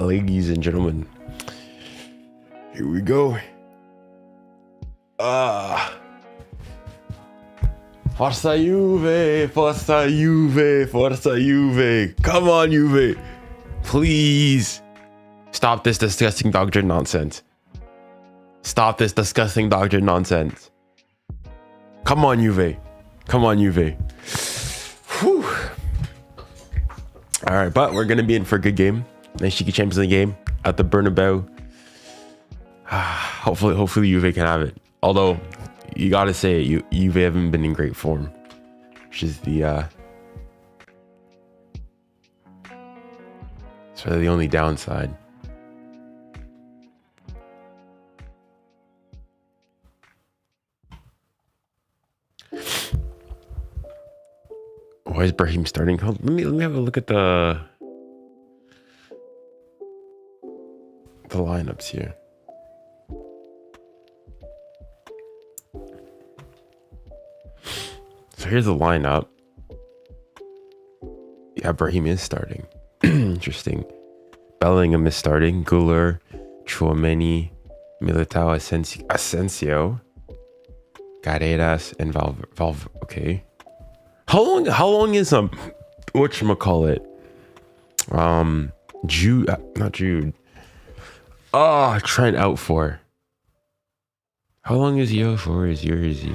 ladies and gentlemen. Here we go. Forza Juve, Forza Juve, Forza Juve. Come on, Juve. Please. Stop this disgusting doctrine nonsense. Stop this disgusting doctrine nonsense. Come on, Juve. Come on, Juve. Whew. All right, but we're going to be in for a good game. Nice cheeky Champions League game at the Bernabeu. Hopefully Juve can have it. Although, you got to say, Juve haven't been in great form. Which is sort of the only downside. Why is Brahim starting? Let me have a look at the lineups here. So here's the lineup. Yeah, Brahim is starting. Interesting. Bellingham is starting. 𝙀𝙀𝘿𝘾𝘼𝙎𝙏, Tchouaméni, Militao, Asensio, Carreras, and Valve. Okay. How long is whatchamacallit? Not Jude. Trent out for. How long is he out for? Where is he?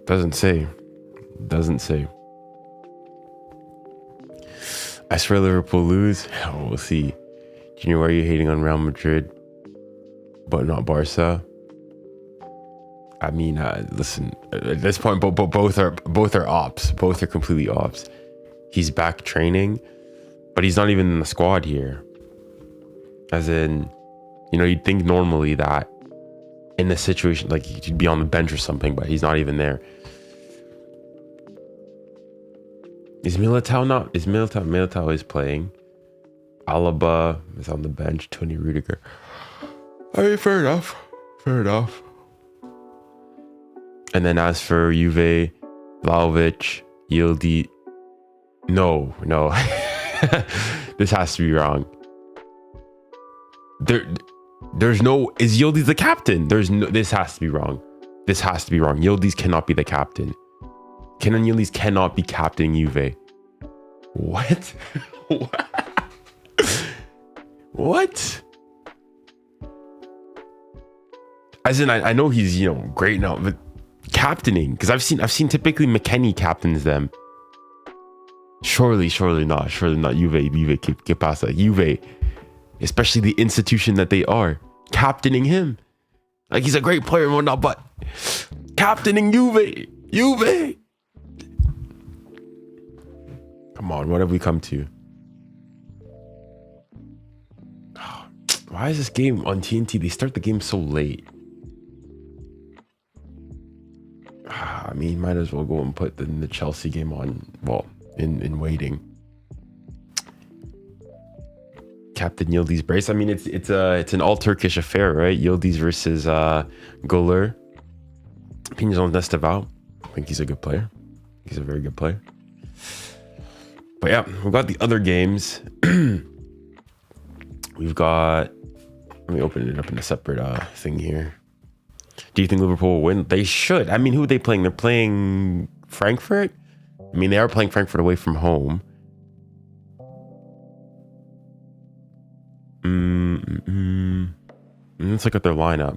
Doesn't say. I swear Liverpool lose. Oh, we'll see. Junior, why are you hating on Real Madrid, but not Barca? I mean, listen. At this point, both are ops. Both are completely ops. He's back training, but he's not even in the squad here. As in, you'd think normally that in this situation, like he'd be on the bench or something, but he's not even there. Is Militao not? Militao is playing. Alaba is on the bench. Tony Rudiger. I mean, fair enough. And then as for Juve, Vlahovic, Yildiz. No. This has to be wrong. There's no. Is Yildiz the captain? This has to be wrong. Yildiz cannot be the captain. Kenan Yildiz cannot be captaining Juve. What? What? As in, I know he's great now, but captaining, because I've seen typically McKennie captains them. Surely not Juve que pasa. Juve, especially the institution that they are, captaining him. Like, he's a great player and whatnot, but captaining Juve. Come on, what have we come to? Why is this game on TNT? They start the game so late. I mean, might as well go and put the Chelsea game on, well, in waiting. Captain Yildiz brace. I mean, it's an all Turkish affair, right? Yildiz versus 𝙀𝙀𝘿𝘾𝘼𝙎𝙏. Opinions on Esteval. I think he's a good player. He's a very good player. But yeah, we've got the other games. We've got. Let me open it up in a separate thing here. Do you think Liverpool will win? They should. I mean, who are they playing? They're playing Frankfurt? I mean, they are playing Frankfurt away from home. Let's look at their lineup.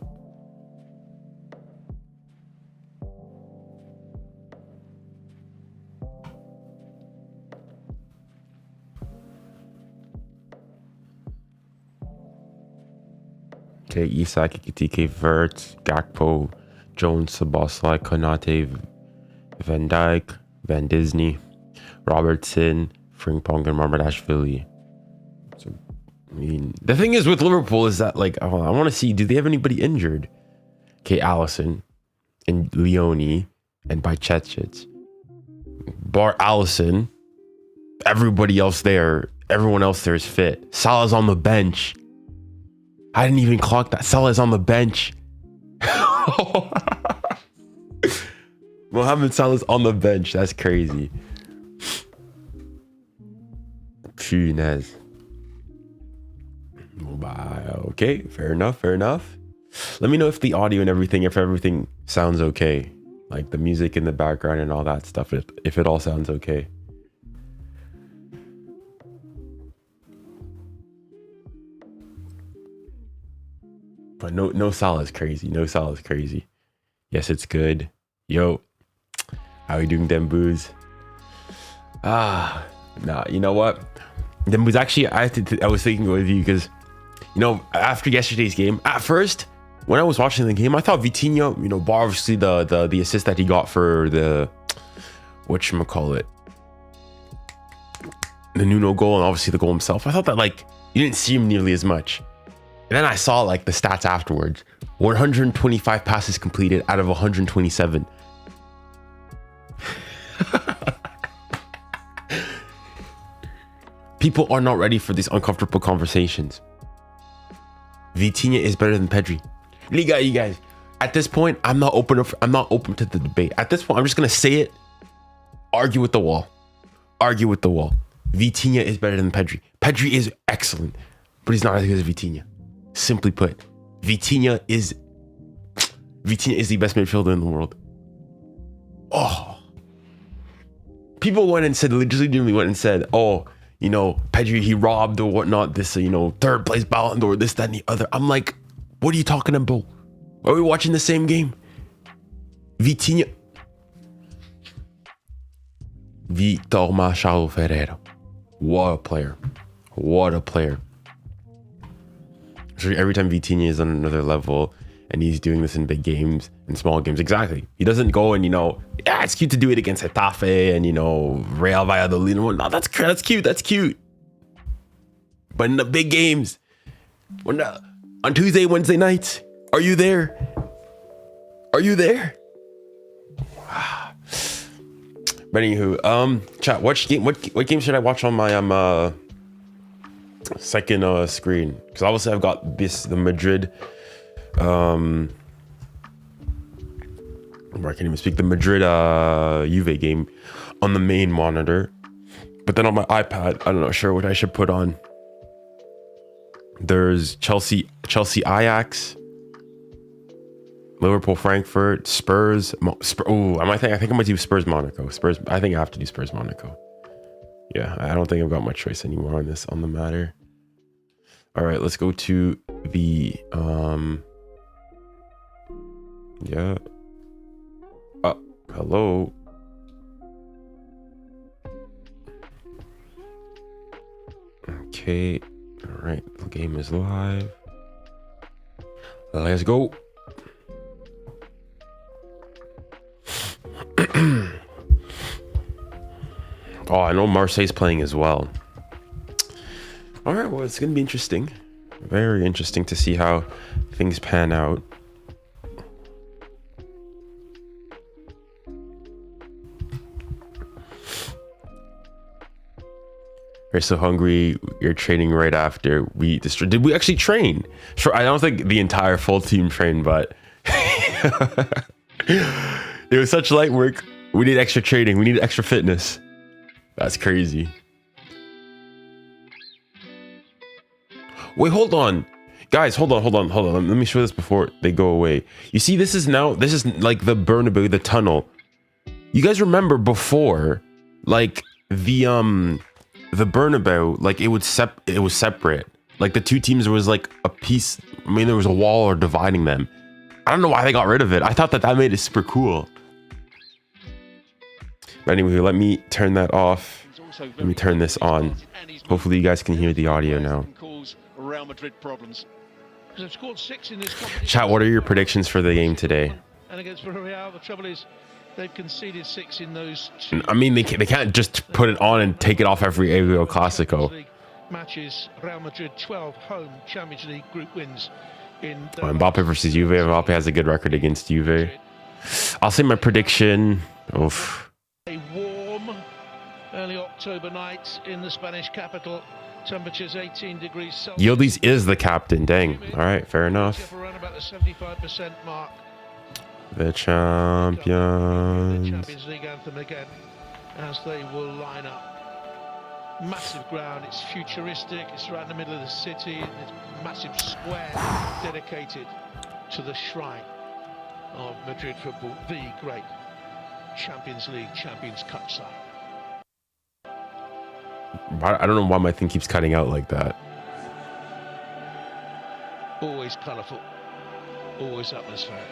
Okay, Isak, Ekitike, Wirtz, Gakpo, Jones, Szoboszlai, Konate, Van Dijk, Van Disney, Robertson, Frimpong, and Mamardashvili. So, I mean, the thing is with Liverpool is that, like, I want to see, do they have anybody injured? Okay, Alisson and Leone and Bajcetic. Bar Alisson, everyone else there is fit. Salah's on the bench. I didn't even clock that. Salah's on the bench. Mohamed Salah's on the bench. That's crazy. punaise. Okay, fair enough, fair enough. Let me know if the audio and everything, if everything sounds okay. Like the music in the background and all that stuff, if it all sounds okay. But no Salah is crazy. No Salah is crazy. Yes, it's good. Yo, how you doing, Demboos? Nah, you know what? Demboos, actually, I was thinking with you because, you know, after yesterday's game, at first, when I was watching the game, I thought Vitinha, you know, bar obviously the assist that he got for the whatchamacallit, the Nuno goal, and obviously the goal himself. I thought that, like, you didn't see him nearly as much. And then I saw, like, the stats afterwards. 125 passes completed out of 127. People are not ready for these uncomfortable conversations. Vitinha is better than Pedri. Liga, you guys. At this point, I'm not open to the debate. At this point, I'm just gonna say it. Argue with the wall. Argue with the wall. Vitinha is better than Pedri. Pedri is excellent, but he's not as good as Vitinha. Simply put, Vitinha is the best midfielder in the world. Oh, people went and said, legitimately went and said, oh, you know, Pedri, he robbed or whatnot, this, you know, third place Ballon d'Or, this, that, and the other. I'm like, what are you talking about? Are we watching the same game? Vitinha. Victor Machado Ferreira. What a player. What a player. So every time Vitinha is on another level and he's doing this in big games and small games, exactly. He doesn't go and, you know, yeah, it's cute to do it against Getafe and, you know, Real Valladolid and whatnot. That's cute. That's cute. But in the big games, on Tuesday, Wednesday nights, are you there? Are you there? But anywho, chat, what game should I watch on my second screen? Because obviously I've got the Madrid I can't even speak, the Madrid Juve game on the main monitor, but then on my iPad I'm not sure what I should put on. There's Chelsea Ajax, Liverpool Frankfurt, Spurs. Oh, I think I might do Spurs Monaco. I think I have to do Spurs Monaco. Yeah, I don't think I've got much choice anymore on the matter. All right, let's go to the yeah. Hello. Okay. All right, the game is live. Let's go. Oh, I know Marseille's playing as well. All right, well, it's gonna be interesting. Very interesting to see how things pan out. We're so hungry. You're training right after we destroyed. Did we actually train? Sure, I don't think the entire full team trained, but it was such light work. We need extra training. We need extra fitness. That's crazy. Wait, hold on. Guys, hold on. Let me show this before they go away. You see, this is like the Bernabeu, the tunnel. You guys remember before, like the Bernabeu, like it was separate. Like the two teams was like a piece. I mean, there was a wall or dividing them. I don't know why they got rid of it. I thought that made it super cool. But anyway, let me turn that off. Let me turn this on. Hopefully you guys can hear the audio now. Chat, what are your predictions for the game today? And against Villarreal, the trouble is they've conceded 6 in those 2. I mean, they can't just put it on and take it off every El Clasico. Matches, Real Madrid 12 home Champions League group wins. Mbappe versus Juve. Mbappe has a good record against Juve. I'll say my prediction. Oof. A warm early October night in the Spanish capital. Temperatures 18 degrees Celsius. Yildiz is the captain. Dang. All right, fair enough. Around about the 75% mark. The champions. The Champions League anthem again, as they will line up. Massive ground, it's futuristic, it's right in the middle of the city, there's a massive square dedicated to the shrine of Madrid football, the great Champions League, Champions Cup side. I don't know why my thing keeps cutting out like that. Always colourful, always atmospheric.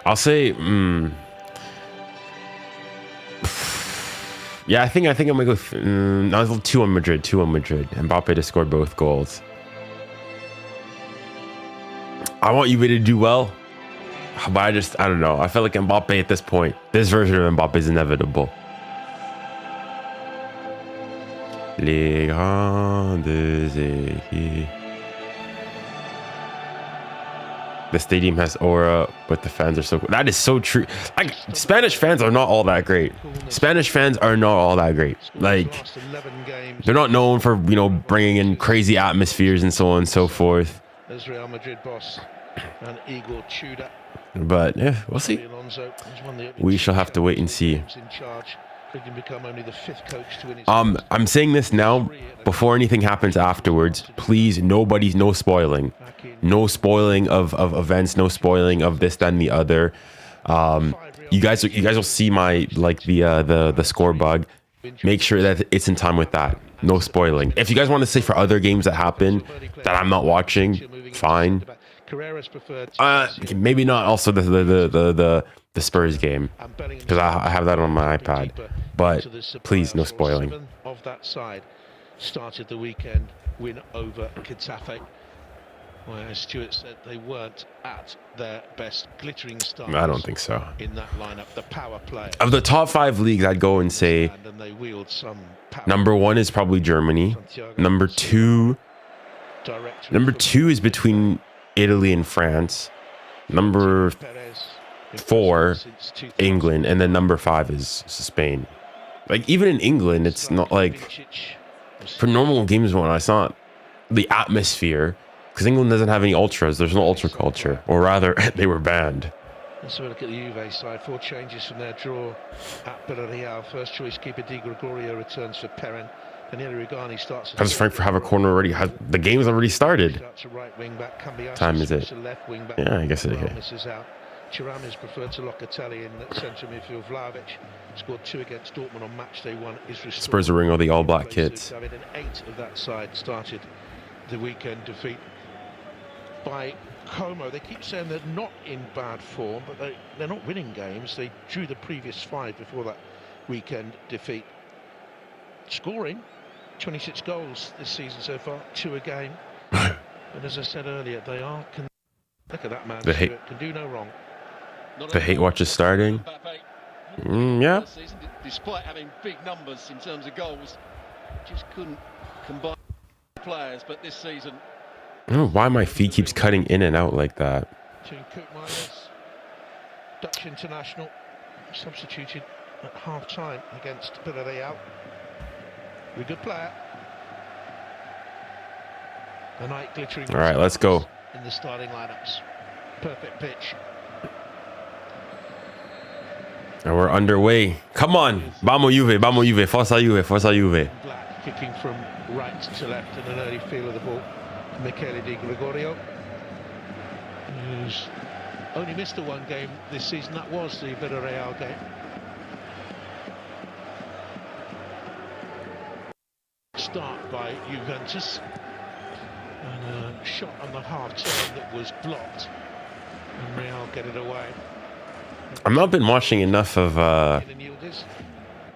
I'll say, yeah, I think I'm gonna go. No, 2-1 Madrid, 2-1 Madrid. Mbappe to score both goals. I want Juve to do well, but I don't know. I feel like Mbappe at this point, this version of Mbappe is inevitable. Les grandes équipes. The stadium has aura, but the fans are so cool. That is so true. Like, Spanish fans are not all that great. Spanish fans are not all that great. Like, they're not known for, you know, bringing in crazy atmospheres and so on and so forth. As Real Madrid boss and 𝙀𝙬𝘼𝙖𝙞𝙀𝙍. But yeah, we'll see. We shall have to wait and see. I'm saying this now before anything happens afterwards. Please, no spoiling. No spoiling of events, no spoiling of this, that, and the other. You guys will see my, like, the score bug. Make sure that it's in time with that. No spoiling. If you guys want to say for other games that happen that I'm not watching, fine. Maybe not also the Spurs game, because I have that on my iPad. But please, no spoiling. Of that side started the weekend win over Getafe. Well, as Stuart said, they weren't at their best glittering stars. I don't think so. In that lineup, the power play. Of the top 5 leagues, I'd go and say number 1 is probably Germany. Number 2 is between Italy and France. Number 4, England, and then number 5 is Spain. Like, even in England, it's not like, for normal games, it's not the atmosphere. Because England doesn't have any ultras. There's no ultra culture. Or rather, they were banned. Let's have a look at the Juve side. 4 changes from their draw at Villarreal. First choice keeper Di Gregorio returns for Perrin. Daniele Rugani starts. Does Frankfurt have a corner already? The game's already started. Right wing back. Time is it? Yeah, I guess it is. Misses out. Thuram is preferred to 𝙎𝙬𝘾𝘼𝘋 in centre midfield. Vlahovic scored 2 against Dortmund on match day 1. Spurs are wearing all the all-black kits. 8 of that side started the weekend defeat by Como. They keep saying they're not in bad form, but they're not winning games. They drew the previous 5 before that weekend defeat. Scoring 26 goals this season so far, 2 a game. And as I said earlier, they are. Look at that man. Can do no wrong. The hate watch is starting. Yeah. Despite having big numbers in terms of goals, just couldn't combine players. But this season, I don't know why my feed keeps cutting in and out like that. Dutch international substituted at half-time against Villarreal. A good player. The night glittering. All right, let's go. In the starting lineups. Perfect pitch. And we're underway. Come on. Vamos Juve, vamos Juve. Forza Juve, forza Juve. Black kicking from right to left in an early feel of the ball. Michele Di Gregorio, who's only missed the 1 game this season. That was the Villarreal game. Start by Juventus. And a shot on the half-turn that was blocked. And Real get it away. I've not been watching enough of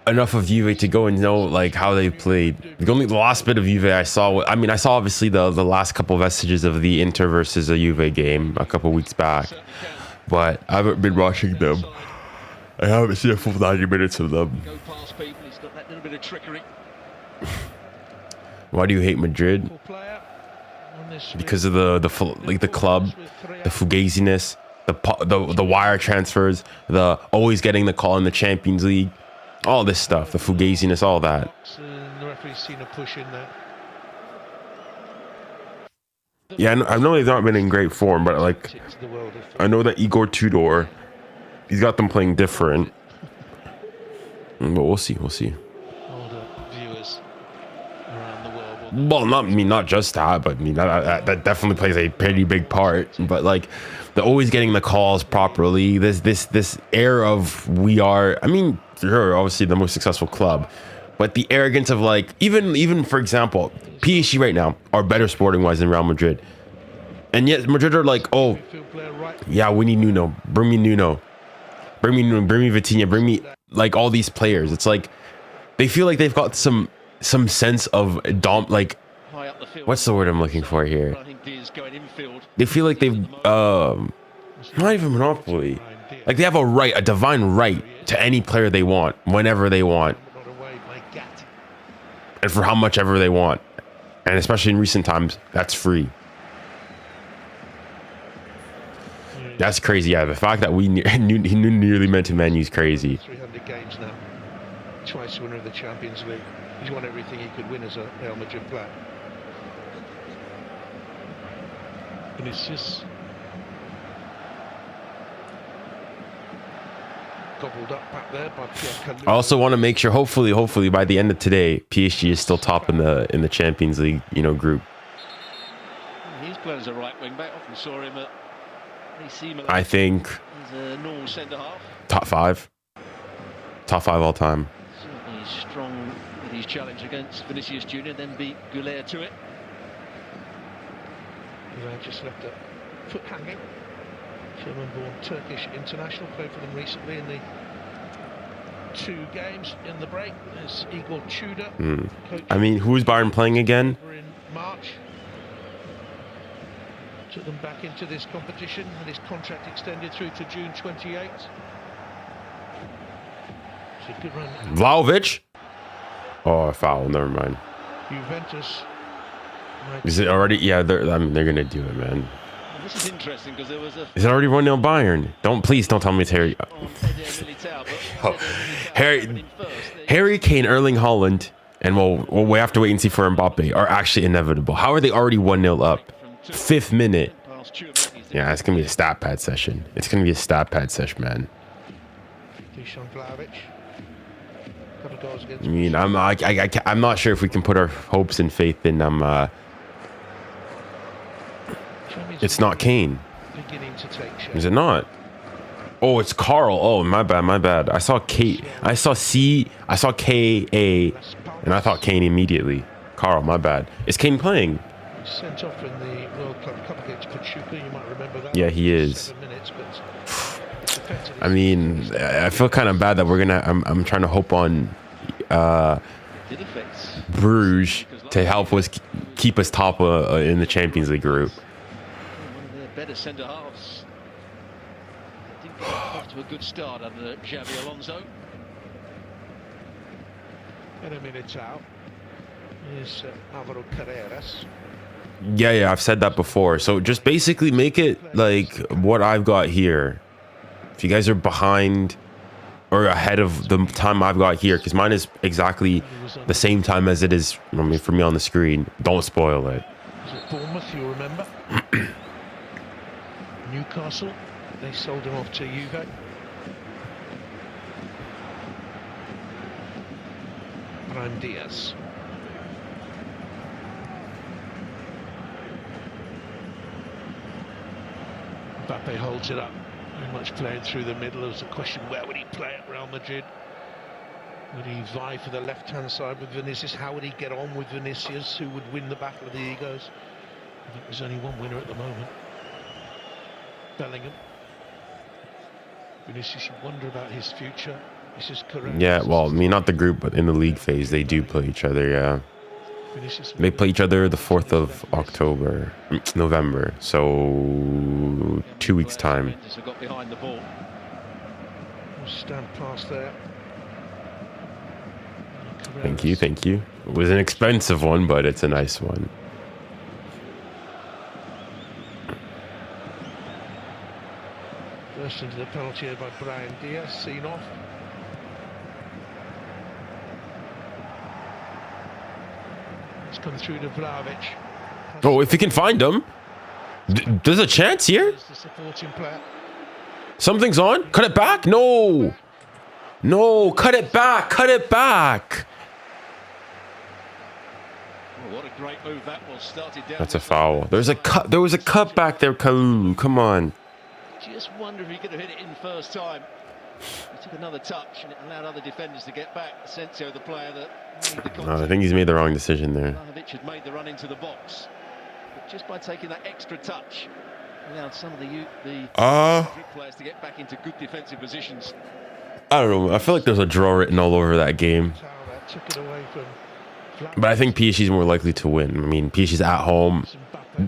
Juve to go and know, like, how they played. The last bit of Juve I saw, I saw obviously the last couple vestiges of the Inter versus a Juve game a couple weeks back, but I haven't been watching them. I haven't seen a full 90 minutes of them. Why do you hate Madrid? Because of the club, the fugaziness, the wire transfers, the always getting the call in the Champions League, all this stuff, the fugaziness, all that. The referee's seen a push in there. Yeah, I know they've not been in great form, but like, I know that Igor Tudor, he's got them playing different. But we'll see, we'll see. Oh, well, not just that, but I mean that definitely plays a pretty big part. But like, they're always getting the calls properly. This air of we are. I mean, you're obviously the most successful club, but the arrogance of like even for example, PSG right now are better sporting wise than Real Madrid, and yet Madrid are like, oh yeah, we need Nuno. Bring me Nuno. Bring me Vitinha. Bring me like all these players. It's like they feel like they've got some sense of like what's the word I'm looking for here? They feel like they've not even monopoly. Like they have a divine right to any player they want, whenever they want, and for how much ever they want. And especially in recent times, that's free. That's crazy. Yeah, the fact that he nearly meant to Man U's crazy. 300 games now. Twice winner of the Champions League. He's won everything he could win as a Real Madrid player. And it's just gobbled up back there by 𝙀𝙀𝙖𝙾𝙀𝙀. I also want to make sure, hopefully by the end of today, PSG is still top in the Champions League, group. He's playing as a right wing back. Often saw him at AC Milan. I think He's a normal centre half. top five all time. Certainly strong with his challenge against Vinicius Junior, then beat 𝙀𝙬𝘼𝙋𝙀. Just left a foot hanging. German-born Turkish international, played for them recently in the 2 games in the break. There's 𝙎𝙬𝘾𝙄𝘼𝙍. I mean, who's Bayern playing again? In March. Took them back into this competition, and his contract extended through to June 28. It's a good run. 𝙍𝙬𝘾𝙄𝘼. Oh, foul. Never mind. Juventus. Is it already? Yeah, they're gonna do it, man. This is interesting because there was a. Is it already 1-0 Bayern? Please don't tell me it's Harry. Oh, Harry Kane, Erling Haaland, and we'll have to wait and see for Mbappe are actually inevitable. How are they already 1-0 up? 5th minute. Yeah, it's gonna be a stat pad session. It's gonna be a stat pad session, man. I mean, I'm not sure if we can put our hopes and faith in It's not Kane. Is it not? Oh, it's Carl. Oh, my bad. I saw K. I saw K-A, and I thought Kane immediately. Carl, my bad. Is Kane playing? Sent off in the World Club Cup against 𝙀𝙀𝙖𝙀𝙀. You might remember that. Yeah, he is. 7 minutes, but I mean, I feel kind of bad that I'm trying to hope on Bruges to help us keep us top in the Champions League group. One of their better centre halves. Didn't get off to a good start under Xabi Alonso. In a minute out is Álvaro Carreras. Yeah, I've said that before. So just basically make it like what I've got here. If you guys are behind or ahead of the time I've got here, because mine is exactly the same time as it is for me on the screen. Don't spoil it. Was it Bournemouth, you remember? Newcastle, they sold him off to Juve. Brahim Diaz. Mbappe holds it up. Very much playing through the middle. There's a question, where would he play at Real Madrid? Would he vie for the left-hand side with Vinicius? How would he get on with Vinicius? Who would win the battle of the egos? I think there's only one winner at the moment. Bellingham. Vinicius, you wonder about his future. This is correct. Yeah, well, I mean, not the group, but in the league phase, they do play each other, yeah. They play each other the 4th of November, so 2 weeks' time. Stand past there. Thank you. It was an expensive one, but it's a nice one. Burst into the penalty area by Brahim Diaz, seen off. It's come through to 𝙀𝙀𝙾𝙀𝙀. Oh, if you can find him, there's a chance here. The supporting player. Something's on. Cut it back. No, cut it back. What a great move that was. Started down. That's a foul. There's a cut. There was a cut back there, 𝙀𝙀𝘼𝘾𝘼. Come on. Just wonder if he could have hit it in first time. He took another touch and it allowed other defenders to get back. 𝙀𝙊𝘾𝘼𝘾, the player that made the contact. No, I think he's made the wrong decision there. 𝙎𝙊𝘾𝘾𝘼 had made the run into the box. But just by taking that extra touch, allowed some of the players to get back into good defensive positions. I don't know. I feel like there's a draw written all over that game. But I think PSG is more likely to win. I mean, PSG is at home.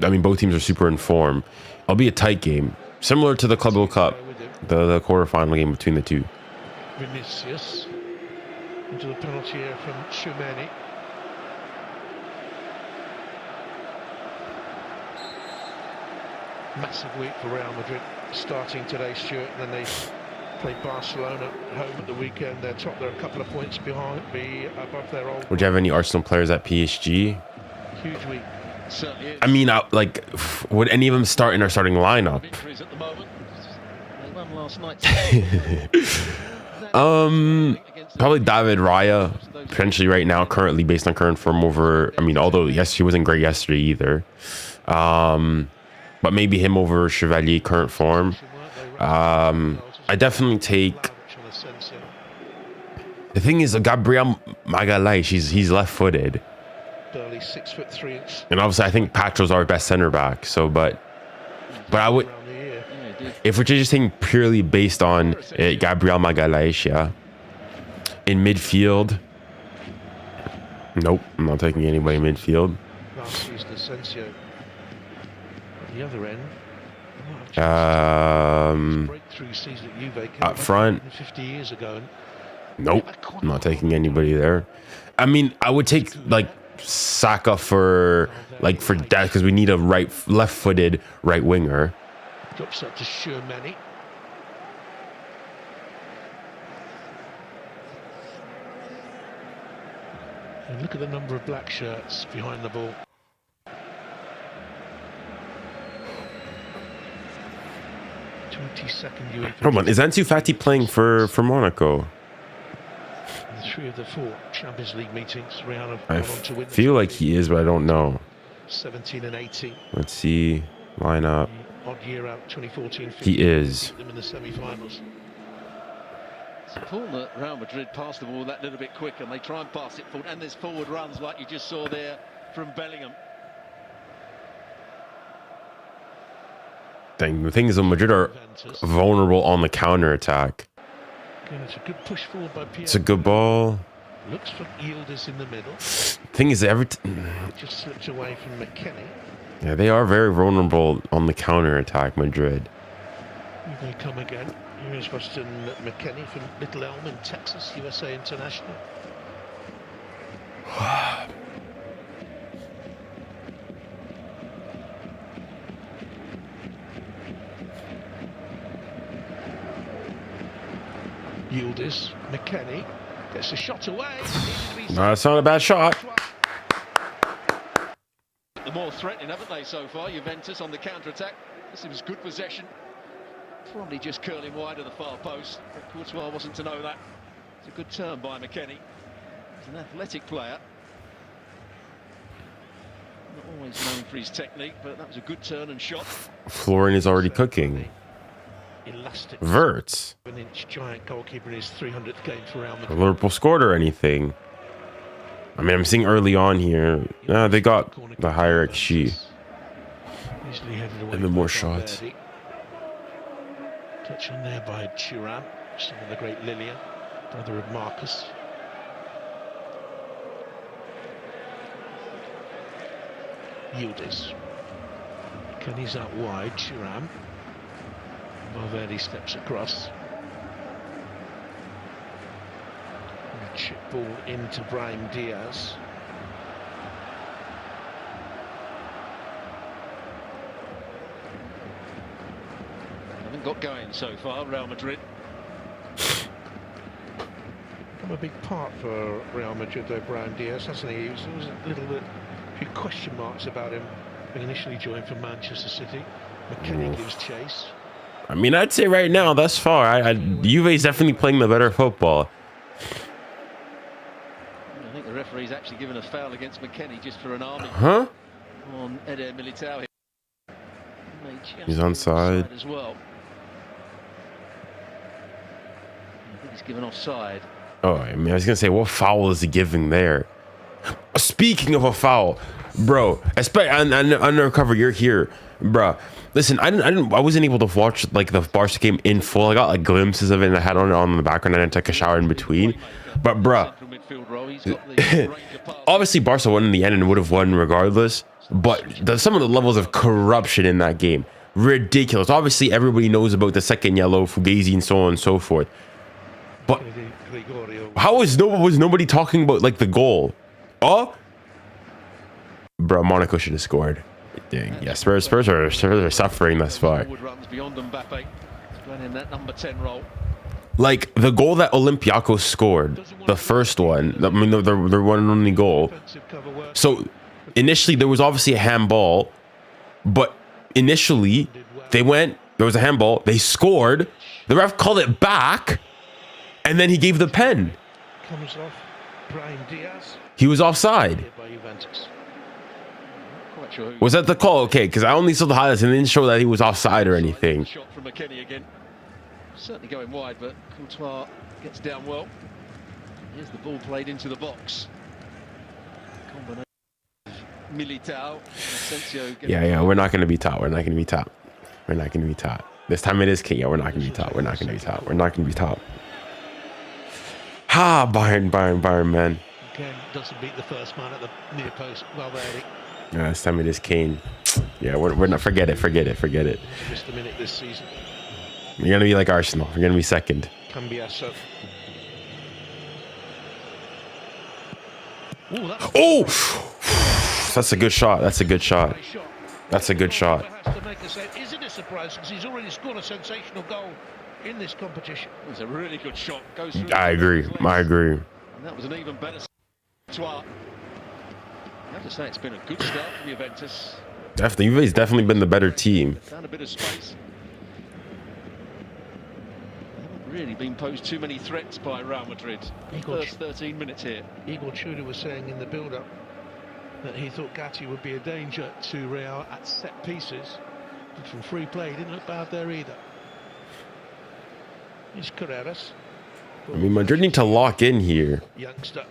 I mean, both teams are super in form. It'll be a tight game, similar to the Club World Cup, the quarterfinal game between the two. Vinicius into the penalty area from 𝙬𝙬𝘼𝑗𝘍. Massive week for Real Madrid, starting today, Stuart, and then they play Barcelona at home at the weekend. They're top, they're a couple of points behind, above their old. Would you have any Arsenal players at PSG? Huge week. Certainly is. I mean, like, would any of them start in our starting lineup? Injuries at the moment. They won last night. Probably 𝙀𝙬𝙦𝙬𝘾𝙼𝑎, potentially right now, currently based on current form over. I mean, although yes, he wasn't great yesterday either. But maybe him over 𝙬𝙊𝘾𝘼𝑗𝑍 current form. I definitely take. The thing is, 𝙬𝙬𝘾𝘼𝘍 𝘋𝙪𝙨, he's left-footed. Burley 6'3". And obviously, I think Patro's our best center back. So, but I would, if we're just saying purely based on 𝙬𝙬𝘾𝘼𝑗𝑍 𝘋𝙪𝙨 in midfield, nope, I'm not taking anybody in midfield. Last season, 𝙀𝙀𝘾𝑼𝑗𝑍. At the other end, breakthrough season at Juve up front, 50 years ago. Nope, I'm not taking anybody there. I mean, I would take like Saka for that because we need a left-footed right winger. Drops up to 𝙬𝙬𝘾𝑼𝑗𝑍. And look at the number of black shirts behind the ball. Hold on, is Ansu Fati playing for Monaco? In 3 of the 4 Champions League meetings, Real have I gone on to win. feel like he is, but I don't know. 17 and 18. Let's see lineup. Odd year out, 2014. He is. Them in the semi-finals. It's important that Real Madrid pass the ball that little bit quick, and they try and pass it forward. And there's forward runs like you just saw there from Bellingham. The thing is, Madrid are vulnerable on the counter attack. Again, it's a good push forward by Pierre. It's a good ball. Looks for 𝙎𝙬𝘼𝑗𝑍 in the middle. Thing is, It just slips away from McKennie. yeah, they are very vulnerable on the counter attack, Madrid. Here they come again. Here's Weston McKennie from Little Elm in Texas, USA international. 𝙎𝙬𝘼𝑗𝑍, McKennie gets a shot away. No, that's not a bad shot. The more threatening, haven't they, so far? Juventus on the counter-attack. This was good possession. Probably just curling wide of the far post. But Courtois wasn't to know that. It's a good turn by McKennie. He's an athletic player. Not always known for his technique, but that was a good turn and shot. Florian is already cooking. Elastic. Verts. 7-inch giant goalkeeper in his 300th game for Real Madrid. Liverpool scored or anything. I mean, I'm seeing early on here. They got the higher XG. And the more shots. Touch on there by Thuram, son of the great 𝙭, brother of Marcus. 𝙎𝙬𝘼𝑗𝑍. Kenny's out wide, Thuram. Valverde steps across. And a chip ball into Brahim Diaz. Haven't got going so far, Real Madrid. Become a big part for Real Madrid, though, Brahim Diaz, hasn't he? There was a little bit, a few question marks about him being initially joined from Manchester City. McKennie gives chase. I mean, I'd say right now, thus far, Juve is definitely playing the better football. I think the referee referee's actually given a foul against McKennie just for an arming on 𝙎𝙊𝘾𝘼𝙎𝙏. He's onside as well. I think he's given offside. Oh, I mean, I was gonna say, what foul is he giving there? Speaking of a foul, bro, especially undercover, you're here, bro. Listen, I wasn't able to watch like the Barca game in full. I got like glimpses of it and I had on the background and I took a shower in between. But bro, obviously Barca won in the end and would have won regardless. But some of the levels of corruption in that game, ridiculous. Obviously, everybody knows about the second yellow, Fugazi, and so on and so forth. But how was nobody talking about like the goal? Oh, bro, Monaco should have scored. Dang, yeah, Spurs are suffering thus far. Like the goal that Olympiacos scored, the first one, I mean, their one and only goal. So initially there was obviously a handball, but initially there was a handball, they scored, the ref called it back, and then he gave the pen. He was offside. Was that the call? Okay, because I only saw the highlights and didn't show that he was offside or anything. Shot from McKennie again. Certainly going wide, but 𝙀𝙀𝘖𝘶 gets down well. Here's the ball played into the box. Militao. Yeah, we're not going to be top. We're not going to be top. We're not going to be top. This time it is king. Yeah, we're not going to be top. We're not going to be top. We're not going to be top. Ha, Bayern, man. Again, doesn't beat the first man at the near post. 𝙬𝙬𝘾𝘼𝘋𝙬 Yeah, this time it is Kane. Yeah, we're not. Forget it. Just a minute this season. You're gonna be like Arsenal. You're gonna be second. 𝙬𝙬𝘾𝘼𝘎𝑎𝑠. Oh, that's a good shot. That's a good shot. That's a good shot. Is it a surprise because he's already scored a sensational goal in this competition? It was a really good shot. Goes through. I agree. And that was an even better 𝙬𝙀𝑒. I have to say it's been a good start for Juventus. Definitely, Juve's definitely been the better team. Found a bit of space. They haven't really been posed too many threats by Real Madrid. First 13 minutes here. 𝙎𝙊𝘾𝘼𝑎𝑠 was saying in the build-up that he thought Gatti would be a danger to Real at set pieces, but from free play, he didn't look bad there either. Here's 𝙬𝙬𝘾𝑝𝑟𝑒𝑟𝑎𝑠. I mean, Madrid need to lock in here. Youngster.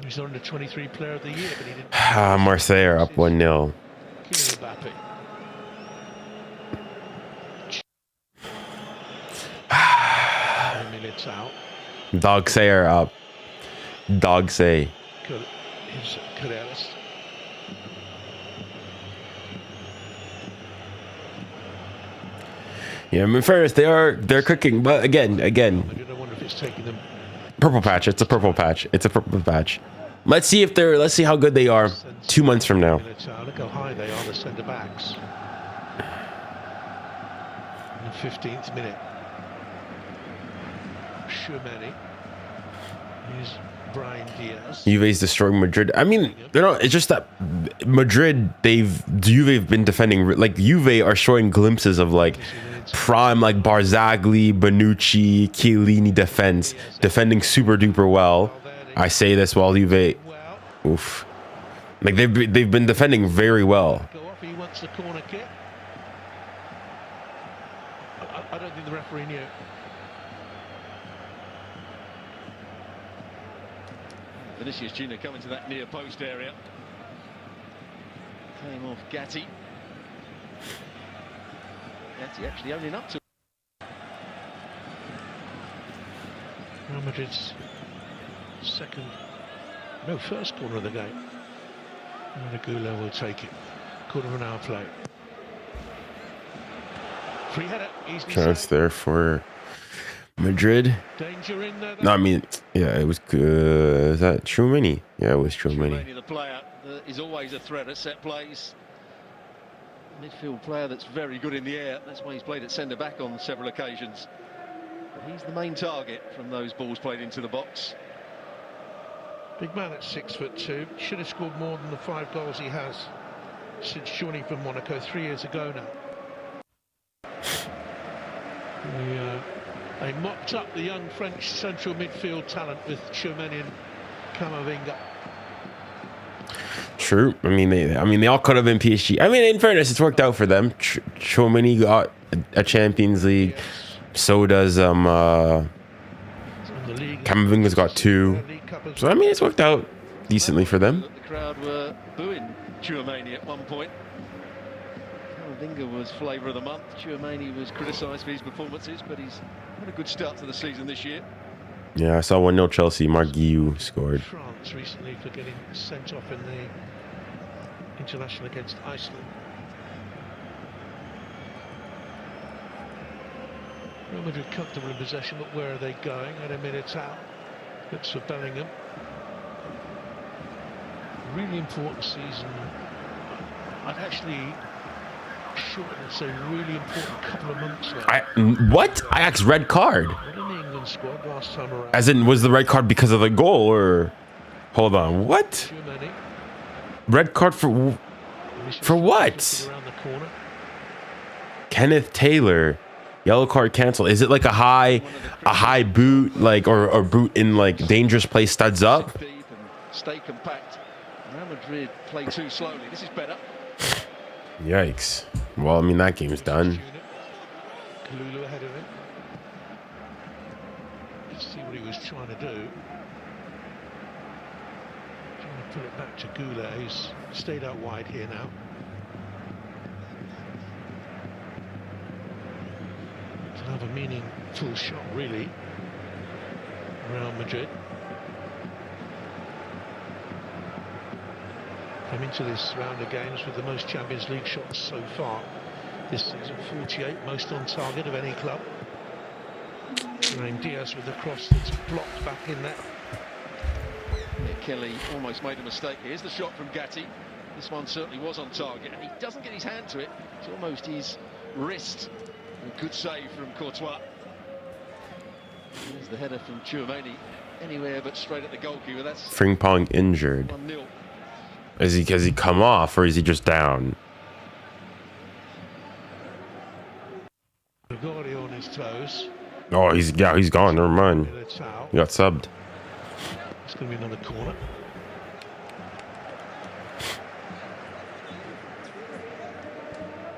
He's under 23 player of the year, but he didn't. Marseille are up 1-0. 𝙬𝙬𝘾𝘼𝑎𝑠 are up. 𝙬𝙬𝘾𝘼𝑎𝑠. Yeah, I mean, fairness, they're cooking, but again. I wonder if it's taking them. Purple patch. It's a purple patch. Let's see how good they are 2 months from now. Look how high they are, the centre backs. In the 15th minute. 𝙬𝙬𝘾𝘼𝑎𝑠. Here's Brahim Diaz. Juve's destroying Madrid. I mean, they're not. It's just that Madrid, Juve been defending. Like Juve are showing glimpses of like prime like Barzagli, Bonucci, Chiellini defense, defending super duper well. I say this while Juve, oof, like they've been defending very well. He wants the corner kick. I don't think the referee knew. Vinicius Junior coming to that near post area. Came off Gatti. Gatti actually owning up to Real Madrid's first corner of the game. 𝙬𝙬𝘾𝘼𝑎𝑠 will take it. Quarter of an hour play. Free header. Chance there for Madrid. Danger in there. No, I mean, yeah, it was good. Is that 𝙬𝙗𝑆? Yeah, it was 𝙬𝙗𝑆. The player that is always a threat at set plays. Midfield player that's very good in the air. That's why he's played at centre back on several occasions. But he's the main target from those balls played into the box. Big man at 6'2". Should have scored more than the 5 goals he has since joining from Monaco 3 years ago now. They mopped up the young French central midfield talent with 𝙬𝙗𝘾𝘼𝑎𝑠 and 𝙬𝙑𝑒𝑖𝑛𝑐𝑎𝑛abassi. True. I mean, they all could have been PSG. I mean, in fairness, it's worked out for them. Tchouaméni got a Champions League. So does Camavinga's got 2. So I mean, it's worked out decently for them. The crowd were booing Tchouaméni at one point. Camavinga was flavour of the month. Tchouaméni was criticised for his performances, but he's had a good start to the season this year. Yeah, I saw 1-0 Chelsea. 𝙎𝙖𝘼𝘾𝘼𝘆 scored. France recently for getting sent off in the international against Iceland. Real Madrid comfortable in possession, but where are they going? At a minute out. Looks for Bellingham. Really important season. I'd actually shorten it, say really important couple of months now. What? Ajax red card? Not in the England squad last time around. As in, was the red card because of the goal, or? Hold on, what? Tchouaméni. Red card for what? Around the corner. Kenneth Taylor, yellow card canceled. Is it like a high boot, like or boot in like dangerous play, studs up? Deep and stay compact. Real Madrid play too slowly. This is better. Yikes. Well, I mean, that game's done. 𝙀𝙊𝘾𝘼𝙎𝙾 ahead of him. Let's see what he was trying to do. Trying to put it back to 𝙀𝙀. He's stayed out wide here now. To have a meaningful shot, really. Real Madrid. Came into this round of games with the most Champions League shots so far this season, 48, most on target of any club. Brahim Diaz with the cross that's blocked back in there. Yeah, Kelly almost made a mistake. Here's the shot from Gatti. This one certainly was on target, and he doesn't get his hand to it. It's almost his wrist. A good save from Courtois. Here's the header from Tchouaméni. Anywhere but straight at the goalkeeper. That's Frimpong injured. 1-0. Has he come off, or is he just down? 𝙎𝙬𝘼𝑗𝑖𝑜 on his toes. Oh, he's gone. Never mind. 𝙬𝘼𝘾𝘼𝑗𝑖𝑜. He got subbed. It's going to be another corner.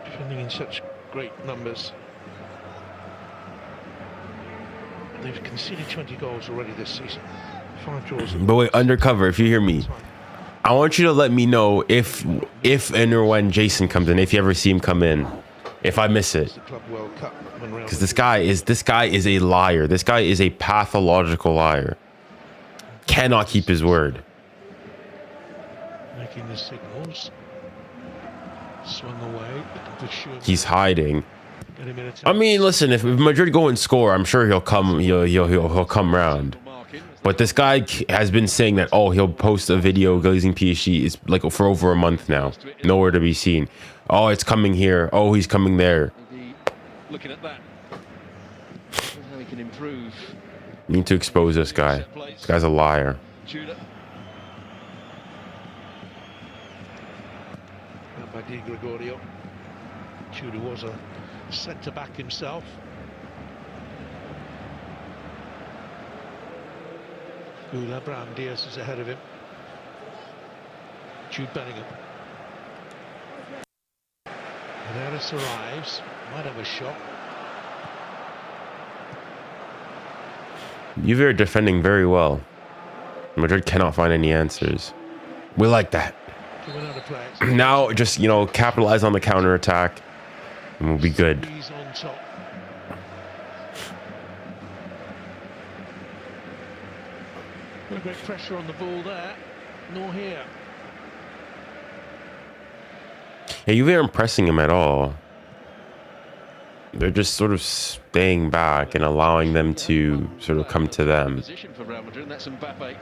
Defending in such great numbers. They've conceded 20 goals already this season. 5 draws. But wait, undercover, if you hear me, I want you to let me know if and or when Jason comes in, if you ever see him come in, if I miss it. Because this guy is a liar. This guy is a pathological liar. Cannot keep his word. Making the signals. Swung away. He's hiding. I mean, listen, if Madrid go and score, I'm sure he'll come. He'll come round. But this guy has been saying that, oh, he'll post a video glazing PSG is like for over a month now. Nowhere to be seen. Oh, it's coming here. Oh, he's coming there. Looking at that, how he can improve. You need to expose this guy. This guy's a liar. Di Gregorio. 𝙬𝙬 was a centre back himself. Brahim Diaz is ahead of him. Jude Bellingham. Hendricks arrives. Might have a shot. Juve are defending very well. Madrid cannot find any answers. We like that. Now, just, capitalize on the counter attack, and we'll be good. He's on top. No great pressure on the ball there, nor here. Yeah, Juve aren't pressing him at all. They're just sort of staying back and allowing them to sort of come to them. Position for Real Madrid, and that's Mbappe.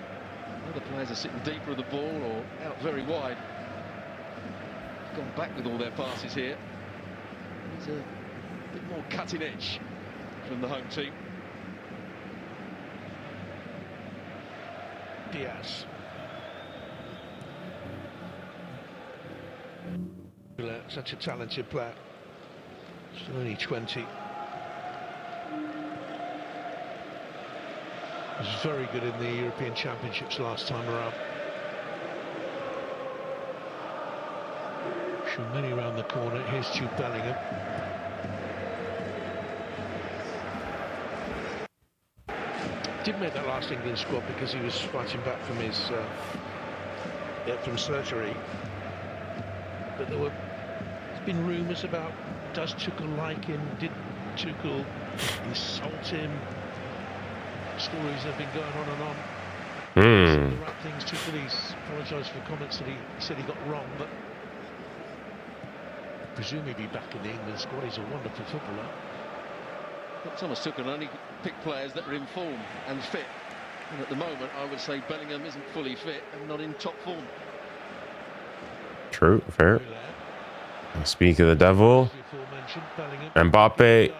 Other players are sitting deeper of the ball or out very wide. Gone back with all their passes here. It's a bit more cutting edge from the home team. Diaz. Such a talented player. Still only 20. Was very good in the European Championships last time around. Tchouameni around the corner. Here's Jude Bellingham. Didn't make that last England squad because he was fighting back from his from surgery. But there's been rumours about, does Tuchel like him? Did Tuchel insult him? Stories have been going on and on. The right things. Tuchel, he's apologised for comments that he said he got wrong, but presumably be back in the England squad. He's a wonderful footballer. But Thomas Tuchel only pick players that are in form and fit. And at the moment, I would say Bellingham isn't fully fit and not in top form. True, fair. Speak of the devil. Mbappe.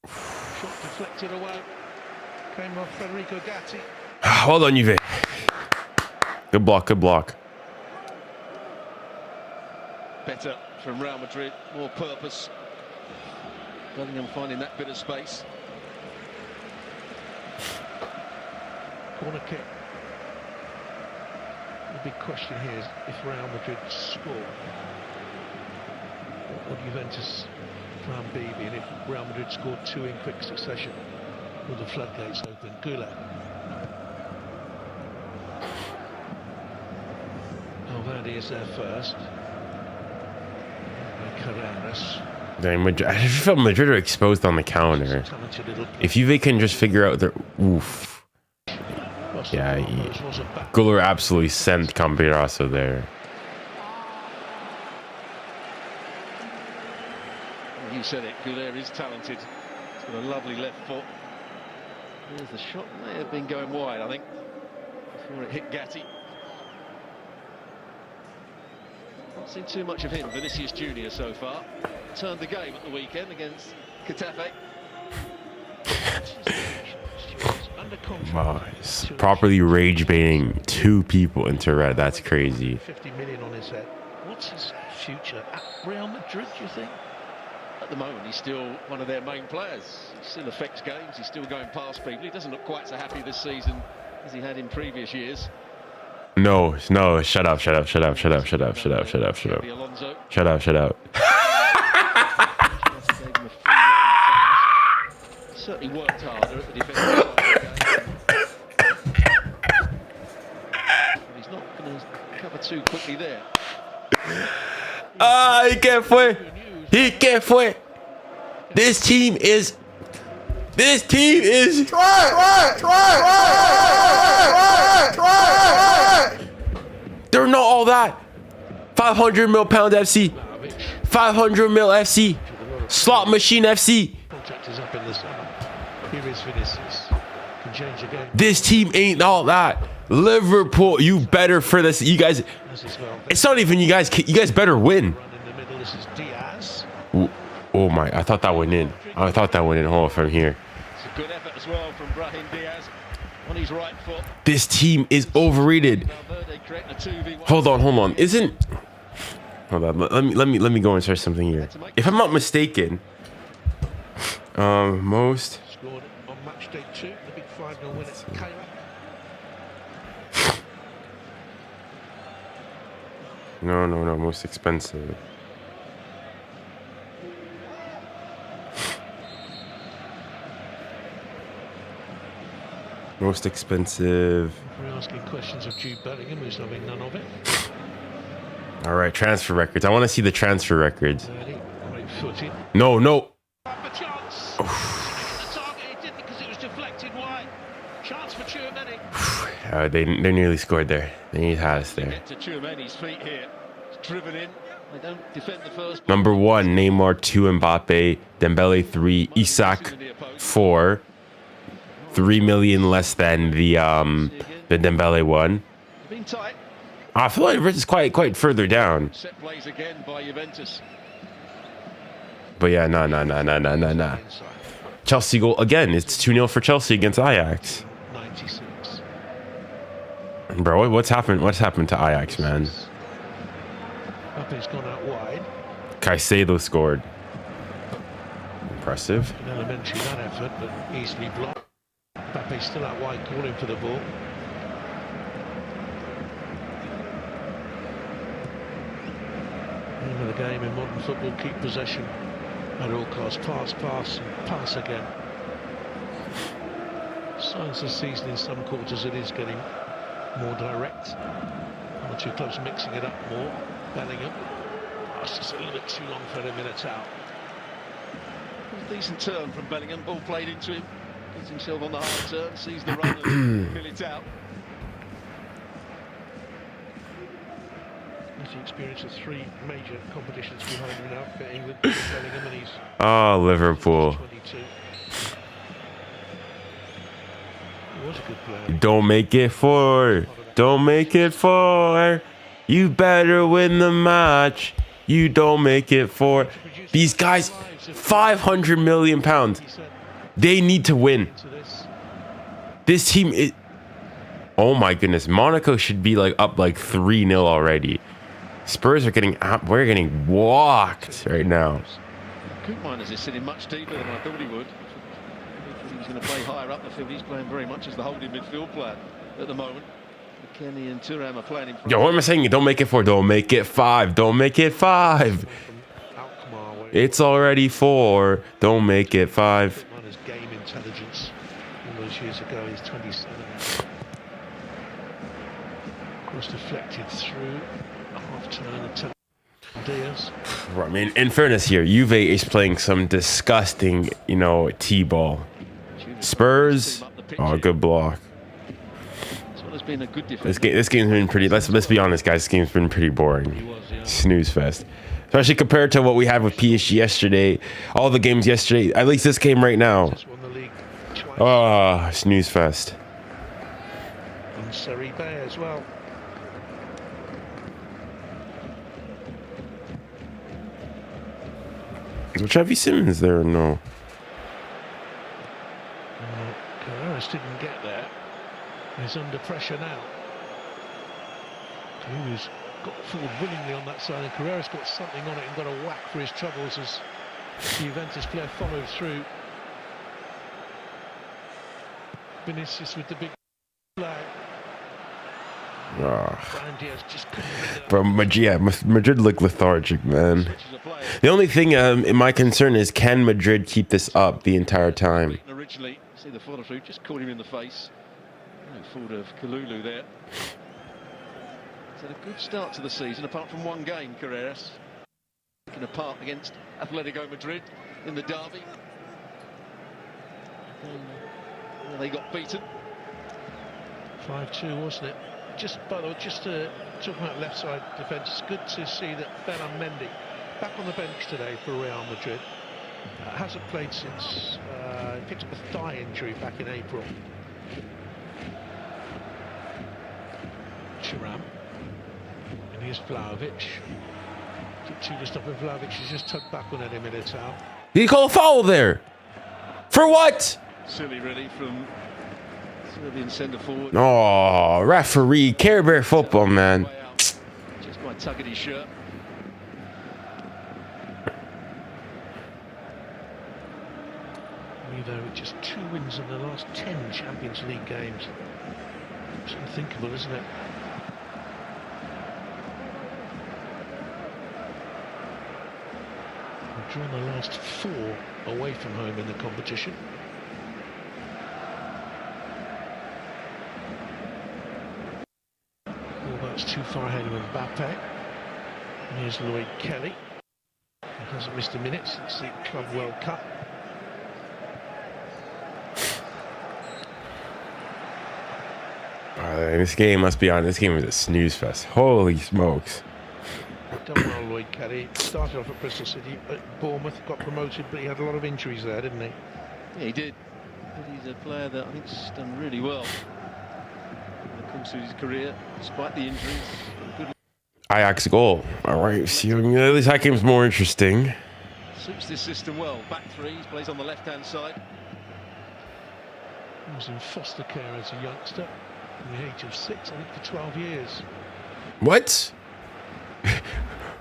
Shot deflected away. Came off Federico Gatti. Well done, Juve. Good block, good block. Better from Real Madrid, more purpose. Bellingham finding that bit of space. Corner kick. The big question here is if Real Madrid score, what would Juventus plan B be? And if Real Madrid scored 2 in quick succession, will the floodgates open? 𝙀𝙬𝘼𝘾𝘼𝙎𝙬. Valverde is there first. 𝙬𝙬𝘼𝑎𝑟𝑎𝑠. I just felt Madrid are exposed on the counter. If Juve can just figure out their oof. Yeah, 𝙀𝙬𝘼𝑘𝑾𝑖𝑎𝑟𝑎𝑠 absolutely sent 𝙀𝙬𝘼𝑘𝑾𝑖𝑎𝑟𝑎𝑠 there. You said it, 𝙀𝙬𝘼 is talented. He's got a lovely left foot. There's the shot, may have been going wide, I think, before it hit Gatti. Not seen too much of him, Vinicius Junior so far. Turned the game at the weekend against 𝙬𝙬𝘼. Wow, he's properly rage baiting 2 people into red. That's crazy. 50 million on his head. What's his future at Real Madrid, do you think? At the moment, he's still one of their main players. He still affects games. He's still going past people. He doesn't look quite so happy this season as he had in previous years. No, shut up. Shut up. Certainly worked harder at the defensive side. He's not going to cover too quickly there. ¿Y qué fue? This team is they're not all that. 500 mil pound FC, 500 mil FC, slot machine FC. This team ain't all that. Liverpool, you better for this. You guys, it's not even you guys. You guys better win. Oh my! I thought that went in. Hold on, from here. It's a good effort as well from Brahim Diaz on his right foot. This team is overrated. Hold on. Hold on. Let me go and search something here. If I'm not mistaken, most. Scored on match day 2, the big 5-0 win at 𝙬𝙬𝘼. No. Most expensive. Most expensive. We're asking questions of Jude Bellingham, who's having none of it. All right, transfer records. I want to see the transfer records. Great footed. No. Chance. The target, he didn't because it was deflected wide. Chance for 𝙬𝙬𝘼. They nearly scored there. They had us there. Get to 𝙬𝙬𝘼's feet here. It's driven in. They don't defend the first ball. Number 1, Neymar. 2, Mbappe. Dembele 3, Isak 4. 3 million less than the Dembele one. Been tight. I feel like it's quite further down. Set plays again by Juventus. But yeah, nah. Chelsea goal again. It's 2-0 for Chelsea against Ajax. 96. Bro, what's happened? What's happened to Ajax, man? Mbappe's gone out wide. Caicedo scored. Impressive. An elementary that effort, but easily blocked. Mbappe's still out wide, calling for the ball. Name of the game in modern football, keep possession at all costs. Pass, pass, and pass again. Signs this season in some quarters it is getting more direct. One or two clubs mixing it up more. Bellingham. Oh, it's just a little bit too long for a minute out. A decent turn from Bellingham. Ball played into him. Gets himself on the hard turn. Sees the run and fill it out. He's the experience of 3 major competitions behind him now for England. Bellingham, and he's Liverpool. 22. He was a good player. Don't make it 4. Don't make it 4. You better win the match. You don't make it 4. These guys, £500 million. They need to win. This team is... Oh my goodness. Monaco should be like up like 3-0 already. Spurs are getting... We're getting walked right now. 𝙀𝙖𝘖𝘶 is sitting much deeper than I thought he would. He's going to play higher up the field. He's playing very much as the holding midfield player at the moment. Kenny and 𝙀𝙬𝘖𝘋𝙼 are playing in front. Yo, what am I saying? Don't make it 4. Don't make it 5. Don't make it 5. It's already 4. Don't make it 5. His game intelligence all those years ago. He's 27. Cross deflected through a half-turn attempt. Diaz. I mean, in fairness here, Juve is playing some disgusting, T-ball. Spurs, good block. Been a good this game's been pretty. Let's be honest, guys. This game's been pretty boring. Snooze fest, especially compared to what we had with PSG yesterday. All the games yesterday, at least this game right now. Snooze fest. And Serie B as well. Is Xavi Simons there or no? Carreras didn't get there. He's under pressure now. He's got forward willingly on that side, and Carreras got something on it and got a whack for his troubles as the Juventus player followed through. Vinicius with the big flag. Bro, Madrid look lethargic, man. The only thing my concern is, can Madrid keep this up the entire time? Originally, see the follow through, just caught him in the face. Forward of 𝙀𝙀𝘖𝘶 there. It's had a good start to the season, apart from one game, Carreras. Taken apart against Atletico Madrid in the derby. They got beaten. 5-2, wasn't it? Just, by the way, talking about left side defence, it's good to see that Mendy back on the bench today for Real Madrid. Hasn't played since he picked up a thigh injury back in April. Thuram, and here's 𝙀𝙀𝘶. Took 2 to stop him. 𝙀𝙀𝘶 has just tugged back on 𝙀𝙀𝘶. Did he call a foul there? For what? Silly, really, from Serbian centre forward. Oh, referee, Care Bear football, man. Just by tugging his shirt. Juve with just 2 wins in the last 10 Champions League games. It's unthinkable, isn't it? We've drawn the last 4 away from home in the competition. That's too far ahead of Mbappe. And here's Lloyd Kelly. He hasn't missed a minute since the Club World Cup. This game, must be on. This game was a snooze fest. Holy smokes. Done well, Lloyd Kelly. Started off at Bristol City, at Bournemouth, got promoted, but he had a lot of injuries there, didn't he? Yeah, he did. But he's a player that I think's done really well in the course of his career, despite the injuries. Good. Ajax goal. All right, see, at least that game's more interesting. Suits this system well. Back 3, he plays on the left-hand side. He was in foster care as a youngster, from the age of 6, I think, for 12 years. What?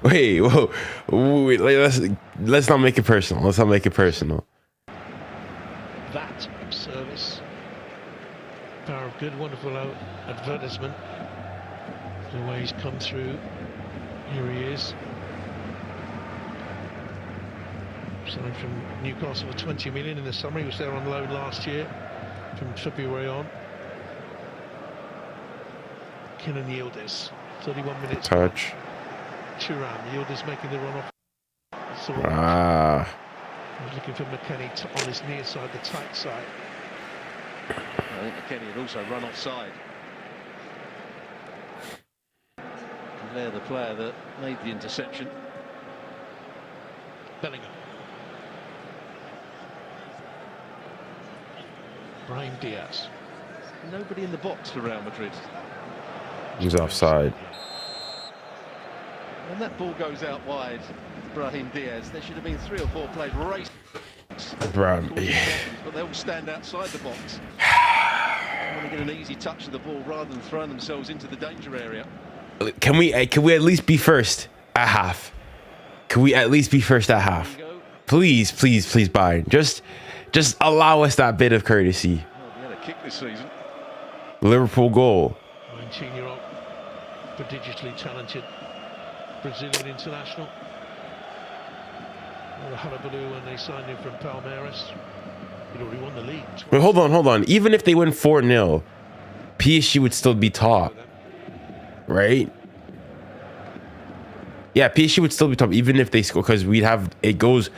Wait, whoa. Wait, let's not make it personal. Let's not make it personal. That service. Power of good, wonderful advertisement. The way he's come through. Here he is. Signed from Newcastle for 20 million in the summer. He was there on loan last year, from February on. 𝙀𝙀𝘖𝘿𝘾𝘼𝙎𝙐, 31 minutes. Touch. 𝙬𝙀𝘖𝘾𝘼𝙎𝙐, Yildiz making the run off. He's looking for McKennie on his near side, the tight side. I think McKennie had also run offside. And there, the player that made the interception. Bellingham. Brahim Diaz. Nobody in the box for Real Madrid. He's offside. When that ball goes out wide, Brahim Diaz, there should have been 3 or 4 players racing. But they all stand outside the box. They want to get an easy touch of the ball rather than throwing themselves into the danger area. Can we at least be first at half? Can we at least be first at half? Please, please, please, Bayern. Just allow us that bit of courtesy. Well, we had a kick this season. Liverpool goal. 19-year-old, prodigiously talented Brazilian international. 𝙎𝙊𝘾𝘼𝙎𝙾 when they signed him from Palmeiras. He'd already won the league twice. Wait, hold on. Even if they win 4-0, PSG would still be top, right? Yeah, PSG would still be top even if they score, because we'd have, it goes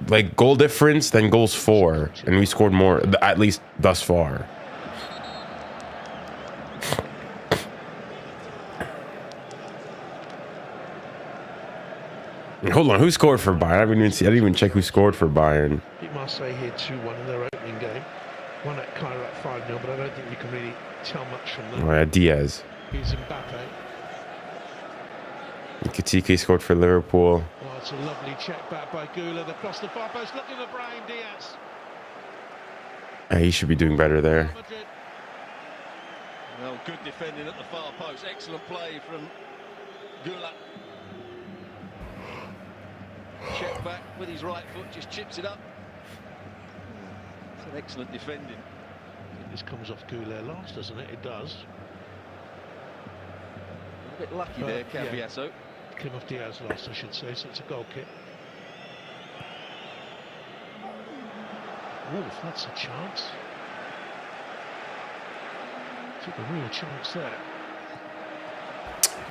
like goal difference, then goals for, and we scored more, at least thus far. Hold on, who scored for Bayern? I didn't even check who scored for Bayern. Beat Marseille here 2-1 in their opening game. Won at 𝙀𝙀𝘖𝘶 5-0, but I don't think you can really tell much from that. Oh yeah, Diaz. He's Mbappe. 𝙀𝙀𝘖𝘶 scored for Liverpool. Oh, it's a lovely check back by 𝙀𝙀𝘶 across the far post, looking at Brahim Diaz. He should be doing better there. Well, good defending at the far post. Excellent play from 𝙀𝙀𝘶. Check back with his right foot, just chips it up. It's an excellent defending. I think this comes off 𝙀𝙀𝘶 last, doesn't it? It does. A bit lucky there, Cambiasso. Yeah. Came off Diaz last, I should say, so it's a goal kick. Wolf, that's a chance. Took a real chance there.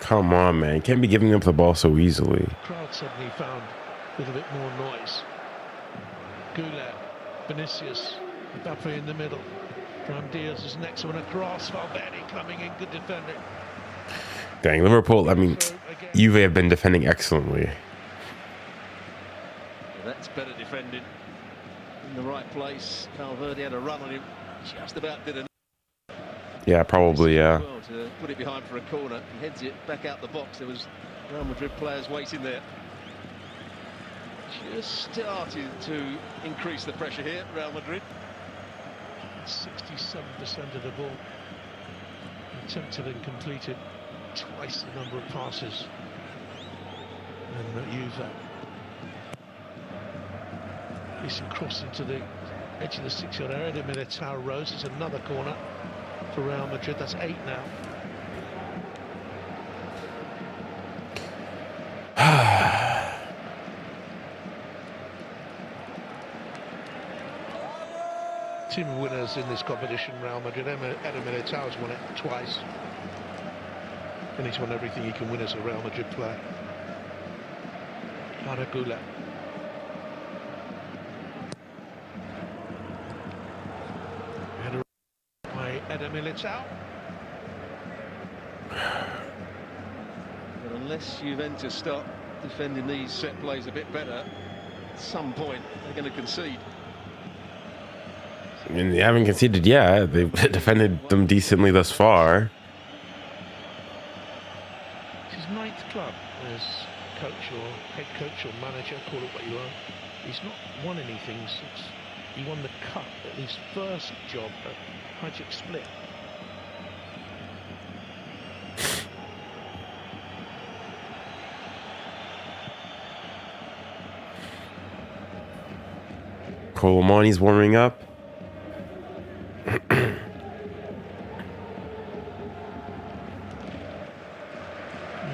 Come on, man. Can't be giving up the ball so easily. The crowd suddenly found a little bit more noise. 𝙀𝙀𝘶, Vinicius, Mbappe in the middle. Brahim Diaz is next one across. 𝙎𝙊𝘾𝘼𝘶 coming in, good defender. Dang, Liverpool, I mean, Juve have been defending excellently. That's better defending. In the right place. Valverde had a run on him. Just about did enough. Yeah, probably, yeah. Well, to put it behind for a corner. He heads it back out the box. There was Real Madrid players waiting there. Just starting to increase the pressure here, Real Madrid. 67% of the ball attempted and completed, twice the number of passes. And Juve. Decent cross into the edge of the 6-yard area. 𝙎𝙬𝘾𝘼𝘎𝑗 rose. It's another corner for Real Madrid. That's 8 now. Team of winners in this competition, Real Madrid. 𝙎𝙬𝘾𝘼𝘎𝑗 won it twice. And he's won everything he can win as a Real Madrid player. 𝙎𝙬𝘾𝘼𝘎𝑗. By 𝙎𝙬𝘾𝘼𝘎𝑗. But unless Juventus start defending these set plays a bit better, at some point they're going to concede. I mean, they haven't conceded yet. They've defended them decently thus far. It's his 9th club as coach or head coach or manager, call it what you want. He's not won anything since he won the cup at his first job at 𝙀𝙀𝘖𝘶 Split. Colomani's warming up.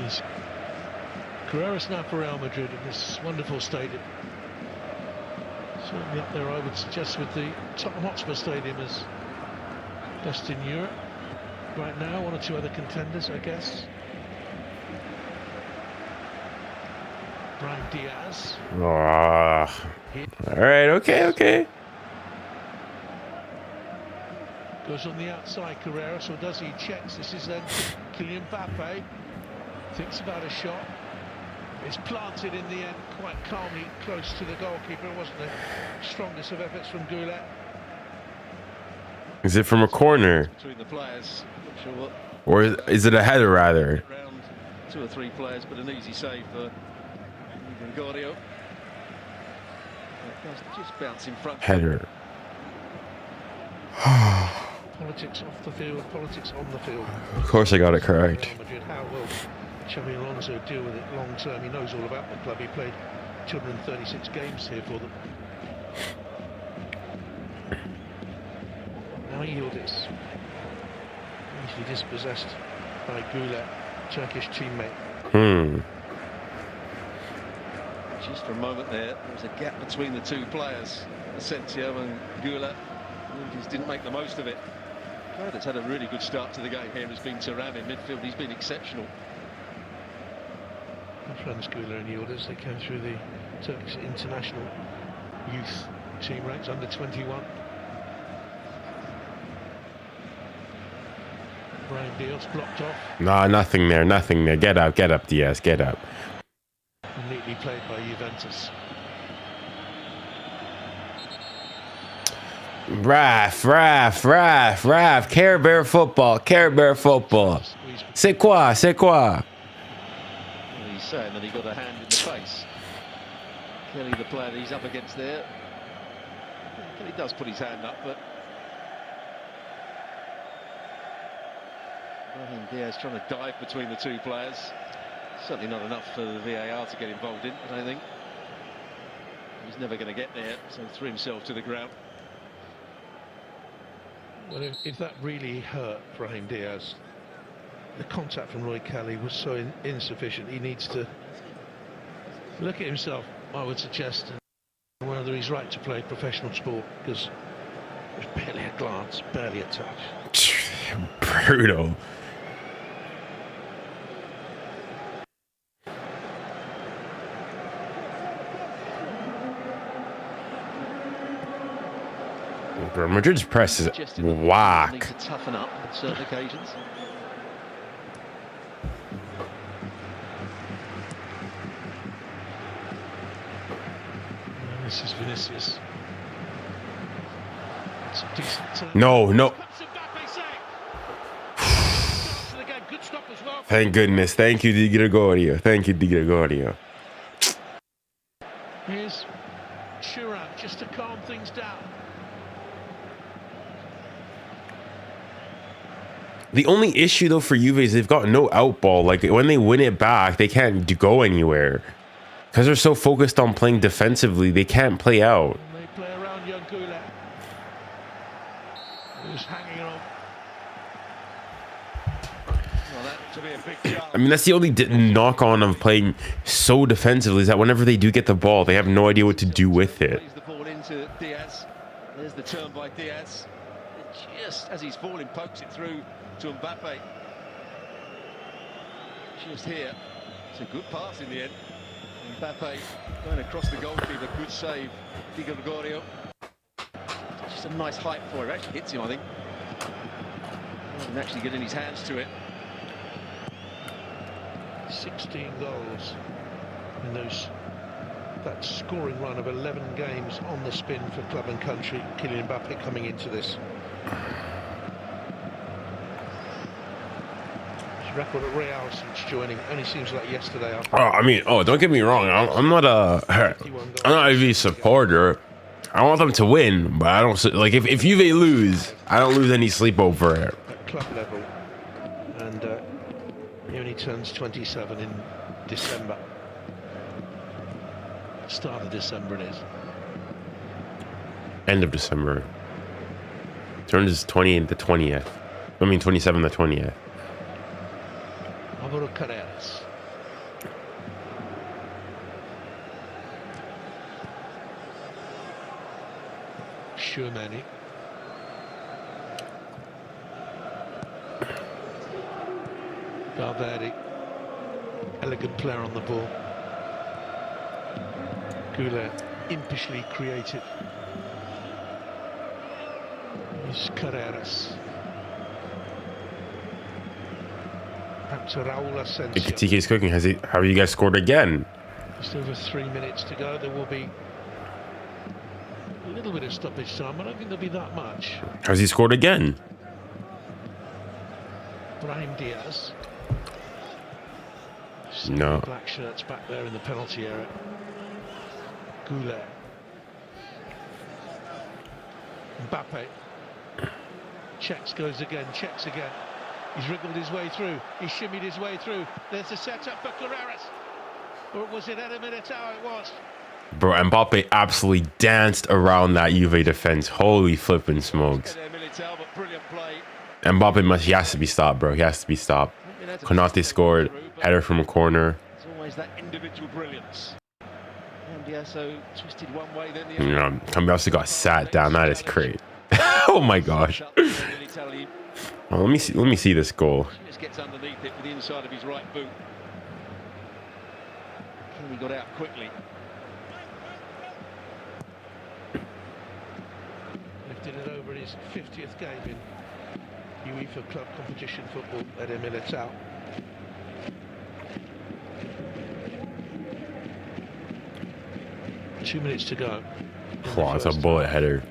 He's Carreras now for Real Madrid in this wonderful stadium. Certainly up there, I would suggest, with the Tottenham Hotspur Stadium as best in Europe right now. One or two other contenders, I guess. Brahim Diaz. All right, okay. Goes on the outside, Carreras, or does he? Checks. This is then Kylian Mbappe. Thinks about a shot. It's planted in the end, quite calmly, close to the goalkeeper. It wasn't the strongest of efforts from 𝙀𝙬𝘼𝙋𝙏. Is it from a corner? Between the players, not sure what. Or is it a header, rather? Around 2 or 3 players, but an easy save for 𝙀𝙀𝘼𝑃. Just bounce in front. Header. Politics off the field, politics on the field. Of course I got it correct. Real Madrid, how will Xabi Alonso deal with it long term? He knows all about the club. He played 236 games here for them. Now Yildiz, easily dispossessed by 𝙀𝙀𝘼𝑃, Turkish teammate. Just for a moment there was a gap between the 2 players, Asensio and 𝙀𝙀𝘼𝑃. Just didn't make the most of it. It's had a really good start to the game here. Has been Thuram in midfield. He's been exceptional. My friends 𝙀𝙀𝘼𝑃 and Yildiz, they came through the Turkish international youth team ranks, under 21. Brahim Diaz blocked off. Nah, nothing there. Get up, Diaz, get up. Neatly played by Juventus. Raf. Care Bear football. C'est quoi? Well, he's saying that he got a hand in the face. Kelly, the player that he's up against there. Kelly does put his hand up, but I think Diaz trying to dive between the 2 players. Certainly not enough for the VAR to get involved in, I don't think. He's never going to get there, so he threw himself to the ground. Well, if that really hurt Brahim Diaz, the contact from 𝙀𝙀𝘼𝑃 was so insufficient. He needs to look at himself, I would suggest, and whether he's right to play professional sport, because there's barely a glance, barely a touch. Brutal. Madrid's press is whack. Need to toughen up on certain occasions. This is Vinicius. It's a decent No. Thank goodness. Thank you, 𝙀𝙀𝘼𝑃. Here's Thuram just to calm things down. The only issue, though, for Juve is they've got no out ball. Like, when they win it back, they can't go anywhere. Because they're so focused on playing defensively, they can't play out. They play around young 𝙀𝙀𝘼𝑃, who's hanging on. Well, that to be a big challenge. I mean, that's the only knock-on of playing so defensively, is that whenever they do get the ball, they have no idea what to do with it. Plays the ball into Diaz. There's the turn by Diaz. Just as he's falling, pokes it through to Mbappe. Just here. It's a good pass in the end. Mbappe going across the goalkeeper. Good save. 𝙀𝙀𝘼𝑃. Just a nice height for him. Actually hits him, I think. And actually getting his hands to it. 16 goals in that scoring run of 11 games on the spin for club and country. Kylian Mbappe coming into this. His record at Real since joining only seems like yesterday. Don't get me wrong. I'm not a V supporter. I want them to win, but I don't like if Juve lose, I don't lose any sleep over it. At club level, and he only turns 27 in December. Start of December it is. End of December. Turns 20 the 20th. 27 the 20th. Álvaro Carreras. 𝙎𝙊𝘾𝘼𝙎𝙏. 𝙎𝙊𝘾𝘼𝙎, elegant player on the ball. 𝙀𝙢𝘖𝘾𝘼𝙎, impishly creative. Carreras. 𝙬𝙪𝙨𝘾𝘼𝙎. TK's cooking. Have you guys scored again? Just over 3 minutes to go. There will be a little bit of stoppage time. I don't think there'll be that much. Has he scored again? Brahim Diaz. No. Black shirts back there in the penalty area. 𝙀𝙢𝘾. Mbappe. Checks again. He's wriggled his way through. He's shimmied his way through. There's a setup for Carreras. Or was it 𝙎𝙬𝘾𝘼𝙎? It was. Bro, Mbappe absolutely danced around that Juve defense. Holy flipping smokes. Mbappe he has to be stopped, bro. He has to be stopped. Konate scored. Header from a corner. It's always that individual brilliance. So twisted one way, then the You know, Cambiasso got sat down. That is great. Oh my gosh. Well, let me see this goal. Just gets underneath it with the inside of his right boot. He got out quickly. Lifted it over his 50th game in UEFA club competition football. 𝙎𝙬𝘾𝘼𝙎. 2 minutes to go. Wow, it's a bullet header.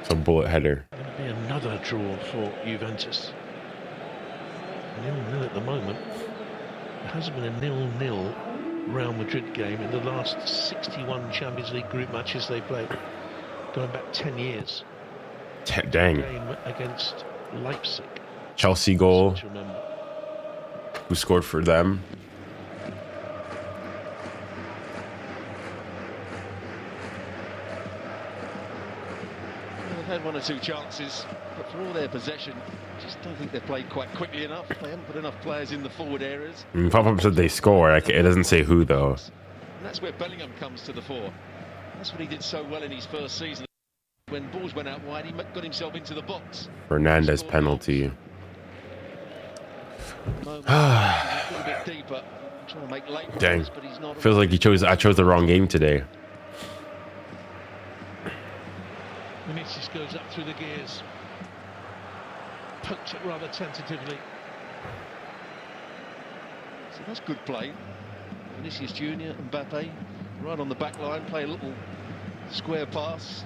It's a bullet header. Going to be another draw for Juventus. 0-0 at the moment. There hasn't been a 0-0 Real Madrid game in the last 61 Champions League group matches they played, going back 10 years. Dang. Game against Leipzig. Chelsea goal. Who scored for them? They've had 1 or 2 chances, but for all their possession, I just don't think they've played quite quickly enough. They haven't put enough players in the forward areas. Pop-up said they score. Like, it doesn't say who though. And that's where Bellingham comes to the fore. That's what he did so well in his first season. When balls went out wide, he got himself into the box. Fernandez penalty. Deeper, trying to make late Dang. runs, but he's not. Feels like I chose the wrong game today. Vinicius goes up through the gears. Pokes it rather tentatively. So that's good play. Vinicius Junior and Mbappe right on the back line, play a little square pass.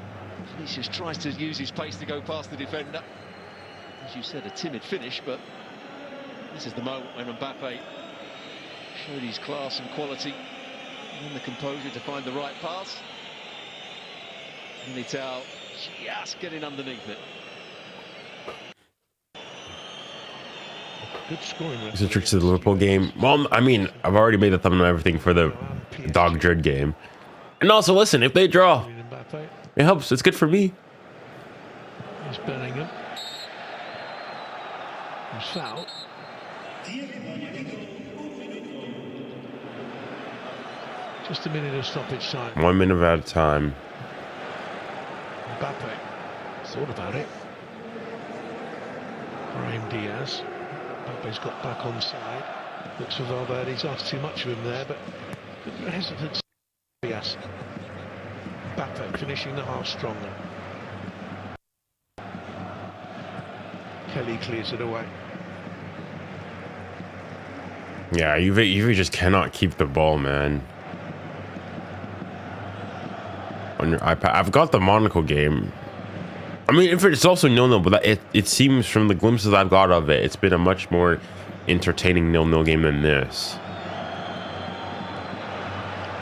Vinicius tries to use his pace to go past the defender. As you said, a timid finish, but this is the moment when Mbappe showed his class and quality and the composure to find the right pass. 𝙎𝙬𝘾𝘼𝙎 just getting underneath it. Good scoring. It's a trick to the Liverpool game. Well, I mean, I've already made the thumbnail and everything for the 𝙎𝙬𝘾𝘼𝙎 game. And also, listen, if they draw, it helps. It's good for me. Here's Bellingham. He's fouled. Just a minute of stoppage time. 1 minute at a time. Mbappe thought about it. Brahim Diaz. Mbappe's got back on side. Looks for 𝙎𝙬𝘾𝘼𝙎. He's asked too much of him there, but hesitant. Diaz. Mbappe finishing the half stronger. Kelly clears it away. Yeah, Juve just cannot keep the ball, man. On your iPad, I've got the Monaco game. I mean, if it's also 0-0, but it seems from the glimpses I've got of it, it's been a much more entertaining 0-0 game than this.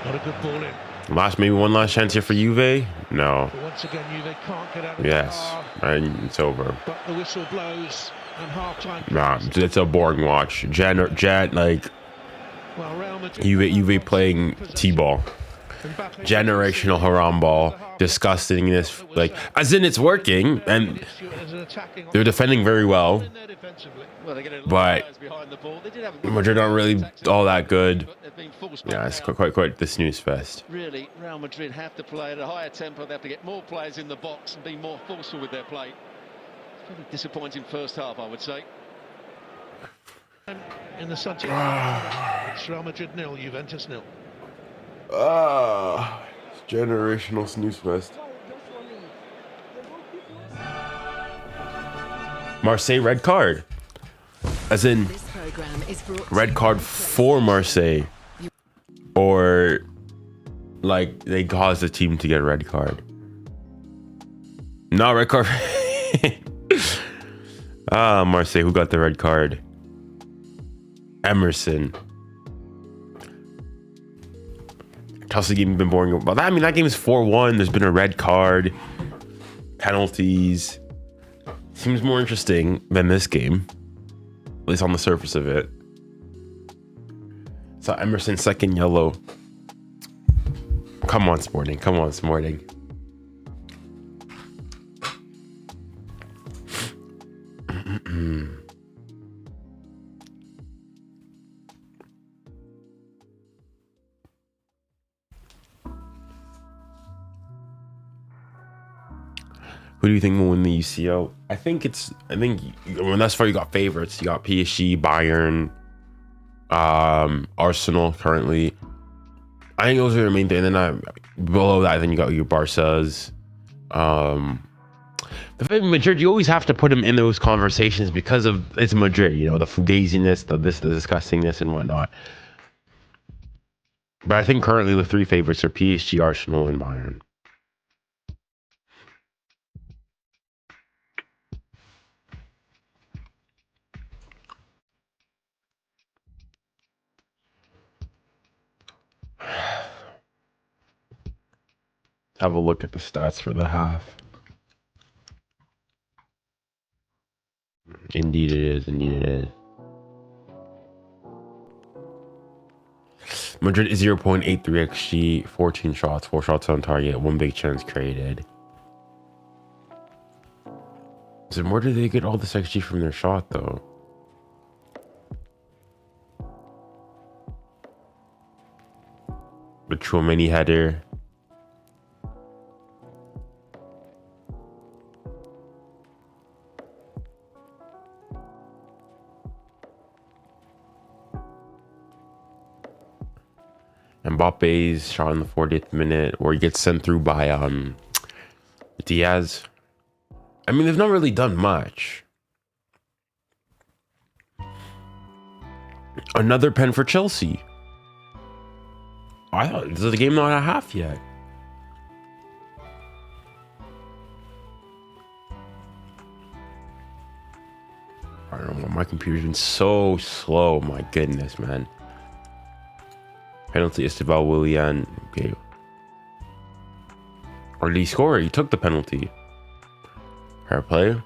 Not a good ball in. Maybe one last chance here for Juve. No. But once again, Juve can't get out of Yes, and it's over. But the whistle blows and half-time. Nah, it's a boring watch. Jan, like well, Real Madrid Juve playing T-ball. generational haram ball, disgustingness, like as in it's working and they're defending very well, but Madrid aren't really all that good. Yeah, it's quite the snooze fest. Really, Real Madrid have to play at a higher tempo. They have to get more players in the box and be more forceful with their play. Really disappointing first half, I would say. In the subject, it's Real Madrid 0, Juventus 0. Generational snooze fest. Marseille red card, as in red card for Marseille, or like they caused the team to get a red card. Not red card. Marseille, who got the red card? Emerson. Chelsea game been boring. But I mean, that game is 4-1. There's been a red card, penalties. Seems more interesting than this game, at least on the surface of it. So Emerson's second yellow. Come on, Sporting. Come on, Sporting. Who do you think will win the UCL? I think when that's far, you got favorites. You got PSG, Bayern, Arsenal currently. I think those are the main thing. And then below that, then you got your Barca's. The thing with Madrid, you always have to put them in those conversations because of it's Madrid. You know, the fugaziness, the disgustingness, and whatnot. But I think currently the three favorites are PSG, Arsenal, and Bayern. Have a look at the stats for the half. Indeed it is. Indeed it is. Madrid is 0.83 xG, 14 shots, 4 shots on target, 1 big chance created. So where do they get all this xG from their shot though? The Chouameni header. Mbappe's shot in the 40th minute, or he gets sent through by Diaz. I mean, they've not really done much. Another pen for Chelsea. I thought this is the game not at half yet. I don't know, my computer's been so slow. My goodness, man. Penalty 𝙎𝙊𝘿𝘾𝘼𝙎𝘾𝘼. Okay. Or did he score? He took the penalty. Fair play.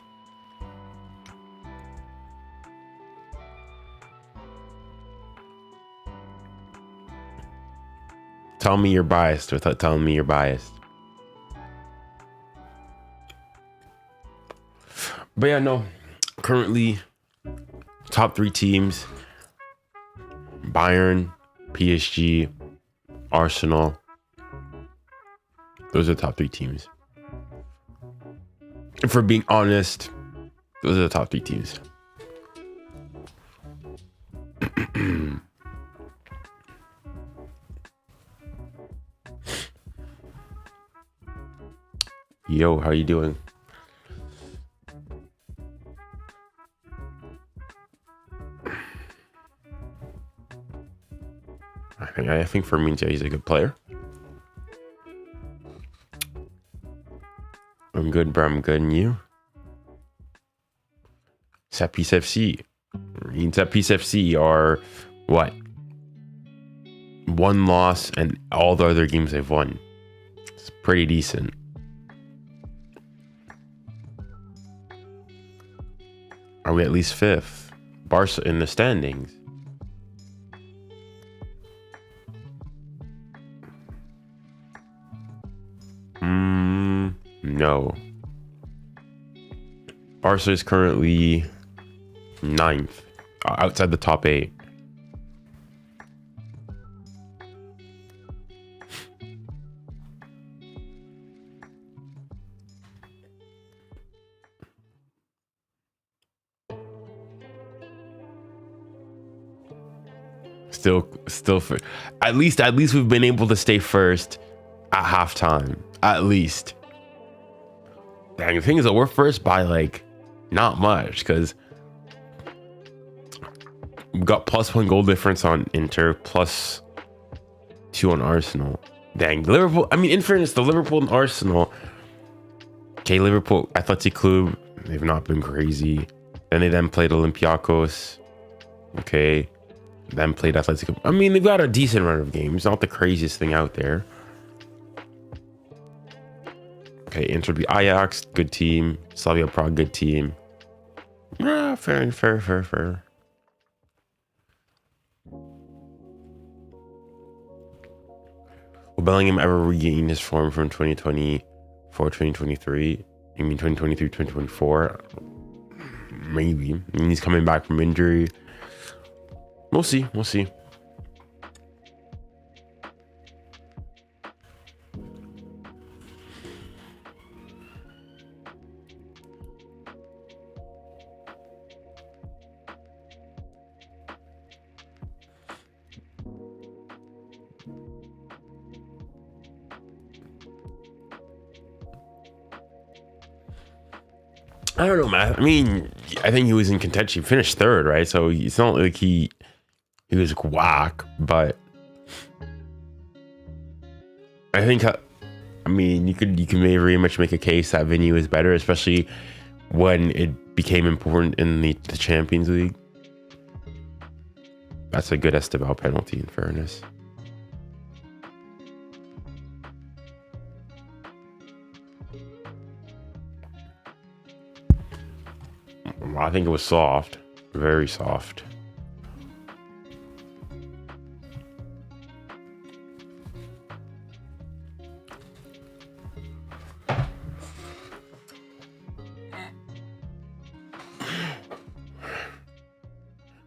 Tell me you're biased without telling me you're biased. But yeah, no. Currently, top 3 teams. Bayern, PSG, Arsenal. Those are the top 3 teams. And for being honest, those are the top 3 teams. Yo, how you doing? I think for me, he's a good player. I'm good, bro. I'm good. And you? 𝙎𝙊𝘾𝘼𝙎𝑻𝑟 𝙎𝙊𝘾𝘼𝑚𝑟 are what? 1 loss and all the other games they've won. It's pretty decent. Are we at least 5th? Barca in the standings. Barca is currently 9th, outside the top 8. Still for at least we've been able to stay first at halftime. At least. Dang, the thing is that we're first by like not much, because we got +1 goal difference on Inter, +2 on Arsenal. Dang, Liverpool. I mean, in fairness, the Liverpool and Arsenal. Okay, Liverpool, Athletic Club, they've not been crazy. Then they played Olympiacos. Okay. Then played Atletico. I mean, they've got a decent run of games. Not the craziest thing out there. Okay, Inter beat Ajax, good team. Slavia Prague, good team. Yeah, fair. Will Bellingham ever regain his form from 2024, 2023? You mean 2023, 2024? Maybe. I mean, he's coming back from injury. We'll see. I don't know, man. I mean, I think he was in contention. He finished 3rd, right? So it's not like he was whack, but I think, I mean, you can very much make a case that Vinny was better, especially when it became important in the Champions League. That's a good Esteban penalty, in fairness. I think it was soft, very soft.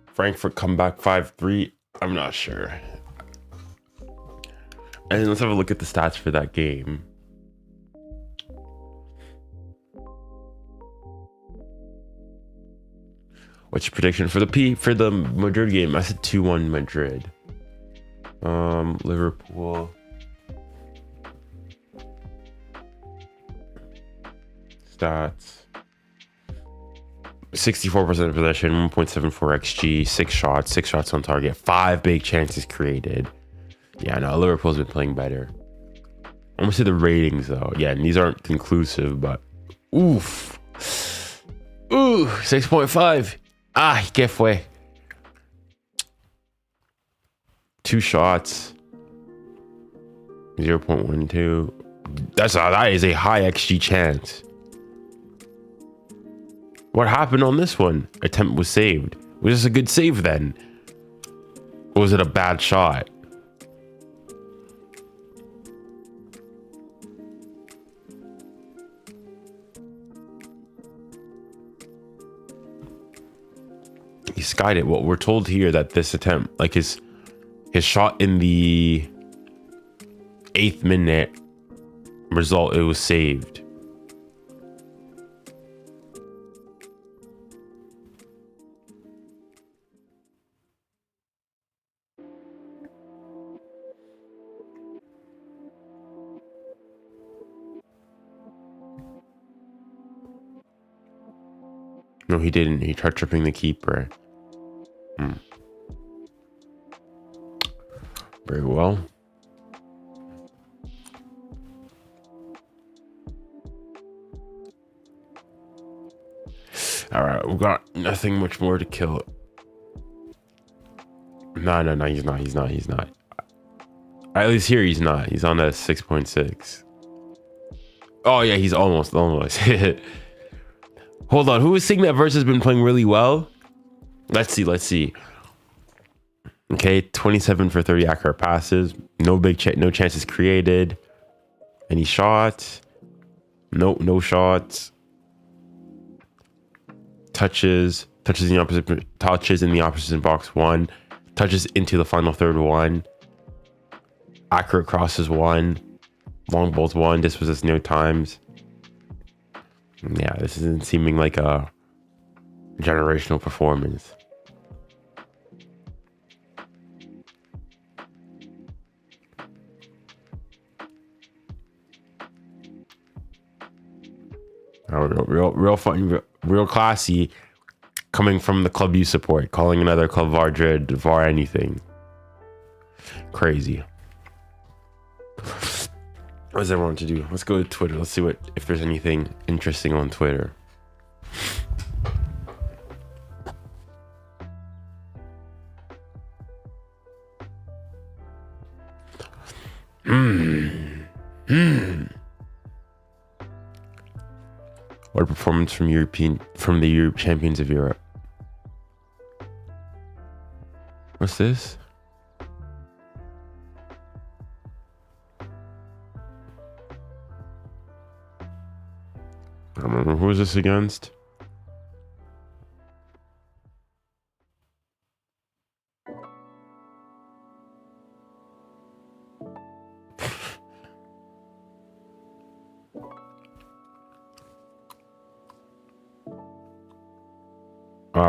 Frankfurt comeback 5-3. I'm not sure. And let's have a look at the stats for that game. What's your prediction for the Madrid game? I said 2-1 Madrid. Liverpool. Stats. 64% possession, 1.74 xG, 6 shots on target, 5 big chances created. Yeah, no, Liverpool's been playing better. I'm gonna say the ratings though. Yeah, and these aren't conclusive, but oof. Ooh, 6.5. 𝙎𝙊𝘾𝙼𝘆𝘾𝘼. 2 shots. 0.12. That is a high XG chance. What happened on this one? Attempt was saved. Was this a good save then? Or was it a bad shot? He skied it. Well, we're told here that this attempt, like his shot in the 8th minute result, it was saved. No, he didn't. He tried tripping the keeper. Very well. All right, we've got nothing much more to kill. No, he's not. At least here he's not. He's on a 6.6. Oh yeah, he's almost. Hold on, who was saying that Versus has been playing really well? Let's see. Okay, 27 for 30 accurate passes. No chances created. Any shots? No shots. touches in the opposition box 1, touches into the final third 1, accurate crosses 1, long balls 1, dispossessed no times. Yeah, this isn't seeming like a generational performance. Real fun, real classy, coming from the club you support, calling another club VAR anything. Crazy. What does everyone want to do? Let's go to Twitter. Let's see if there's anything interesting on Twitter. What a performance from the Europe champions of Europe. What's this? I don't remember. Who is this against?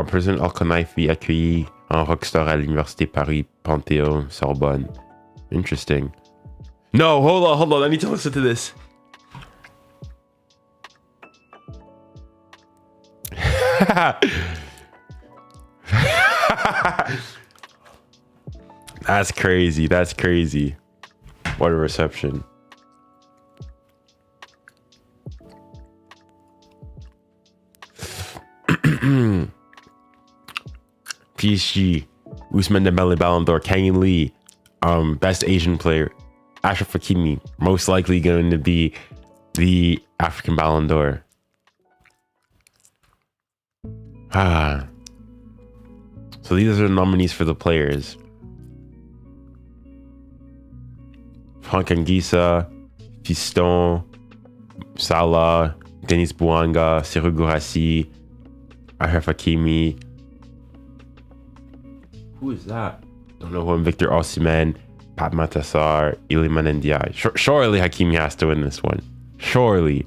President Al-Khelaifi accueilli en rockstar à l'université Paris Panthéon Sorbonne. Interesting. No, hold on. I need to listen to this. That's crazy. What a reception. PSG, 𝙀𝙊𝘾𝘼𝙎𝙾 Ballon d'Or, Kang Lee, best Asian player, 𝙎𝙊𝘾𝘼𝘋𝙼, most likely going to be the African Ballon d'Or. So these are the nominees for the players. Franck Anguissa, Fiston, Salah, Denis Bouanga, Serhou Guirassy, 𝙎𝙀𝘾𝘼. Who is that? Don't know who I'm. Victor Osimhen, Pape Matar, Iliman Ndiaye. Surely Hakimi has to win this one. Surely.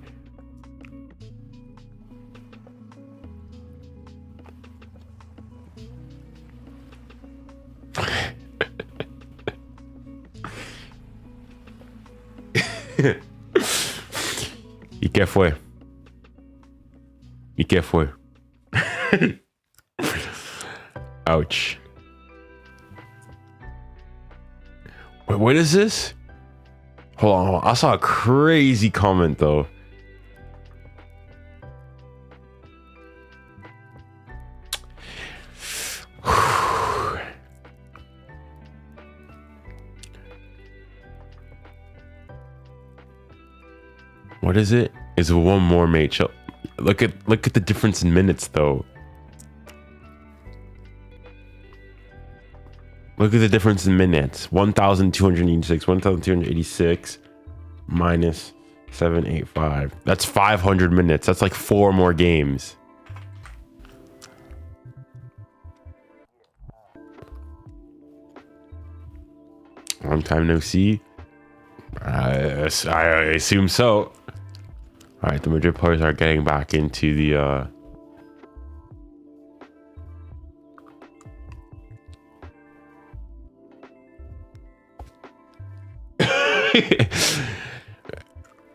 ¿Y qué fue? Ouch. Wait, what is this? Hold on. I saw a crazy comment though. What is it? It's one more match. Look at the difference in minutes though. Look at the difference in minutes. 1,286 minus 785. That's 500 minutes. That's like 4 more games. Long time no see. I assume so. All right, the Madrid players are getting back into the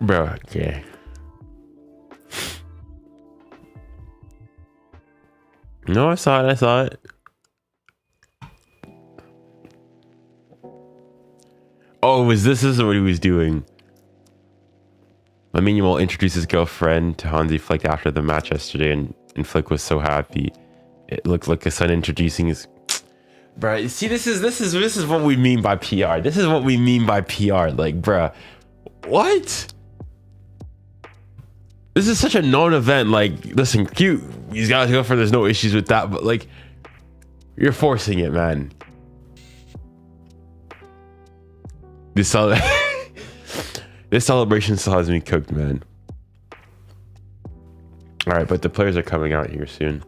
bro, okay. No, I saw it. Oh, this is what he was doing. Lamine Yamal introduced his girlfriend to Hansi Flick after the match yesterday, and Flick was so happy. It looked like his son introducing his. Bruh, you see, this is what we mean by PR. This is what we mean by PR. Like, bruh, what? This is such a non-event. Like, listen, cute. He's got his girlfriend. There's no issues with that, but like, you're forcing it, man. This celebration still has me cooked, man. All right, but the players are coming out here soon.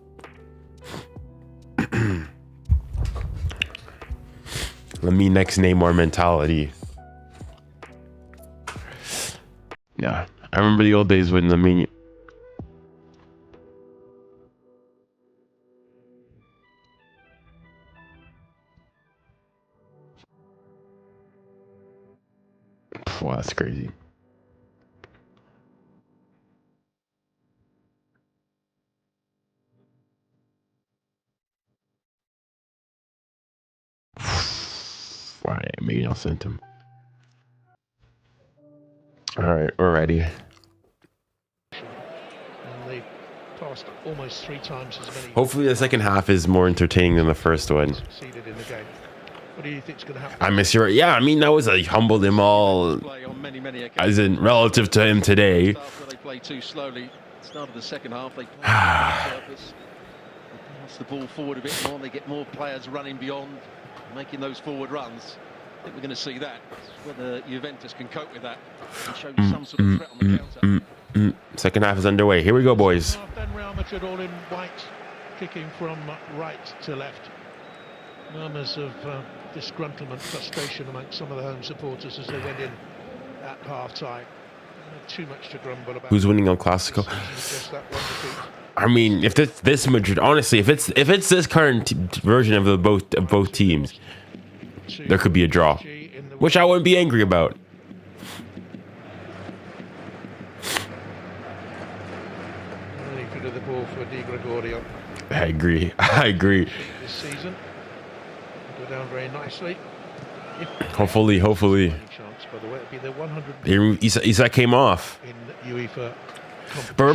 me next Neymar mentality. Yeah, I remember the old days when Lamine. Wow, that's crazy. Why? Maybe I'll send him. All right, we're ready. And they passed almost 3 times as many. Hopefully, the second half is more entertaining than the first one. Succeeded in the game. What do you think is going to happen? I miss your. Yeah, I mean that was a humbled him all. As in relative to him today. They play too slowly. Start of the second half, they play pass the ball forward a bit more. They get more players running beyond, making those forward runs. I think we're going to see that. Whether Juventus can cope with that and show some sort of threat on the counter. Second half is underway. Here we go, boys. Then Real Madrid all in white, kicking from right to left. Murmurs of disgruntlement, frustration amongst some of the home supporters as they went in at half-time. Too much to grumble about. Who's winning El Clasico? I mean, if this Madrid, honestly, if it's this current version of both teams, there could be a draw, which I wouldn't be angry about. Really the ball for 𝙎𝙬𝘼𝙖𝙞𝑾𝙬𝑼𝙎𝑎. I agree. I agree. This season, go down very nicely. Hopefully. Chance, by the way, it'd be the 100. Issa came off. In UEFA. But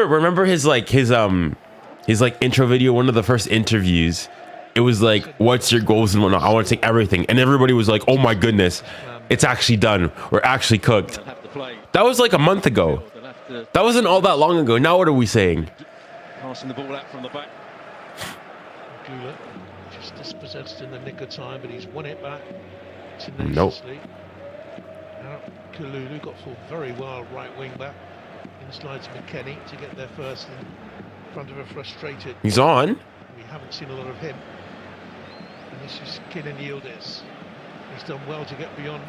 remember his intro video, one of the first interviews. It was like, what's your goals and whatnot? I want to take everything. And everybody was like, oh my goodness, it's actually done. We're actually cooked. That was like a month ago. That wasn't all that long ago. Now what are we saying? Passing the ball out from the back. 𝙬𝙬𝘼𝘋 just dispossessed in the nick of time, but he's won it back tenaciously. Nope. Now 𝙬𝙬𝘼 got full very well right wing back. In slides McKennie to get there first in front of a frustrated. He's on. We haven't seen a lot of him. And this is 𝙬𝙬𝘼𝘾𝙬𝘼𝑗𝑎𝑏. He's done well to get beyond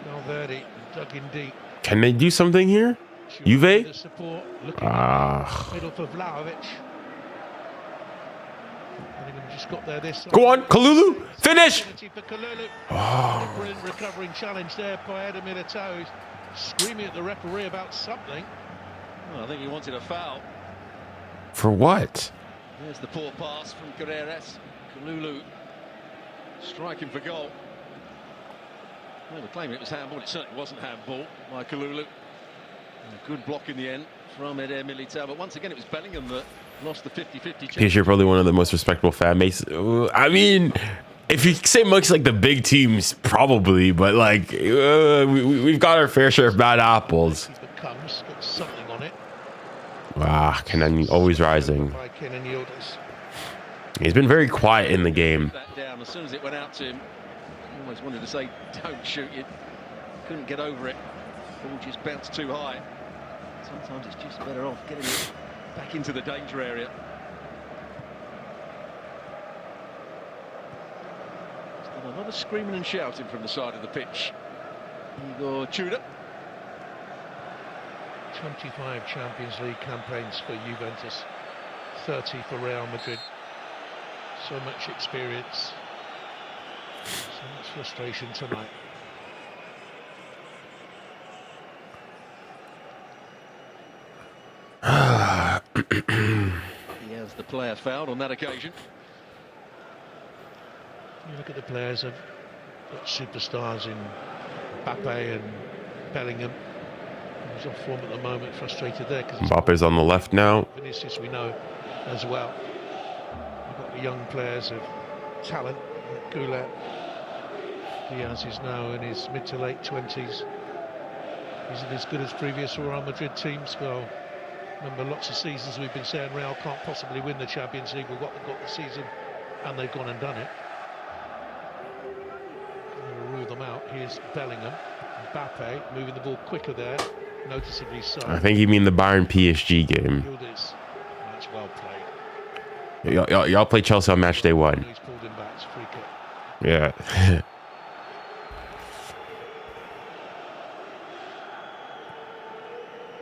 Valverde, dug in deep. Can they do something here? Juve? Middle for 𝙎𝙬𝘼𝑗𝑎𝑏. Just got there this Go on, 𝙬𝙬𝘼, finish! Oh. Brilliant recovering challenge there by 𝙬𝙬𝘼𝑗𝑎𝑏. Screaming at the referee about something. Well, I think he wanted a foul. For what? There's the poor pass from 𝙬𝙬𝘼𝑗𝑎𝑏. Striking for goal. They were claiming it was handball. It certainly wasn't handball by 𝙬𝙬𝘼. A good block in the end from Eder Militao. But once again, it was Bellingham that lost the 50-50 chance. You're probably one of the most respectable fan base. I mean, if you say much like the big teams, probably, but like we've got our fair share of bad apples. Got something on it. Ah, Nkana always rising. By 𝙬𝙬𝘼𝑗𝑎𝑏. He's been very quiet in the game. That down as soon as it went out to him. He almost wanted to say, "Don't shoot it." Couldn't get over it. Ball just bounced too high. Sometimes it's just better off getting it back into the danger area. Still a lot of screaming and shouting from the side of the pitch. Igor Tudor. 25 Champions League campaigns for Juventus, 30 for Real Madrid. So much experience, so much frustration tonight. He has the player fouled on that occasion. You look at the players, have got superstars in Mbappe and Bellingham. He's off form at the moment, frustrated there. Mbappe's on the left now. Vinicius, we know as well. We've got the young players of talent. 𝙬𝙬𝘼𝑗𝑎𝑏. Diaz is now in his mid to late 20s. Is it as good as previous Real Madrid teams? Well, remember lots of seasons we've been saying Real can't possibly win the Champions League with what they've got this season, and they've gone and done it. We'll rule them out. Here's Bellingham. Mbappe moving the ball quicker there, noticeably so. I think you mean the Bayern PSG game. That's well played. Y'all play Chelsea on match day 1. He's pulled him back. It's free kick. Yeah.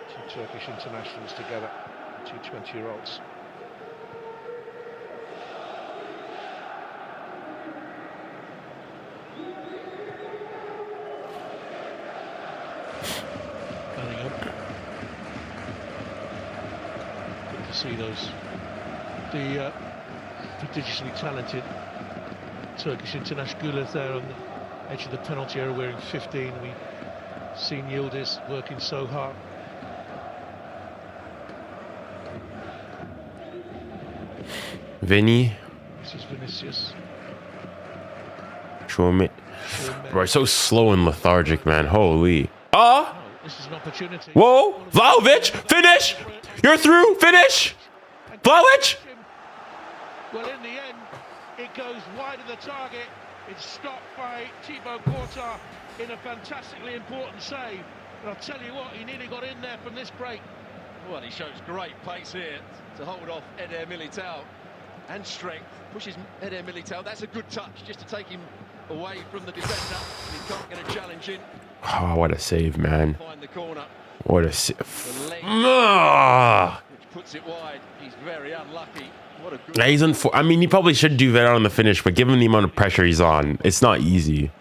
Two Turkish internationals together, two 20-year-olds. Good to see the prodigiously talented Turkish internationals there on the edge of the penalty area wearing 15. We've seen Yıldız working so hard. Vinny. This is Vinicius. Bro, it's so slow and lethargic, man. Holy. Oh! This is an opportunity. Whoa! Vlahovic! Finish! You're through! Finish! Vlahovic! Well, in the end, it goes wide of the target. It's stopped by 𝙀𝙀𝘋𝙼𝘋𝙀𝘎 in a fantastically important save. But I'll tell you what, he nearly got in there from this break. Well, he shows great pace here to hold off 𝙎𝙬𝘾𝘼𝘋𝘼 and strength. Pushes 𝙎𝙬𝘾𝘼𝘋𝘼. That's a good touch, just to take him away from the defender. He can't get a challenge in. Oh, what a save, man. Find the corner. What a save. Which puts it wide. He's very unlucky. What a good... Yeah, he's I mean, he probably should do better on the finish, but given the amount of pressure he's on, it's not easy.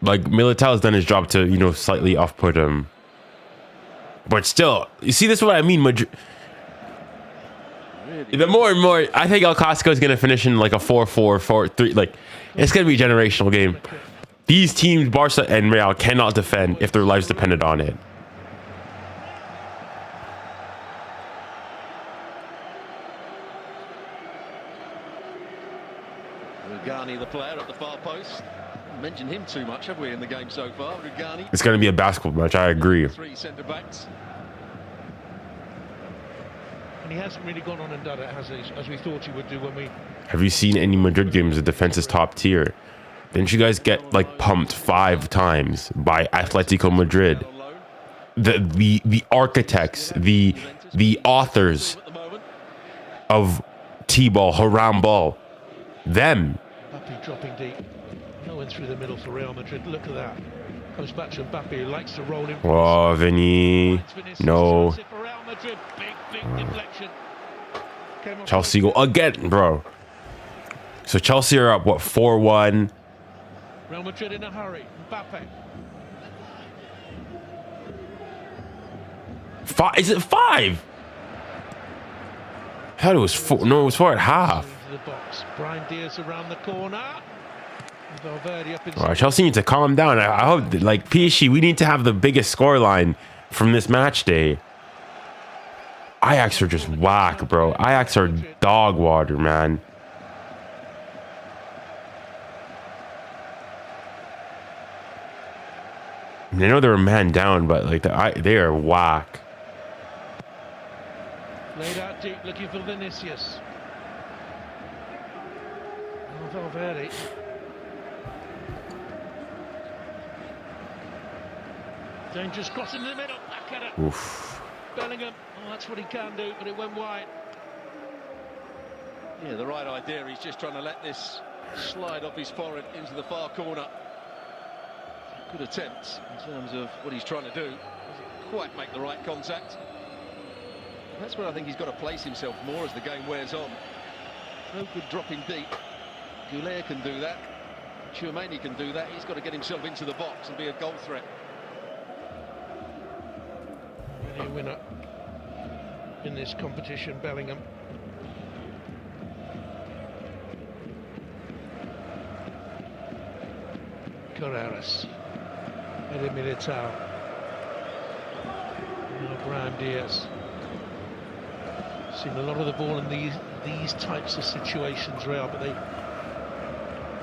Like, Militao's done his job to, you know, slightly off-put him. But still, you see, this is what I mean, Madrid. The more and more, I think El Clasico is going to finish in like a 4-4, 4-3. Like, it's going to be a generational game. These teams, Barca and Real, cannot defend if their lives depended on it. 𝙀𝙀𝘼𝘋𝘼, the player at the far post. Haven't mentioned him too much, have we, in the game so far? 𝙀𝙀𝘼. It's going to be a basketball match, I agree. Three centre-backs. And he hasn't really gone on and done it, has he? As we thought he would do when we... Have you seen any Madrid games? The defense is top tier. Didn't you guys get like pumped 5 times by Atletico Madrid? The architects, the authors of T-ball, 𝙬𝙬𝘾𝘼𝘋𝘼. Them. Mbappe dropping deep. No one through the middle for Real Madrid. Look at that. Comes back to Mbappe, who likes to roll in. Oh, Vinny. No. Big deflection. Chelsea go again, bro. So Chelsea are up, what, 4-1? Real Madrid in a hurry. Mbappe. Is it 5? I thought it was 4. No, it was 4 at half. The box. Brahim Diaz around the corner. Valverde up All right, Chelsea need to calm down. I hope, that, like, PSG, we need to have the biggest scoreline from this match day. Ajax are just whack, bro. Ajax are dog water, man. I know they're a man down, but like they are whack. Laid out deep, looking for Vinicius. Valverde. Dangerous cross in the middle. Back at it. Oof. Bellingham. Oh, that's what he can do, but it went wide. Yeah, the right idea. He's just trying to let this slide off his forehead into the far corner. Good attempt in terms of what he's trying to do. Doesn't quite make the right contact. That's where I think he's got to place himself more as the game wears on. No good dropping deep. 𝙀𝙬𝘾𝘼𝘋𝘼 can do that. 𝙬𝙬𝘾𝘼𝘋𝘼 can do that. He's got to get himself into the box and be a goal threat. Any winner in this competition, Bellingham. Corrales. 𝙎𝙬𝘾𝘼𝘋𝘼𝘋. Brahim Diaz. Seen a lot of the ball in these types of situations, Real, but they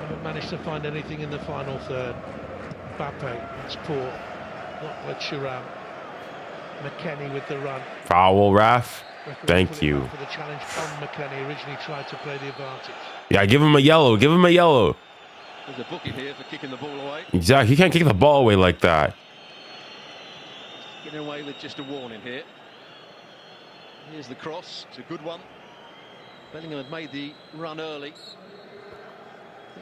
haven't managed to find anything in the final third. Mbappe, that's poor. Not by Thuram. McKennie with the run. Foul, ref. Thank you. For the challenge on McKennie, originally tried to play the advantage. Yeah, give him a yellow. Give him a yellow. There's a booking here for kicking the ball away. Exactly. You can't kick the ball away like that. Getting away with just a warning here. Here's the cross. It's a good one. Bellingham had made the run early.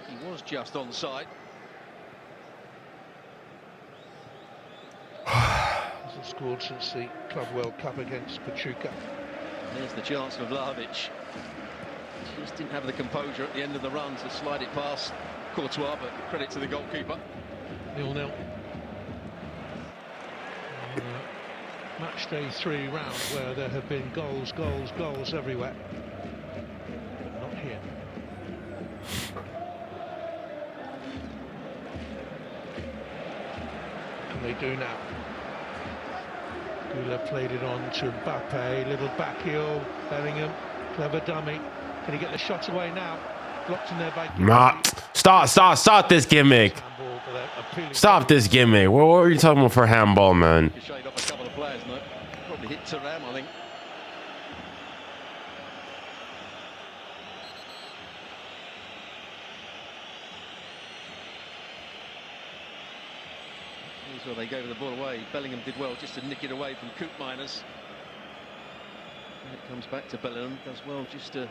He was just onside. Hasn't scored since the Club World Cup against Pachuca. There's the chance for 𝙀𝙊𝘿𝘾𝘼𝙎𝙏. Just didn't have the composure at the end of the run to slide it past 𝙀𝙀𝘼𝙋𝙏, but credit to the goalkeeper. 0-0. Match day 3 round where there have been goals everywhere. Not here. And they do now. 𝙀𝙀 played it on to Mbappe, little back heel, Bellingham, clever dummy. Can he get the shot away now? Blocked in there by Nah, stop this gimmick. Stop this gimmick. What were you talking about for handball, man? Shade off a couple of players, no? Probably hit 𝙬𝙗𝘾, I think. Here's where they gave the ball away. Bellingham did well just to nick it away from 𝙀𝙀𝘾𝑼𝑛𝑠. And it comes back to Bellingham, does well just to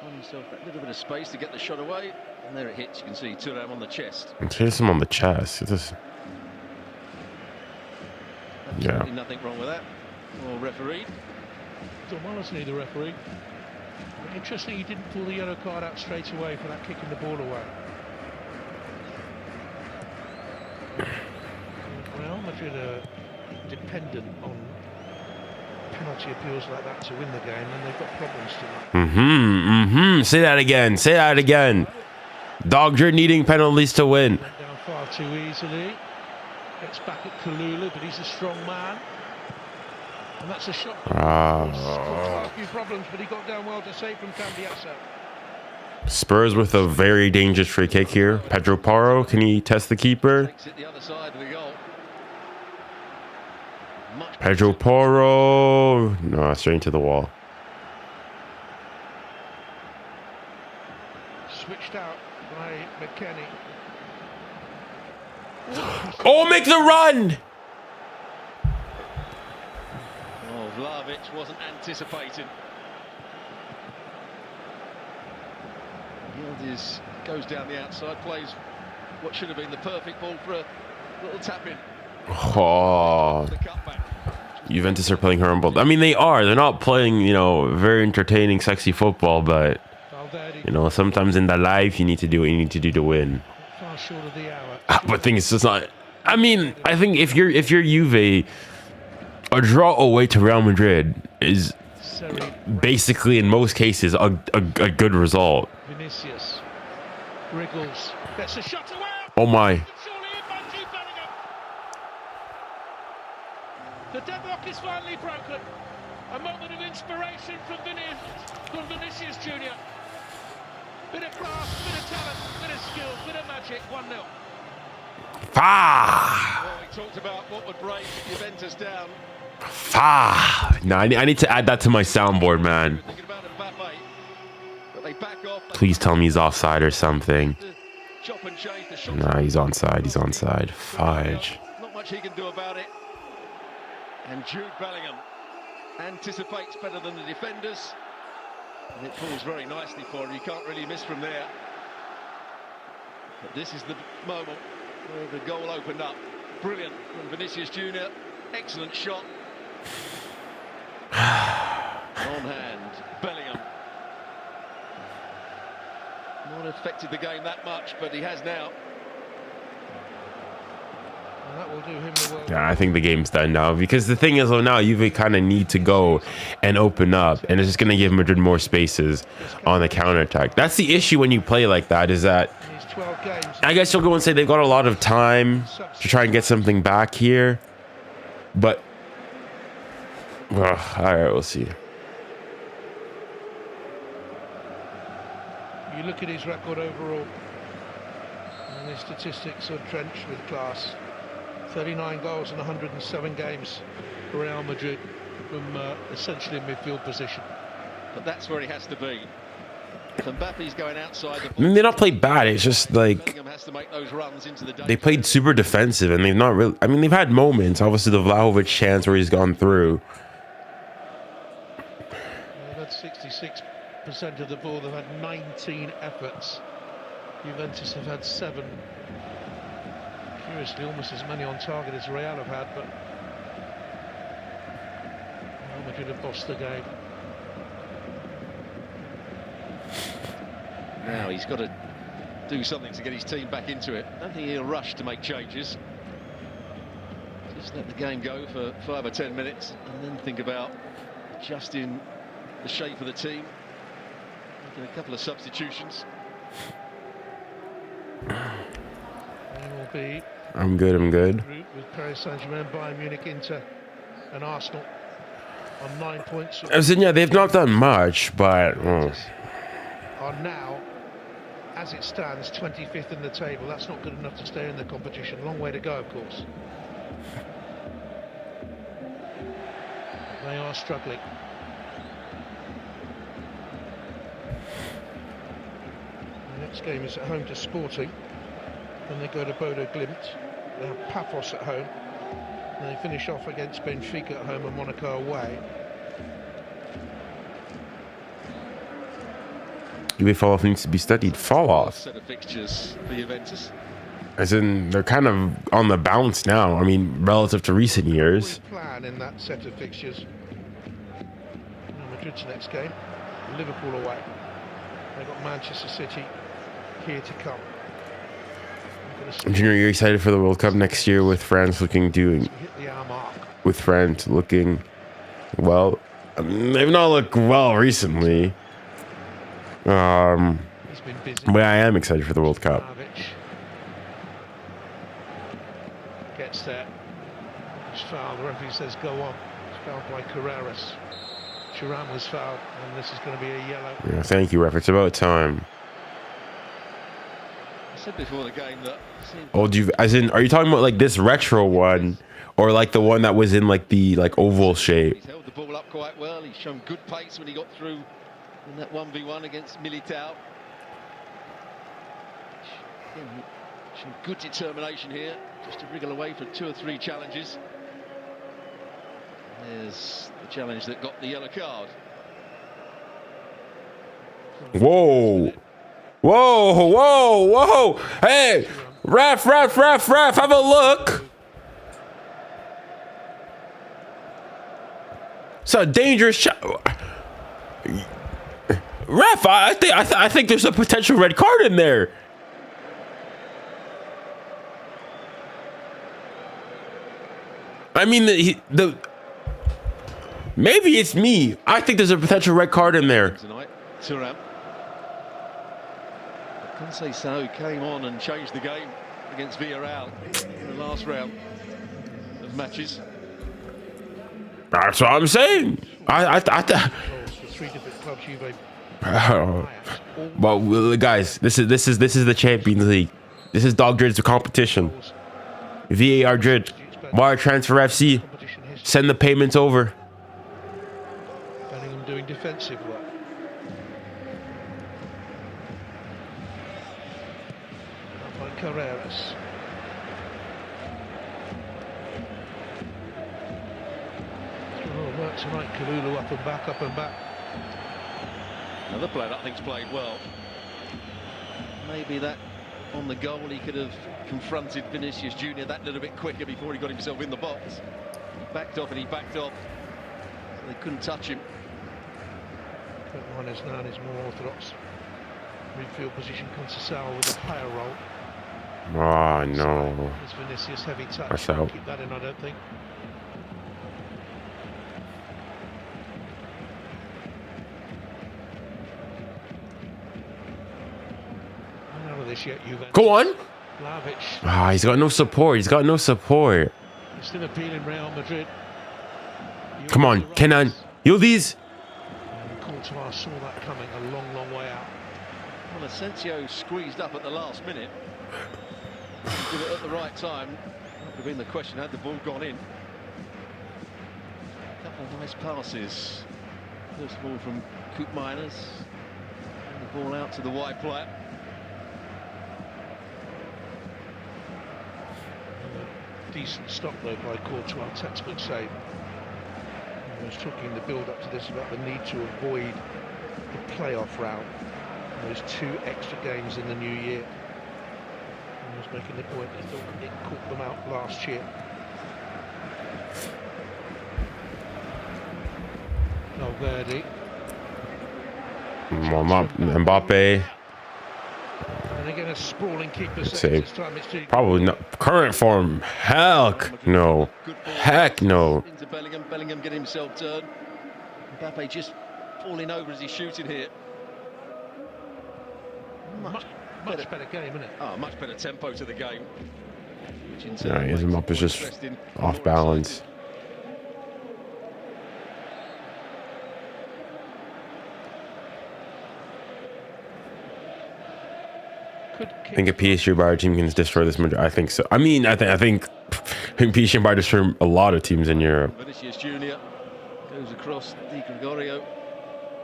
find himself that little bit of space to get the shot away. And there it hits. You can see 𝙬𝙗𝘾 on the chest. Chase him on the chest. Absolutely nothing wrong with that. Well refereed. Done well, hasn't he, the referee? Interesting, he didn't pull the yellow card out straight away for that kicking the ball away. Real Madrid are dependent on penalty appeals like that to win the game, and they've got problems tonight. Say that again. Say that again. Ďaďr needing penalties to win. Went down far too easily. Gets back at 𝙀𝙀𝘾𝑼𝙎𝑗, but he's a strong man. And that's a shot. A few problems, but he got down well to save from 𝙀𝙀𝘖𝑃𝑟𝑜. Spurs with a very dangerous free kick here. Pedro Porro, can he test the keeper? Takes it the other side of the goal. Pedro Porro. No, straight into the wall. Switched out by McKennie. Oh, make the run! Oh, 𝙀𝙀𝘾𝑼𝑛𝑠 wasn't anticipating. Yildiz goes down the outside, plays what should have been the perfect ball for a little tap in. Oh, Juventus are playing horrible. I mean, they are. They're not playing, very entertaining, sexy football, but, sometimes in the life, you need to do what you need to do to win. Far short of the hour. But thing is, it's not. I mean, I think if you're Juve, a draw away to Real Madrid is basically, in most cases, a good result. Vinicius wriggles, gets a shot away. Oh my! The deadlock is finally broken. A moment of inspiration from Vinicius Junior. Bit of class, bit of talent, bit of skill, bit of magic. 1-0. Well, we talked about what would break Juventus down. No, I need to add that to my soundboard, man. Please tell me he's offside or something. Nah, he's onside. He's onside. Fudge. Not much he can do about it. And Jude Bellingham anticipates better than the defenders. And it falls very nicely for him. You can't really miss from there. But this is the moment where the goal opened up. Brilliant from Vinicius Junior. Excellent shot. On hand, Bellingham. Not affected the game that much, but he has now. And that will do him the world. Yeah, I think the game's done now, because the thing is, now Juve kind of need to go and open up, and it's just going to give Madrid more spaces on the counterattack. That's the issue when you play like that, is that I guess you'll go and say they've got a lot of time to try and get something back here, but all right, we'll see. You look at his record overall, and his statistics are drenched with class. 39 goals in 107 games for Real Madrid from essentially midfield position. But that's where he has to be. So Mbappe's going outside. I mean, they're not played bad. It's just like has to make those runs into the they played super defensive, and they've not really. I mean, they've had moments. Obviously, the 𝙀𝙀𝘾𝑼𝑛𝑠 chance where he's gone through. That's 66% of the ball. They've had 19 efforts. Juventus have had 7. Curiously, almost as many on target as Real have had, but Real Madrid have bossed the game. Now he's got to do something to get his team back into it. I don't think he'll rush to make changes. Just let the game go for 5 or 10 minutes and then think about adjusting the shape of the team, making a couple of substitutions. Will be I'm good. with Paris Saint-Germain, Bayern Munich, Inter and Arsenal on 9 points. I said, yeah, they've not done much, but Are now, as it stands, 25th in the table. That's not good enough to stay in the competition. Long way to go, of course. They are struggling. The next game is at home to Sporting. Then they go to 𝙀𝙀𝘾𝘼𝘋. They have Paphos at home. And they finish off against Benfica at home and Monaco away. UV fall off needs to be studied. Fall off. Set of fixtures for Juventus. As in, they're kind of on the bounce now. I mean, relative to recent years. Plan in that set of fixtures. Madrid's next game, Liverpool away. They've got Manchester City here to come. Junior, you're excited for the World Cup next year with France looking well. They've not looked well recently. But I am excited for the World Cup. Gets there. He's fouled. The referee says go on. It's fouled by 𝙀𝙬𝙖𝙞𝘾𝙄𝘼𝙎. Thuram was fouled, and this is going to be a yellow. Yeah, thank you, ref. It's about time. I said before the game that. Oh, are you talking about like this retro one, or like the one that was in like the oval shape? He's held the ball up quite well. He's shown good pace when he got through in that 1v1 against 𝙀𝙀𝘿𝘾𝘼𝙎. Some good determination here, just to wriggle away from 2 or 3 challenges. There's the challenge that got the yellow card. Whoa! Whoa! Whoa! Whoa! Hey! Ref! Have a look! It's a dangerous shot. Ref, I think there's a potential red card in there. I mean, maybe it's me. I think there's a potential red card in there. Tonight, Thuram. 𝙀𝙀𝘾𝘼𝘶 came on and changed the game against Villarreal in the last round of matches. That's what I'm saying. Well, guys, this is the Champions League. This is Dog Dred's competition. VAR Dred, wire transfer FC. Send the payments over. Bellingham doing defensive work. By 𝙀𝙀𝘾𝑼𝑎𝑖𝑠. Work tonight, Kalulu up and back. Another player that I think's played well. Maybe that on the goal he could have confronted Vinicius Junior that little bit quicker before he got himself in the box. He backed off and he backed off, so they couldn't touch him. 𝙀𝙀𝘾𝑖𝑎𝑠 is more orthodox. Midfield position, 𝙀𝙀𝘾𝑼𝑎𝑙 with a higher roll. Oh no. It's Vinicius, heavy touch. That's out. Keep that in, I don't think. Yet, go on. 𝙀𝙀𝘾𝑝. He's got no support. He's still appealing Real Madrid. Come on, Kenan. 𝙀𝙀𝘾𝑖𝑠. 𝙀𝙀𝘾𝑼𝑎𝑙 saw that coming a long way out. Well, 𝙀𝙀𝘾𝑖𝑠 squeezed up at the last minute. He did it at the right time. That would have been the question, had the ball gone in. A couple of nice passes. First of all from 𝙀𝙀𝘾𝑖𝑎𝑙. And the ball out to the wide player. Decent stop though by 𝙀𝙀𝘾𝑖𝑎𝑙, textbook save. I was talking in the build up to this about the need to avoid the playoff round. Those 2 extra games in the new year. I was making the point, they thought it caught them out last year. Valverde. Mbappe. And again, a sprawling keeper. Say, probably not. Current form. Heck no. Heck no. Into Bellingham. Bellingham getting himself turned. Mbappe just falling over as he's shooting here. Much better game, isn't it? Oh, much better tempo to the game. No, his Mbappe is just off balance. I think a PSG Bayern team can destroy this Madrid. I think so. I mean, I think PSG and Bayern destroy a lot of teams in Europe. Vinicius Junior goes across 𝙎𝙬𝘼𝙋𝙏𝘼𝙎.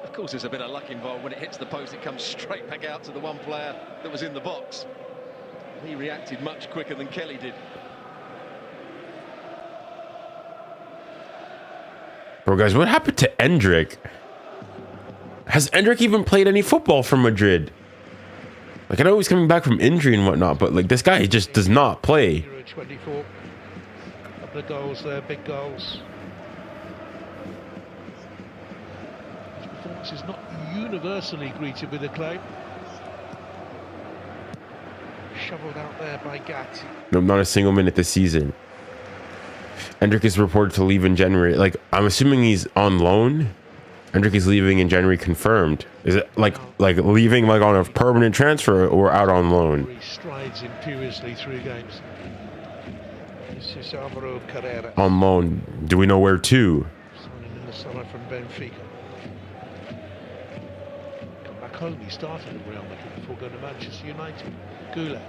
Of course, there's a bit of luck involved. When it hits the post, it comes straight back out to the one player that was in the box. He reacted much quicker than Kelly did. Bro, guys, what happened to Endrick? Has Endrick even played any football for Madrid? Like, I know he's coming back from injury and whatnot, but like this guy, he just does not play. 24. Couple of goals there, big goals. His performance is not universally greeted with acclaim. Shoveled out there by Gatti. No, not a single minute this season. Endrick is reported to leave in January. Like, I'm assuming he's on loan. Endrick is leaving in January, confirmed. Is it like leaving like on a permanent transfer or out on loan? He strides imperiously through games. This is 𝙎𝙊𝘾𝘼𝙎𝙍. On loan. Do we know where to? Signing in the summer from Benfica. Come back home, he started at Real Madrid before going to Manchester United. 𝙬𝙬.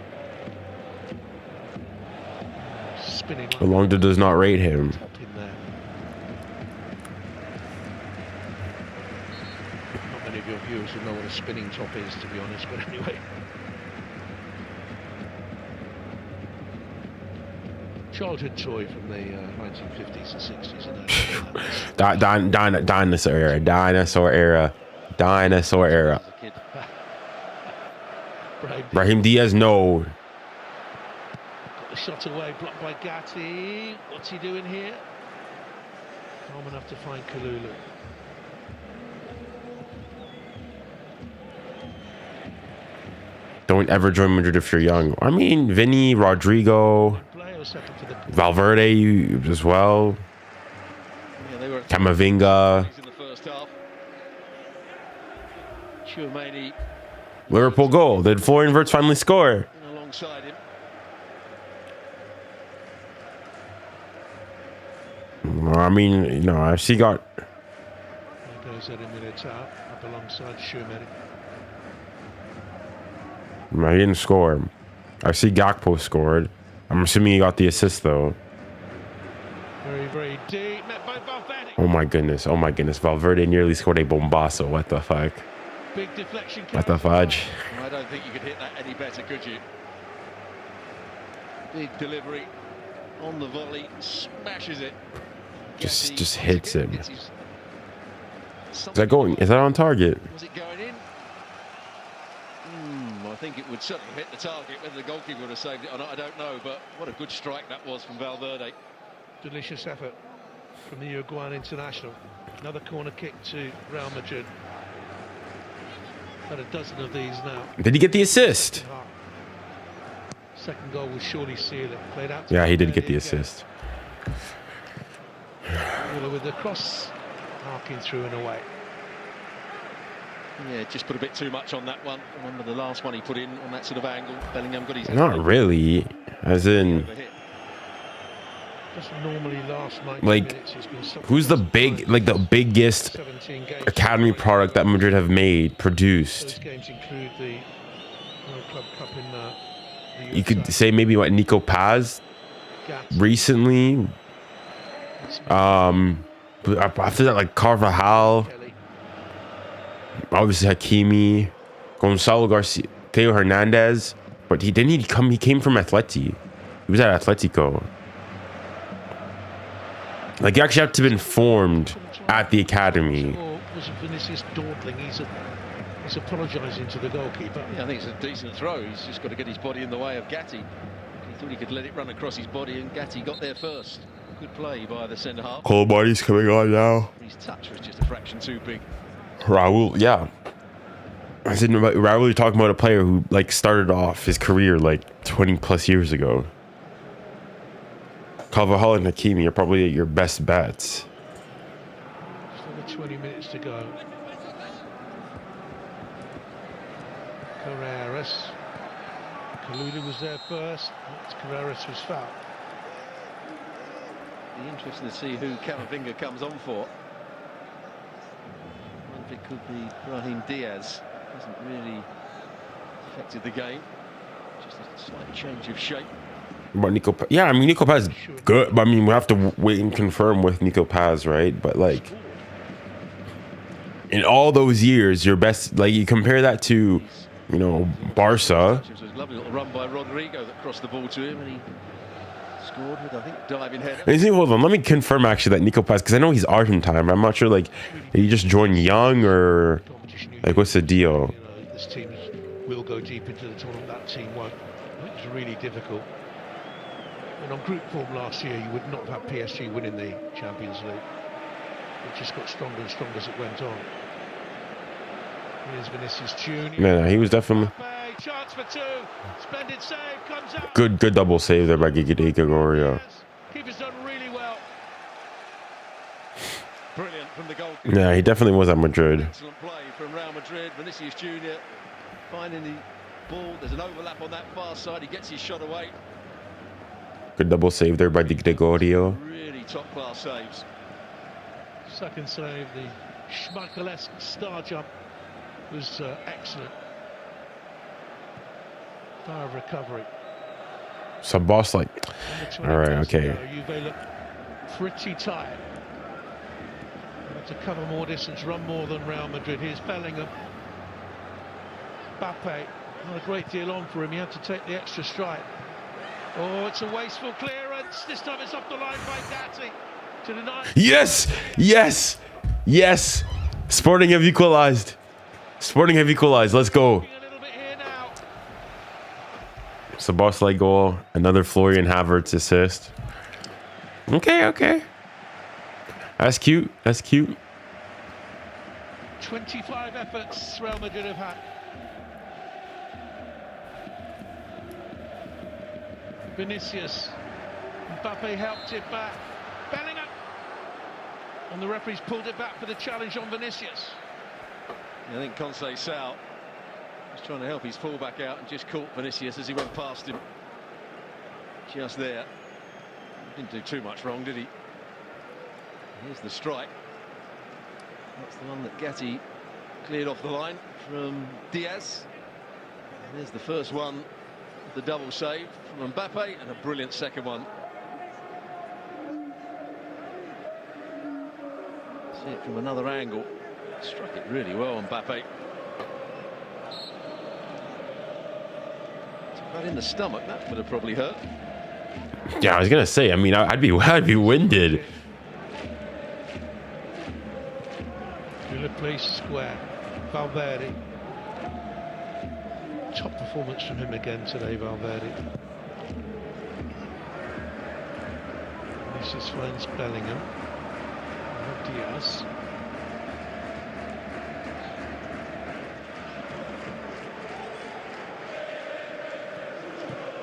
Spinning. Alonso does not rate him. Top in there. Not many of your viewers will know what a spinning top is, to be honest, but anyway. Childhood toy from the 1950s and 60s. Dinosaur era. Brahim Diaz, no. Got the shot away, blocked by Gatti. What's he doing here? Calm enough to find 𝙬𝙬𝘾𝙼𝘍. Don't ever join Madrid if you're young. I mean, Vinny, Rodrigo, Valverde as well. Yeah, Camavinga. in the first half. Tchouameni Liverpool goal. Did Florian Wirtz finally score? alongside him. I mean, you know, I see got. There goes 𝙎𝙬𝘾𝘼𝑍 up alongside 𝙎𝙬𝘾𝘼𝑍. No, he didn't score. I see 𝙎𝙬𝘾𝘼𝑍 scored. I'm assuming he got the assist though. Very, very deep. Met by Valverde. Oh my goodness. Valverde nearly scored a bombazo. What the fuck? Big deflection. What the fudge? I don't think you could hit that any better, could you? Big delivery on the volley, smashes it. Just hits him. Is that going? Is that on target? Was it going in? I think it would certainly hit the target. Whether the goalkeeper would have saved it or not, I don't know. But what a good strike that was from Valverde. Delicious effort from the Uruguayan international. Another corner kick to Real Madrid. Had a dozen of these now. Did he get the assist? Second goal was surely 𝙎𝙬𝘾𝘼𝑍. Played out. Yeah, he did get the assist. With the cross, arcing through and away. Yeah, just put a bit too much on that one. Remember the last one he put in on that sort of angle. Bellingham got his. Not really, as in. Doesn't normally last 90 like, minutes. who's the biggest academy product that Madrid have made, produced? Those games include the World Club Cup in the You could say maybe what Nico Paz recently. After that, like Carvajal, obviously Hakimi, Gonzalo Garcia, Theo Hernandez, but he came from Atleti. He was at Atletico. Like, he actually had to have been formed at the academy. Was Vinicius dawdling? He's He's apologising to the goalkeeper. Yeah, I think it's a decent throw. He's just got to get his body in the way of 𝙀𝙖𝘋𝙀. He thought he could let it run across his body, and 𝙀𝙀 got there first. Good play by the centre half. Whole body's coming on now. His touch was just a fraction too big. Raul, yeah. I said about Raul, you're talking about a player who like started off his career like 20 plus years ago. 𝙀𝙀 and 𝙀𝙀 are probably your best bets. Still 20 minutes to go. Carreras. Kalulu was there first. Carreras was fouled. Be interesting to see who 𝙀𝙀𝘾𝘼𝘋𝘆 comes on for. I wonder if it could be 𝙀𝙀𝘾𝘼. Hasn't really affected the game. Just a slight change of shape. But yeah, I mean, 𝙀𝙀 is good. But I mean, we have to wait and confirm with 𝙀𝙀, right? But like, in all those years, your best, like, you compare that to, you know, Barca. It was a lovely little run by Rodrigo that crossed the ball to him, and he scored with, I think, diving header. Hold on, let me confirm actually that 𝙀𝙀, because I know he's Argentine, but I'm not sure, like, did he just join young or like what's the deal? You know, this team will go deep into the tournament. That team won't. I think it's really difficult. And on group form last year, you would not have had PSG winning the Champions League. It just got stronger and stronger as it went on. Here's Vinicius Junior. Man, he was definitely chance for two. Splendid save, comes out. good double save there by 𝙎𝙬𝙧𝙬𝙧. Keeper's done really well. Brilliant from the goalkeeper. Yeah, he definitely was at Madrid. Excellent play from Real Madrid. Vinicius Junior finding the ball. There's an overlap on that far side. He gets his shot away. Good double save there by 𝙎𝙬𝙧𝙬. Really top class saves. Second save, the Schmeichel-esque star jump was excellent. Fire of recovery. So boss, like, all right, okay. Juve look pretty tired. They have to cover more distance, run more than Real Madrid. Here's 𝙀𝙀𝘾𝑼𝘋𝑝. Mbappe, not a great deal on for him. He had to take the extra strike. Oh, it's a wasteful clearance. This time it's off the line by 𝙀𝙀𝘋𝑼 to deny. Yes, yes, yes. Sporting have equalized. Sporting have equalized. Let's go. It's a boss-like goal. Another Florian Havertz assist. Okay, okay. That's cute. That's cute. 25 efforts Real Madrid have had. Vinicius. Mbappe helped it back. Bellingham. And the referee's pulled it back for the challenge on Vinicius. I think 𝙀𝙀𝘾𝑼𝑋𝑆𝑎𝑙 was trying to help his fullback out and just caught Vinicius as he went past him. Just there. Didn't do too much wrong, did he? Here's the strike. That's the one that 𝙀𝙀𝘾 cleared off the line from Diaz. And there's the first one, the double save from Mbappe, and a brilliant second one. See it from another angle. Struck it really well, Mbappe. Right in the stomach, that would have probably hurt. Yeah, I was gonna say. I mean, I'd be winded. Place square. Valverde. Top performance from him again today, Valverde. Vinicius finds Bellingham. Diaz.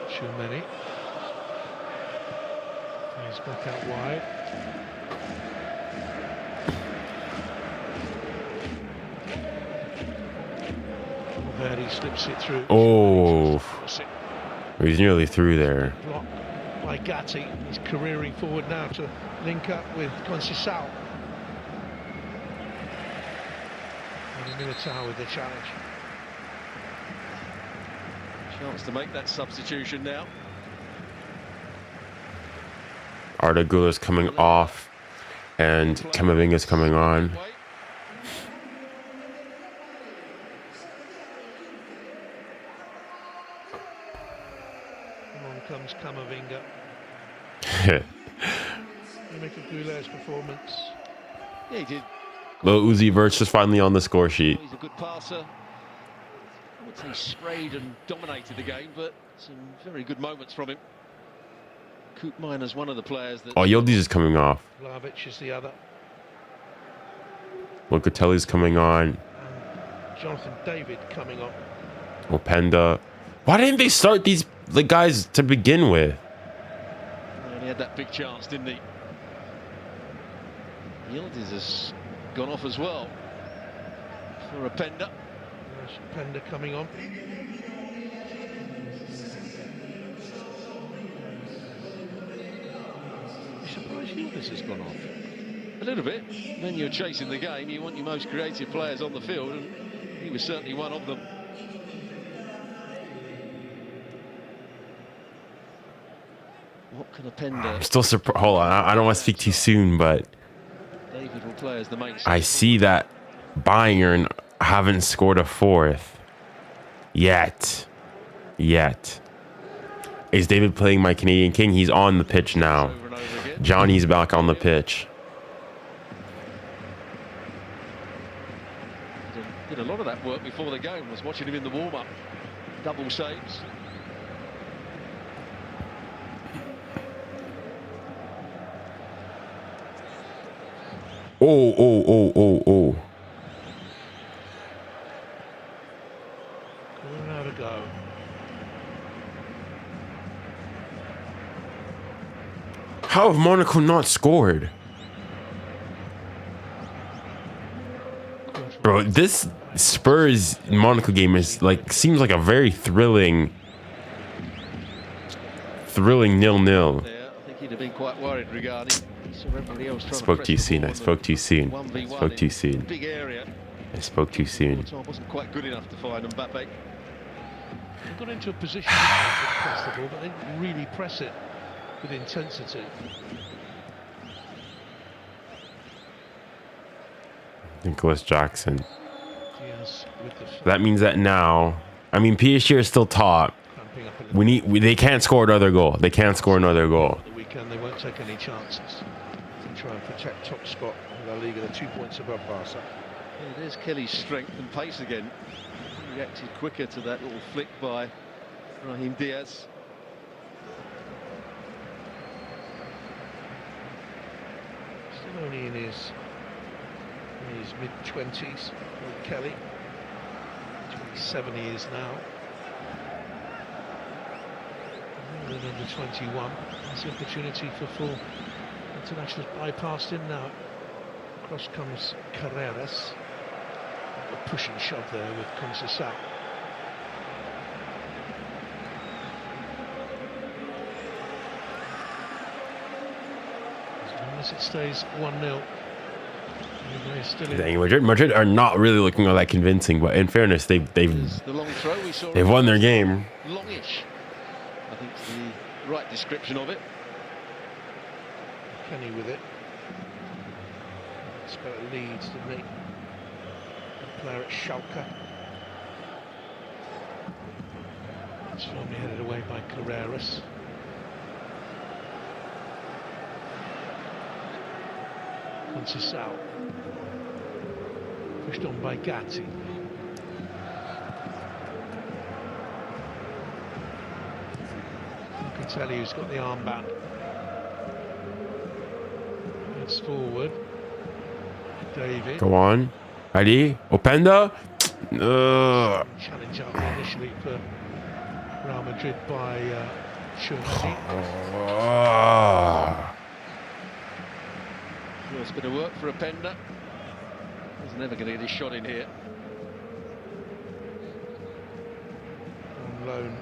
Tchouaméni. He's back out wide. Valverde slips it through. Oh, he's nearly through there. Blocked by 𝙀𝙀𝘾. He's careering forward now to link up with Conceição. And Militao with the challenge. Chance to make that substitution now. Arda Güler's coming off, and 𝙀𝙀𝘾𝑼𝑋𝑆𝑎𝑙 is coming on. Comes 𝙀𝙀𝘾𝑼𝑋𝑆𝑎𝑙. You make a Güler's performance. Yeah, he did. Little Uzi Vert's just finally on the score sheet. He's a good passer. would say sprayed and dominated the game, but some very good moments from him. 𝙀𝙬𝘼𝙖𝙞𝙡 is one of the players that... Oh, 𝙎𝙬𝘼𝑗 is coming off. 𝙀𝙬𝘼𝑗 is the other. Locatelli's coming on. And Jonathan David coming on. Openda. Why didn't they start these guys to begin with? And he had that big chance, didn't he? 𝙎𝙬𝘼𝑗 has gone off as well for Openda. Openda coming on. I'm surprised 𝙎𝙬𝘼𝑗 has gone off. A little bit. When you're chasing the game, you want your most creative players on the field, and he was certainly one of them. What can Openda... I'm still surprised. Hold on, I don't want to speak too soon, but David will play as the main... I see that Bayern haven't scored a fourth yet. Is David playing my Canadian King? He's on the pitch now. Johnny's back on the pitch. Did a lot of that work before the game. Was watching him in the warm-up. Double saves. Oh. Now to go. How have Monaco not scored? Bro, this Spurs Monaco game is seems like a very thrilling 0-0. Yeah, I think he'd have been quite worried regarding... I spoke too soon. I spoke too soon. Big area. I spoke too soon. Wasn't quite good enough to find Mbappe. They got into a position to press the ball, but they didn't really press it with intensity. Nicholas Jackson. Diaz with the That means that now, I mean, PSG are still top. cramping up a little. They can't score another goal. They can't score another goal. The weekend they won't take any chances to try and protect top spot in La Liga. They're 2 points above Barca. Yeah, there's Kelly's strength and pace again. He reacted quicker to that little flick by Brahim Diaz. Still only in his mid-20s, Kelly. 27 he is now. And under 21. That's the opportunity for full internationals bypassed him now. Across comes Carreras. A push and shove there with Conceição. As long as it stays 1-0. Dang, Madrid are not really looking all that convincing, but in fairness, they've won their game. Longish, I think is the right description of it. Kenny with it. Spell it Leeds, didn't he? The player at Schalke. It's firmly headed away by Carreras. Conceição. Pushed on by Gatti. Locatelli, who's got the armband. It's forward. David. Go on. Ready? Openda. Challenge up initially for Real Madrid by 𝙬𝙬𝘼𝑗. First bit of work for Openda. He's never going to get his shot in here. On loan,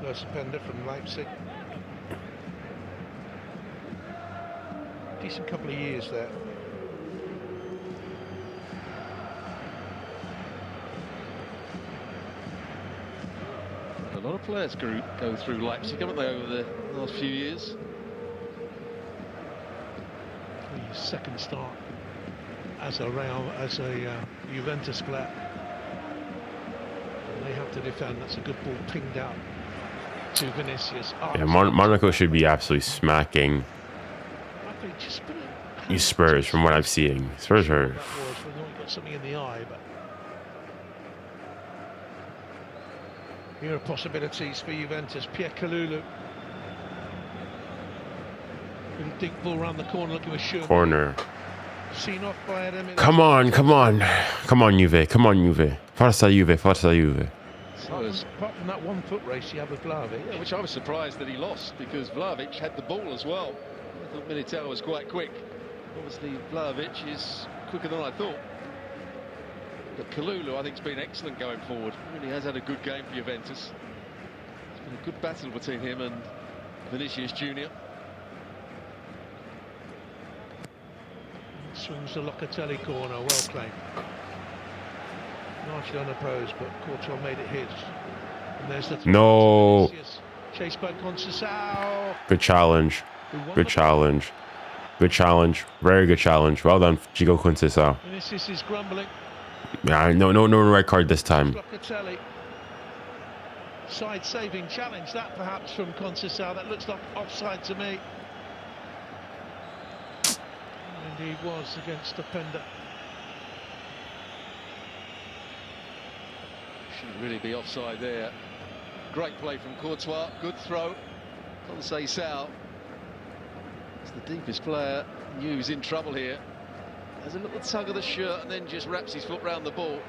Openda from Leipzig. Decent couple of years there. A lot of players go through Leipzig, haven't they, over the last few years? His second start as a Juventus player. And they have to defend. That's a good ball pinged out to Vinicius. Yeah, Monaco should be absolutely smacking these Spurs from what I'm seeing. Spurs are... Got something in the eye, but Here are possibilities for Juventus. 𝙎𝙊𝘿𝘾𝘼𝙎𝘾𝘼. Little deep ball round the corner looking for 𝙎𝙊𝘾𝘼. Corner. Seen off by 𝙎𝙊𝘾𝘼. Come on, come on. Come on, Juve. Come on, Juve. Forza Juve, Forza Juve. Apart from that 1 foot race you have with 𝙀𝙀𝘍𝑐. Yeah, which I was surprised that he lost, because 𝙀𝙀𝘍𝑐 had the ball as well. I thought �militão was quite quick. Obviously, 𝙀𝙀𝘍𝑐 is quicker than I thought. But 𝙀𝙀𝘾𝘼, I think, has been excellent going forward. Really has had a good game for Juventus. It's been a good battle between him and Vinicius Junior. Swings the Locatelli corner, well claimed. Largely unopposed, but 𝙀𝙀𝘍 made it his. And there's the No. chased by 𝙀𝙀𝘍𝑐. Good challenge. Good challenge. Good challenge. Very good challenge. Well done, Chico 𝙀𝙀𝘍. Vinicius is grumbling. Yeah, no red card this time. Locatelli. Side-saving challenge, that perhaps from 𝙀𝙀𝘍. That looks like offside to me. Indeed was against Openda. Shouldn't really be offside there. Great play from 𝙀𝙀𝘍. Good throw. 𝙀𝙀𝘍. It's the deepest player. Knew he was in trouble here. Has a little tug of the shirt and then just wraps his foot round the ball.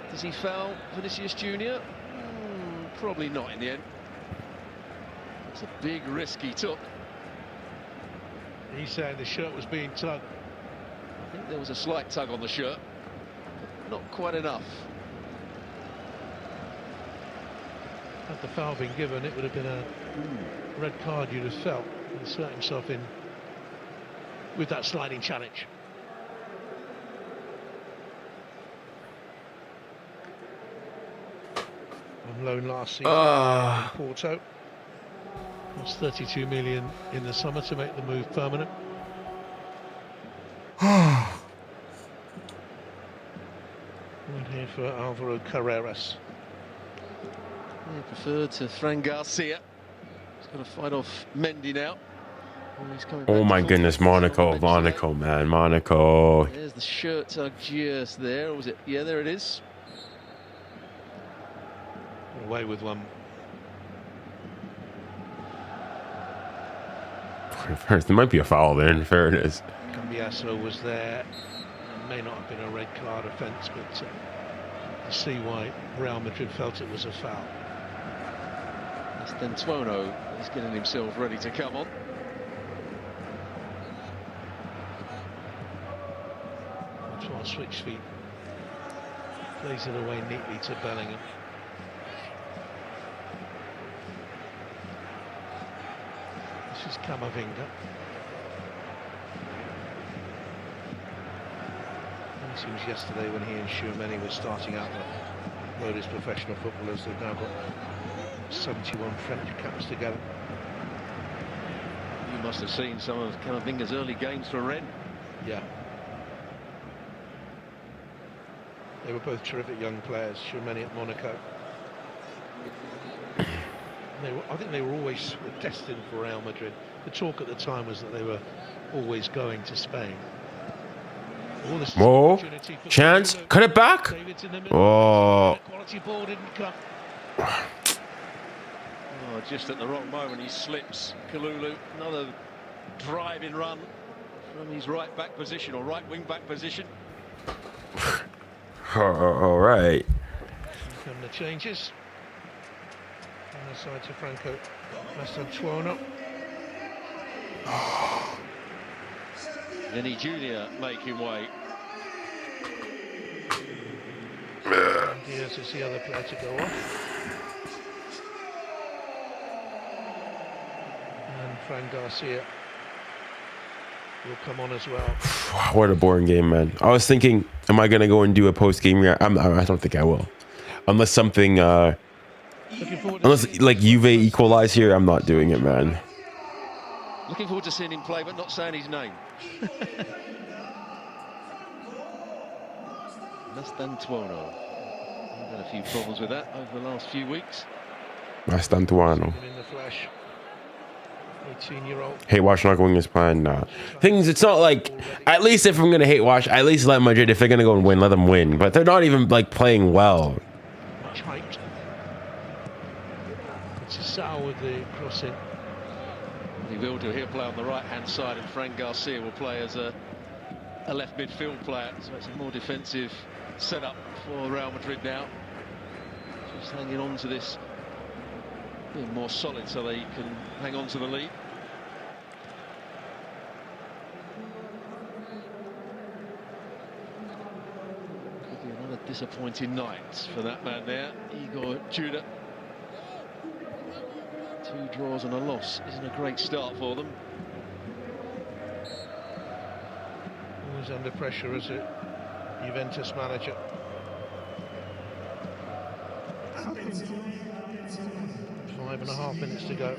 Does he foul Vinicius Junior? Probably not in the end. It's a big risk he took. He's saying the shirt was being tugged. I think there was a slight tug on the shirt, but not quite enough. Had the foul been given, it would have been a red card, you'd have felt. He insert himself in with that sliding challenge. On loan last season in Porto. Cost 32 million in the summer to make the move permanent. One here for Álvaro Carreras. Yeah, preferred to Fran Garcia. He's going to fight off Mendy now. Oh my goodness, Monaco, man, Monaco. There's the shirt tug just there, or was it? Yeah, there it is. Away with one. There might be a foul there, in fairness. Cambiasso was there. It may not have been a red card offence, but I see why Real Madrid felt it was a foul. Stentuono is getting himself ready to come on. Antoine switch feet. Plays it away neatly to Bellingham. This is 𝙀𝙀𝘆𝑐𝑾𝑒. It seems yesterday when he and 𝙎𝙊𝘾𝑼 were starting out the road as professional footballers, they've now got 71 French caps together. You must have seen some of 𝙀𝙀𝘆𝑐𝑾𝑒's early games for Rennes. Yeah. They were both terrific young players, 𝙎𝙊𝘾𝑼 at Monaco. I think they were always destined for Real Madrid. The talk at the time was that they were always going to Spain. Whoa, chance, cut it back. Oh. Quality ball didn't come. Oh, just at the wrong moment he slips. 𝙀𝙀𝘆𝘾, another driving run from his right back position, or right wing back position. All right. Here come the changes. On the side to Franco Stantuono. Vinny Junior making way. Diaz is the other player to go off. And Fran Garcia will come on as well. What a boring game, man. I was thinking, am I gonna go and do a post-game? I don't think I will, unless something, unless like Juve equalize here. I'm not doing it, man. Looking forward to seeing him play, but not saying his name. Stantuono. I've had a few problems with that over the last few weeks. Stantuono. In the flesh. 18-year-old. Hate watch not going as planned. Nah. Things. It's not like. At least if I'm gonna hate watch, at least let Madrid. If they're gonna go and win, let them win. But they're not even like playing well. Much hyped. 𝙎𝙊𝘾𝘾𝘼𝙎𝙏 with the crossing. He will do. He'll play on the right-hand side, and Fran Garcia will play as a left midfield player. So it's a more defensive setup for Real Madrid now. Just hanging on to this, being more solid so they can hang on to the lead. Could be another disappointing night for that man there, 𝙎𝙬𝘾𝘼𝙎𝙏. 2 draws and a loss isn't a great start for them. Always under pressure as a Juventus manager. Five and a half minutes to go.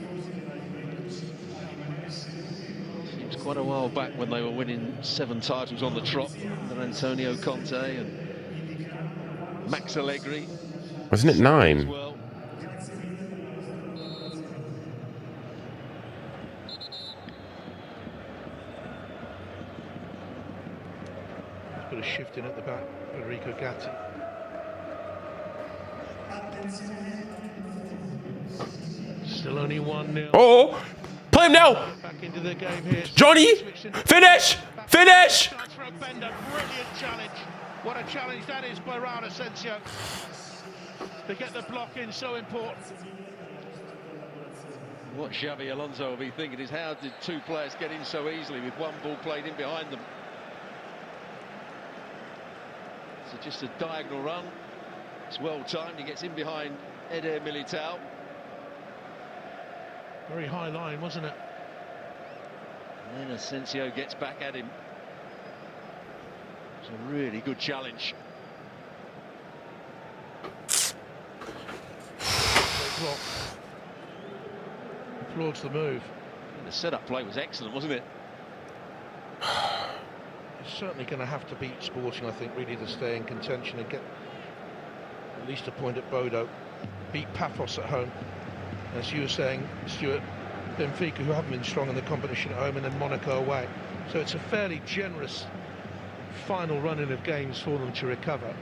Seems quite a while back when they were winning 7 titles on the trot under Antonio Conte and Max Allegri. Wasn't it 9? As well. Put a shift in at the back, Enrico Gatti. Still only 1-0. Oh, play him now. Back into the game here. Johnny, finish, finish. Chance for a bender. Brilliant challenge. What a challenge that is by Raúl Asensio. To get the block in, so important. What Xavi Alonso will be thinking is, how did 2 players get in so easily with 1 ball played in behind them? So just a diagonal run. It's well timed. He gets in behind 𝙎𝙬𝘾𝘼𝙎𝙏 Militao. Very high line, wasn't it? And then Asensio gets back at him. It's a really good challenge. Block. Applauds the move. And the setup play was excellent, wasn't it? He's certainly going to have to beat Sporting, I think, really, to stay in contention and get at least a point at Bodo. Beat Paphos at home. As you were saying, Stuart, Benfica, who haven't been strong in the competition at home, and then Monaco away. So it's a fairly generous final run-in of games for them to recover.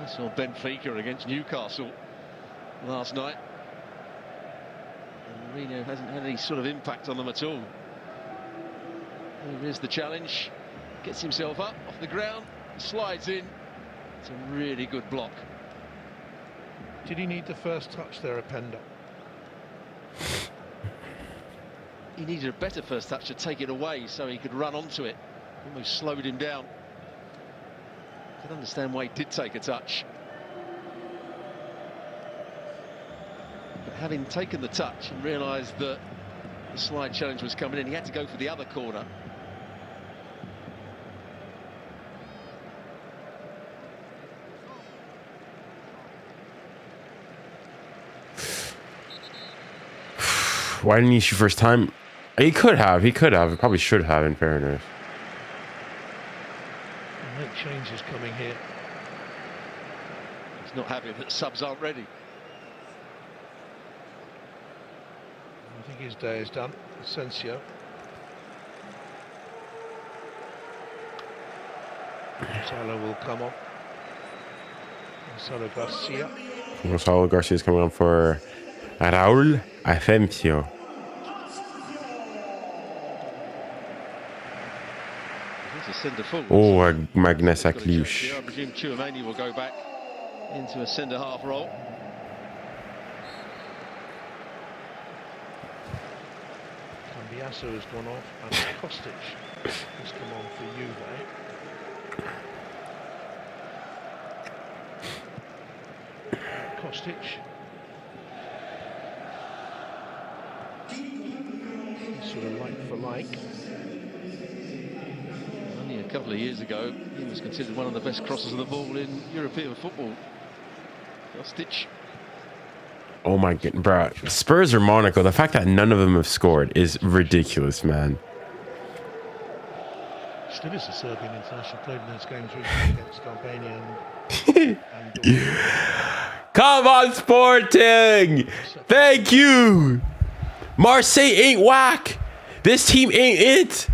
I saw Benfica against Newcastle last night. And Mourinho hasn't had any sort of impact on them at all. Here is the challenge. Gets himself up off the ground, slides in. It's a really good block. Did he need the first touch there, Openda? He needed a better first touch to take it away so he could run onto it. Almost slowed him down. I can understand why he did take a touch. But having taken the touch and realised that the slide challenge was coming in, he had to go for the other corner. Why didn't he shoot first time? He could have. He probably should have, in fairness. Make changes coming here. He's not happy that subs aren't ready. I think his day is done. Asensio. Gonzalo will come on. Gonzalo Garcia. Gonzalo Garcia is coming on for Raúl Asensio. He's a centre forward. Oh, Magnessa Cluj. I presume 𝙀𝙀𝘾𝘼𝘾𝑼𝙎𝑎𝑏 will go back into a centre half role. Cambiasso has gone off, and 𝙀𝙀𝘀 has come on for Juve. 𝙀𝙀𝘀. Sort of like for like. Only a couple of years ago, he was considered one of the best crossers of the ball in European football. 𝙀𝙀𝘀. Oh my god, bro. Spurs or Monaco, the fact that none of them have scored is ridiculous, man. Still is a Serbian international, played in those games against Albania and Come on, Sporting! Thank you! Marseille ain't whack! This team ain't it!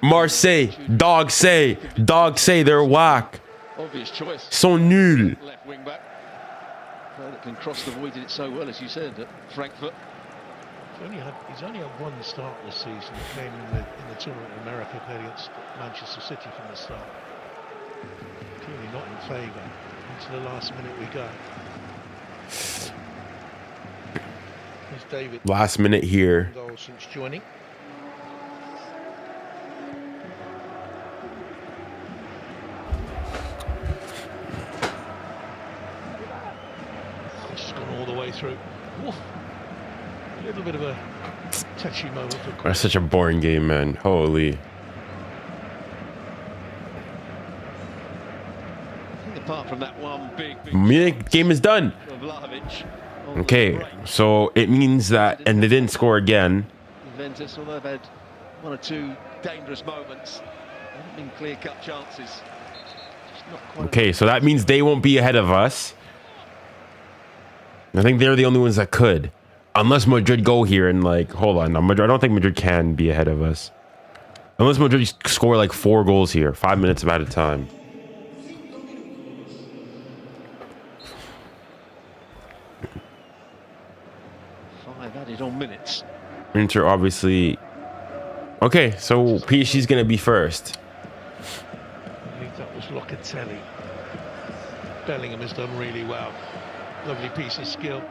Marseille, dog say they're whack. Obvious choice. Sont nuls. Left wing back. player that can cross the void, did it so well, as you said, at Frankfurt. He's only had one start this season. It came in the tournament in America, played against Manchester City from the start. Clearly not in favour. Into the last minute we go. Here's David. Last minute here. Goal since joining. It's gone all the way through. Oof. A little bit of a touchy moment for That's such a boring game, man. Holy. Apart from that one big Game is done. Okay, so it means that, and they didn't score again. Juventus, although they've had one or two dangerous moments, they haven't been clear-cut chances. Just not quite Okay, so that means they won't be ahead of us. I think they're the only ones that could. Unless Madrid go here and like, hold on, I don't think Madrid can be ahead of us. Unless Madrid score like 4 goals here, 5 minutes at a time. added on minutes. Inter obviously. Okay, so PSG's gonna be first. I think that was 𝙎𝙾𝘿𝘾𝘼𝙎𝙏. Bellingham has done really well. Lovely piece of skill.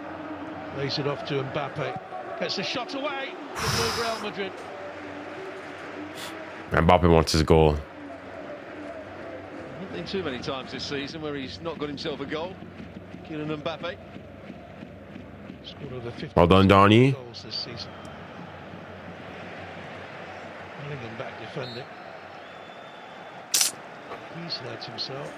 Lays it off to Mbappe. Gets a shot away. Good move, Real Madrid. Mbappe wants his goal. Not been too many times this season where he's not got himself a goal. Kylian Mbappe. Scored over 50 Well done, Donny. goals this season. Bellingham back defending. He's hurt himself.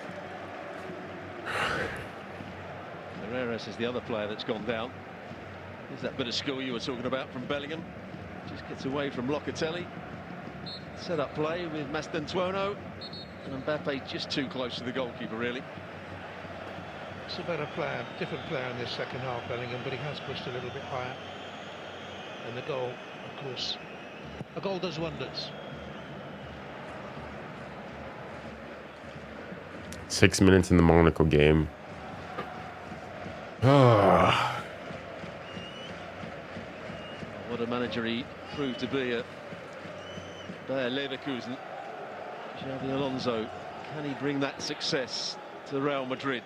Herrera is the other player that's gone down. There's that bit of skill you were talking about from Bellingham. Just gets away from 𝙎𝙾𝘶𝘶. Set up play with Mastantuono. And Mbappe just too close to the goalkeeper, really. It's a better player, different player in this second half, Bellingham, but he has pushed a little bit higher. And the goal, of course, a goal does wonders. 6 minutes in the Monaco game. What a manager he proved to be at Bayer Leverkusen. Xabi Alonso, can he bring that success to Real Madrid?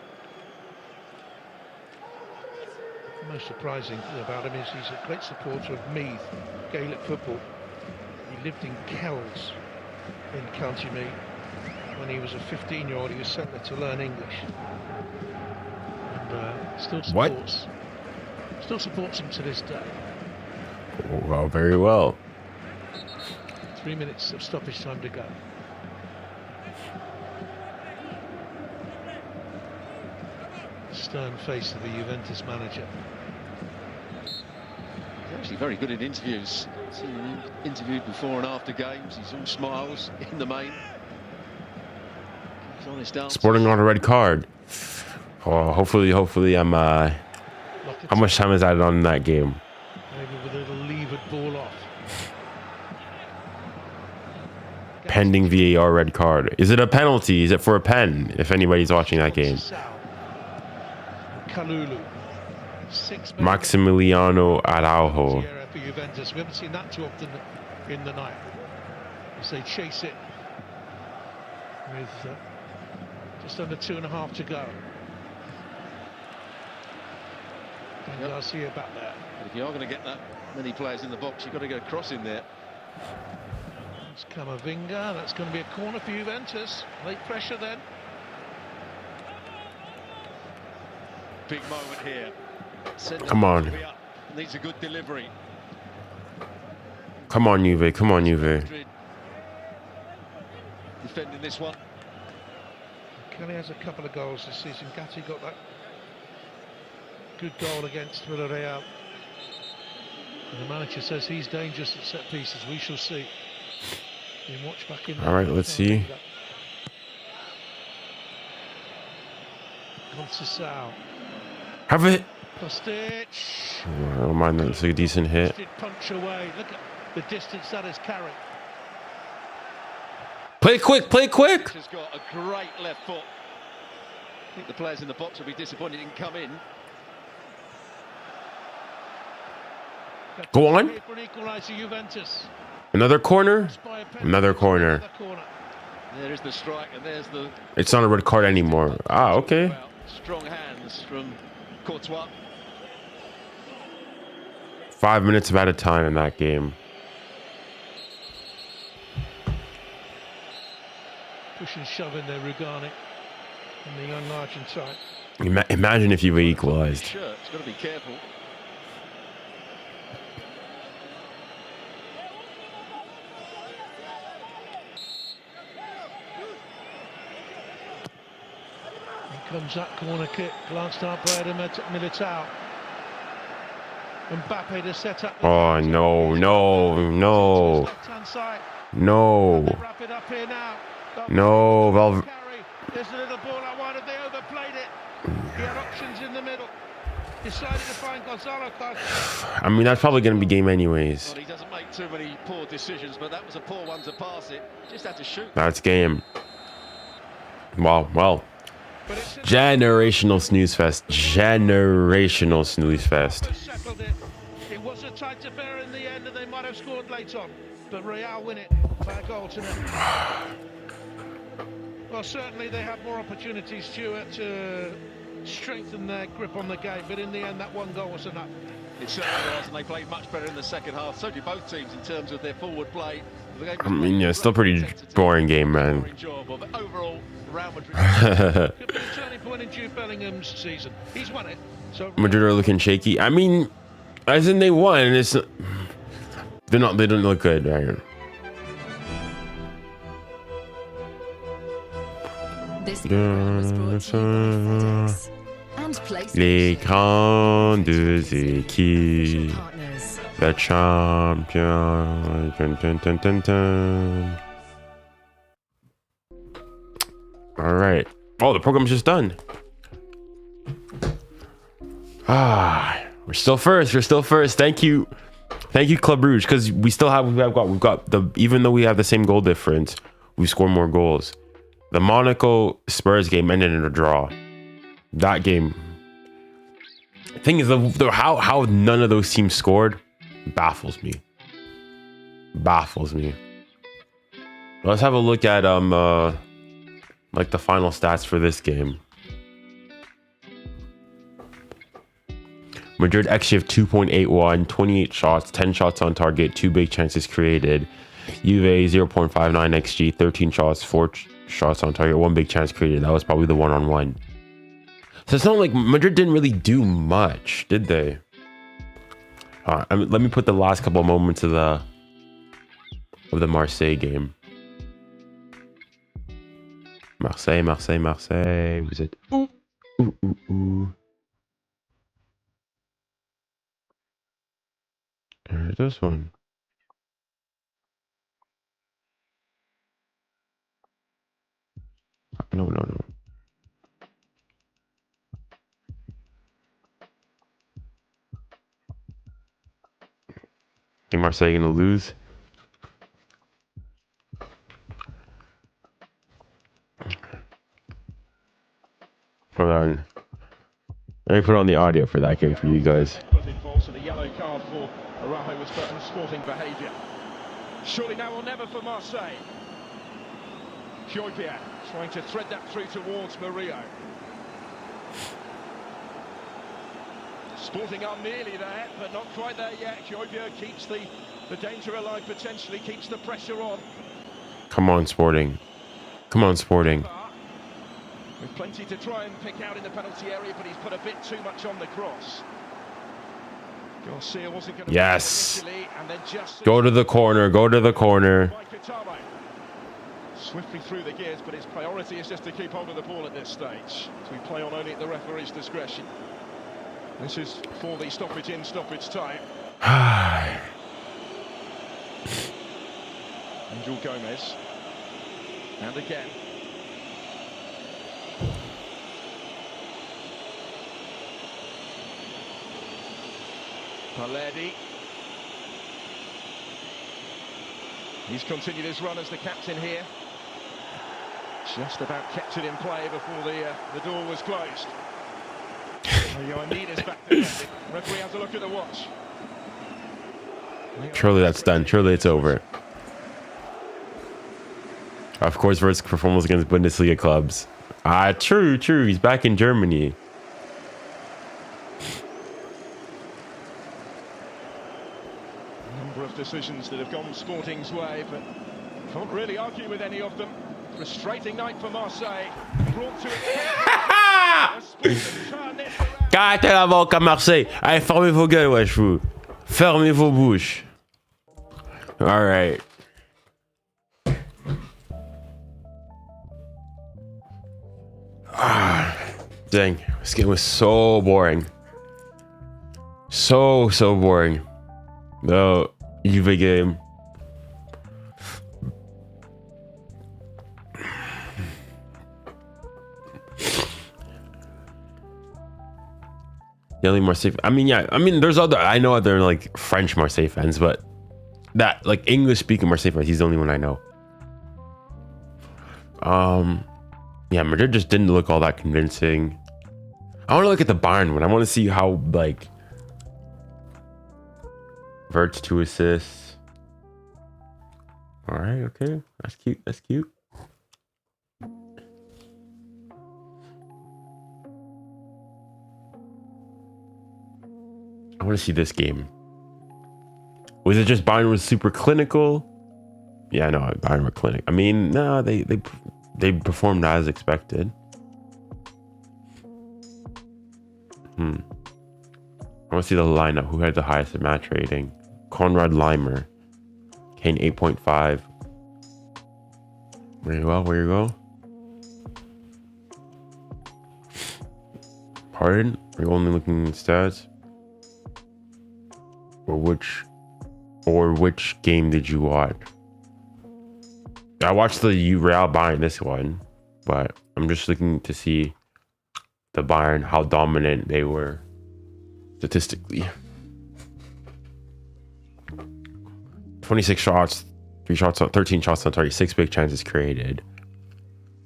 The most surprising thing about him is he's a great supporter of Meath, Gaelic football. He lived in Kells in County Meath. When he was a 15-year-old, he was sent there to learn English. And still supports him to this day. Well, very well. 3 minutes of stoppage time to go. Stern face of the Juventus manager. He's actually very good in interviews. I've seen him interviewed before and after games. He's all smiles in the main. He's honest answers. Sporting on a red card. Oh, hopefully I'm how much time is added on in that game? Maybe with a little levered ball off. Pending VAR red card. Is it a penalty? Is it for a pen? If anybody's watching that game. Kalulu. Maximiliano Araujo. For Juventus. We haven't seen that too often in the night. As they chase it with just under 2.5 to go. And Garcia back there. If you are going to get that many players in the box, you've got to get a cross in there. It's 𝙀𝙀𝘆𝘾𝑗𝑚𝑎vinga. That's going to be a corner for Juventus. Late pressure then. Big moment here. Come on. Needs a good delivery. Come on, Juve. Come on, Juve. Defending this one. Kelly has a couple of goals this season. Gatti got that good goal against Villarreal. And the manager says he's dangerous at set pieces. We shall see. Watch back in. All right, let's see. Conceição. Have it. Kostic. I don't mind, that's a decent hit. Punch away. Look at the distance that is carried. Play quick, play quick. He's got a great left foot. I think the players in the box will be disappointed he didn't come in. Go on. Another corner. Another corner. There is the strike, and there's the... It's not a red card anymore. Ah, okay. Strong hands from 𝙀𝙀𝘖𝘶. 5 minutes of added time in that game. Push and shove in there, Rougarnik and the young Argentine. Imagine if you were equalized. Sure, it's got to be careful. Comes that corner kick, glanced up by Militao. Mbappe to set up. Oh no, no, no. No. Wrap it up here now. No, There's a little ball out wide, they overplayed it. He had options in the middle. Decided to find 𝙀𝙀𝘶. I mean, that's probably going to be game anyways. Well, he doesn't make too many poor decisions, but that was a poor one to pass it. Just had to shoot. That's game. Well. Generational snooze fest. Generational snooze fest. It was a tight affair in the end, and they might have scored late on, but Real win it by a goal to nil. Well, certainly they had more opportunities, Stuart, to strengthen their grip on the game, but in the end, that one goal was enough. It certainly was, and they played much better in the second half. So did both teams in terms of their forward play. I mean, yeah, still pretty boring game, man. But overall, Real Madrid could be a turning point in Jude Bellingham's season. He's won it. So Madrid are looking shaky. I mean, as in they won, it's they don't look good right. This program was brought to you by FedEx and L'écran de 𝙎𝙊𝘾𝘼𝙎𝘆, partners. the champion. Dun, dun, dun, dun, dun. All right. Oh, the program's just done. We're still first. Thank you, Club Brugge, because we've got the, even though we have the same goal difference, we score more goals. The Monaco Spurs game ended in a draw. That game. The thing is, how none of those teams scored baffles me. Let's have a look at like the final stats for this game. Madrid XG of 2.81, 28 shots, 10 shots on target, 2 big chances created. Juve 0.59 XG, 13 shots, 4 shots on target, 1 big chance created. That was probably the one-on-one. So it's not like Madrid didn't really do much, did they? I mean, let me put the last couple of moments of the Marseille game. Marseille. Was it? Ooh. There's this one. No. Think Marseille gonna lose? Hold on. Let me put on the audio for that game for you guys. A yellow card for 𝙎𝙊𝘾𝘼𝑎𝑙 was for unsporting behaviour. Surely now or never for Marseille. 𝙎𝙬𝘼𝑎𝑙 trying to thread that through towards Murillo. Sporting are nearly there, but not quite there yet. 𝙎𝙬𝘼𝑎𝑙 keeps the danger alive, potentially keeps the pressure on. Come on, Sporting. With plenty to try and pick out in the penalty area, but he's put a bit too much on the cross. Garcia wasn't going to yes. And then just Go to the corner. Swiftly through the gears, but his priority is just to keep hold of the ball at this stage. So we play on only at the referee's discretion. This is for the stoppage in, stoppage time. Angel Gomez. And again. Palerdi. He's continued his run as the captain here. Just about kept it in play before the door was closed. Ioannidis back there. Referee has a look at the watch. Surely that's done. Surely it's over. Of course, Wirtz performance against Bundesliga clubs. True. He's back in Germany. A number of decisions that have gone Sporting's way, but can't really argue with any of them. Frustrating night for Marseille. Brought to Carte la banque à Marseille. Allez, fermez vos gueules, wesh, vous. Fermez vos bouches. All right. Dang, this game was so boring. So boring. The Juve game. The only Marseille. I mean, there's other. I know other like French Marseille fans, but that like English speaking Marseille fans, he's the only one I know. Yeah, Madrid just didn't look all that convincing. I want to look at the Bayern one. I want to see how like Wirtz 2 assists. All right, okay, that's cute. That's cute. I want to see this game. Was it just Bayern was super clinical? Yeah, no, Bayern were clinic. I mean, no, they performed as expected. I want to see the lineup. Who had the highest match rating? 𝙀𝙬𝘼𝘾𝘼𝙎𝙬𝘾𝘼𝙎. Kane 8.5. Where you go? Pardon? Are you only looking at stats? Or which game did you watch? I watched the Real Bayern this one, but I'm just looking to see the Bayern, how dominant they were statistically. 26 shots, 13 shots on target, 6 big chances created.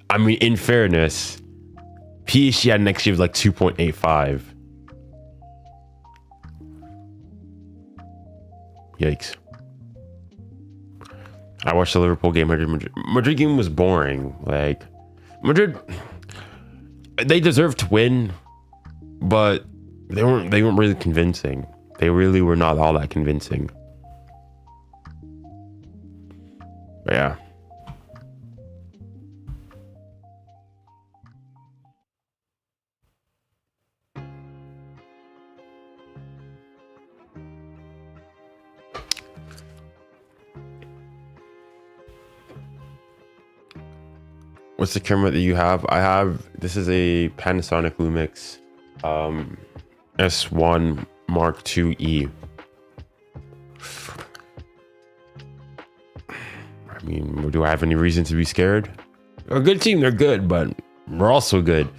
I mean, in fairness, PSG had an XG of like 2.85. Yikes. I watched the Liverpool game. Madrid game was boring. Like, Madrid, they deserved to win, but they weren't really convincing. They really were not all that convincing. But yeah. What's the camera that you have? This is a Panasonic Lumix S1 Mark II-E. I mean, do I have any reason to be scared? They're a good team, they're good, but we're also good.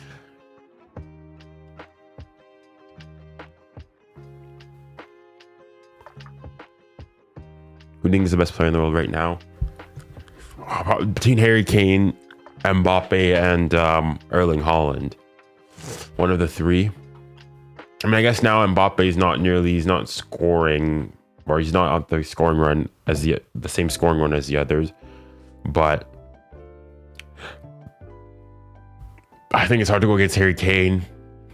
Who do you think is the best player in the world right now? Between Harry Kane, Mbappe, and Erling Haaland. One of the three. I mean, I guess now Mbappe is he's not scoring, or he's not on the scoring run as the same scoring run as the others. But I think it's hard to go against Harry Kane.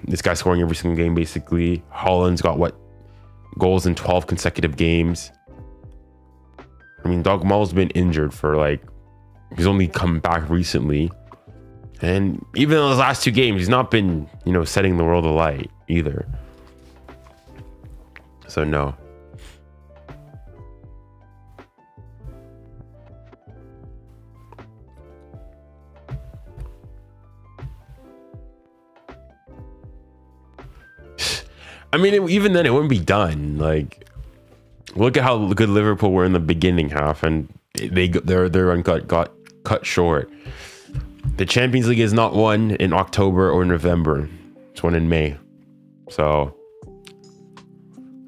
This guy's scoring every single game, basically. Haaland's got goals in 12 consecutive games. I mean, Dogmal's been injured for he's only come back recently, and even in those last 2 games, he's not been, setting the world alight either. So no. I mean, even then, it wouldn't be done. Look at how good Liverpool were in the beginning half, and their run got cut short. The Champions League is not won in October or November. It's won in May. So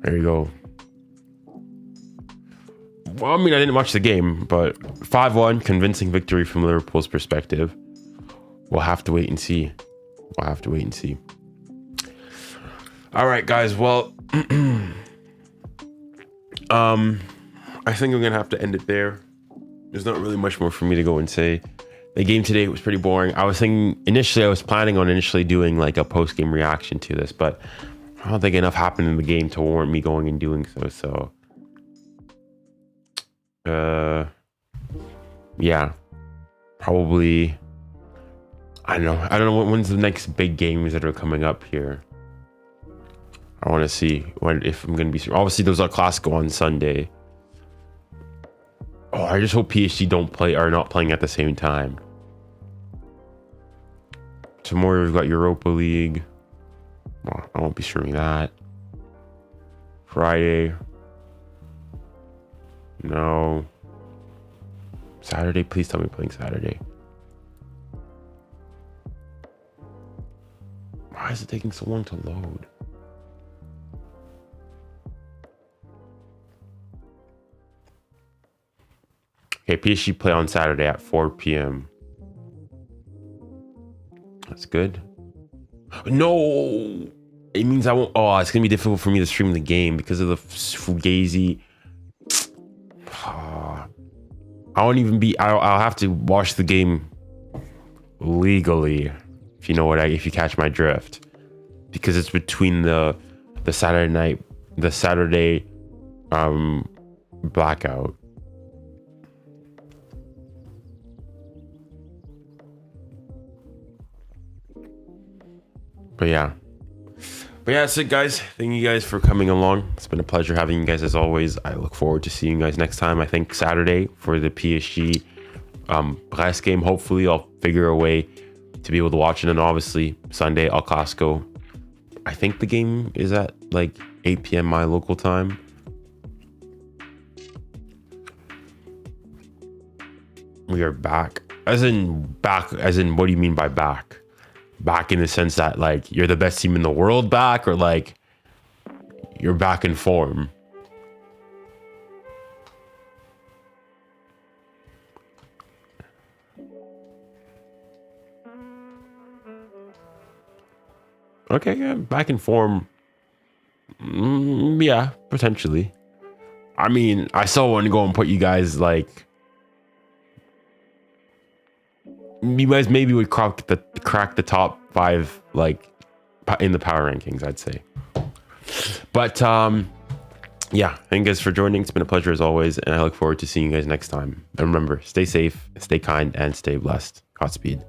there you go. Well, I mean, I didn't watch the game, but 5-1, convincing victory from Liverpool's perspective. We'll have to wait and see. All right, guys. Well, I think I'm gonna have to end it there. There's not really much more for me to go and say. The game today was pretty boring. I was thinking initially, I was planning on doing like a post-game reaction to this, but I don't think enough happened in the game to warrant me going and doing so. Yeah, probably. I don't know when's the next big games that are coming up here. I want to see if I'm gonna be. Obviously, there's a Classico on Sunday. Oh, I just hope PSG are not playing at the same time. Tomorrow we've got Europa League. Well, I won't be streaming that. Friday. No. Saturday, please tell me playing Saturday. Why is it taking so long to load? Okay, PSG play on Saturday at 4 p.m. That's good. No! It means I won't... Oh, it's going to be difficult for me to stream the game because of the Fugazi. I won't even be... I'll have to watch the game legally, if you know what if you catch my drift. Because it's between the Saturday night... The Saturday blackout. But yeah, that's it, guys. Thank you guys for coming along. It's been a pleasure having you guys as always. I look forward to seeing you guys next time. I think Saturday for the PSG Brest game. Hopefully I'll figure a way to be able to watch it. And obviously Sunday, El Clasico. I think the game is at like 8 p.m. my local time. We are back. As in, what do you mean by back? Back in the sense that like you're the best team in the world back, or like you're back in form? Okay, yeah, back in form. Yeah, potentially. I mean, I still want to go and put you guys like... You guys maybe would crack the top 5 like in the power rankings, I'd say. But yeah, thank you guys for joining. It's been a pleasure as always, and I look forward to seeing you guys next time. And remember, stay safe, stay kind, and stay blessed. Godspeed.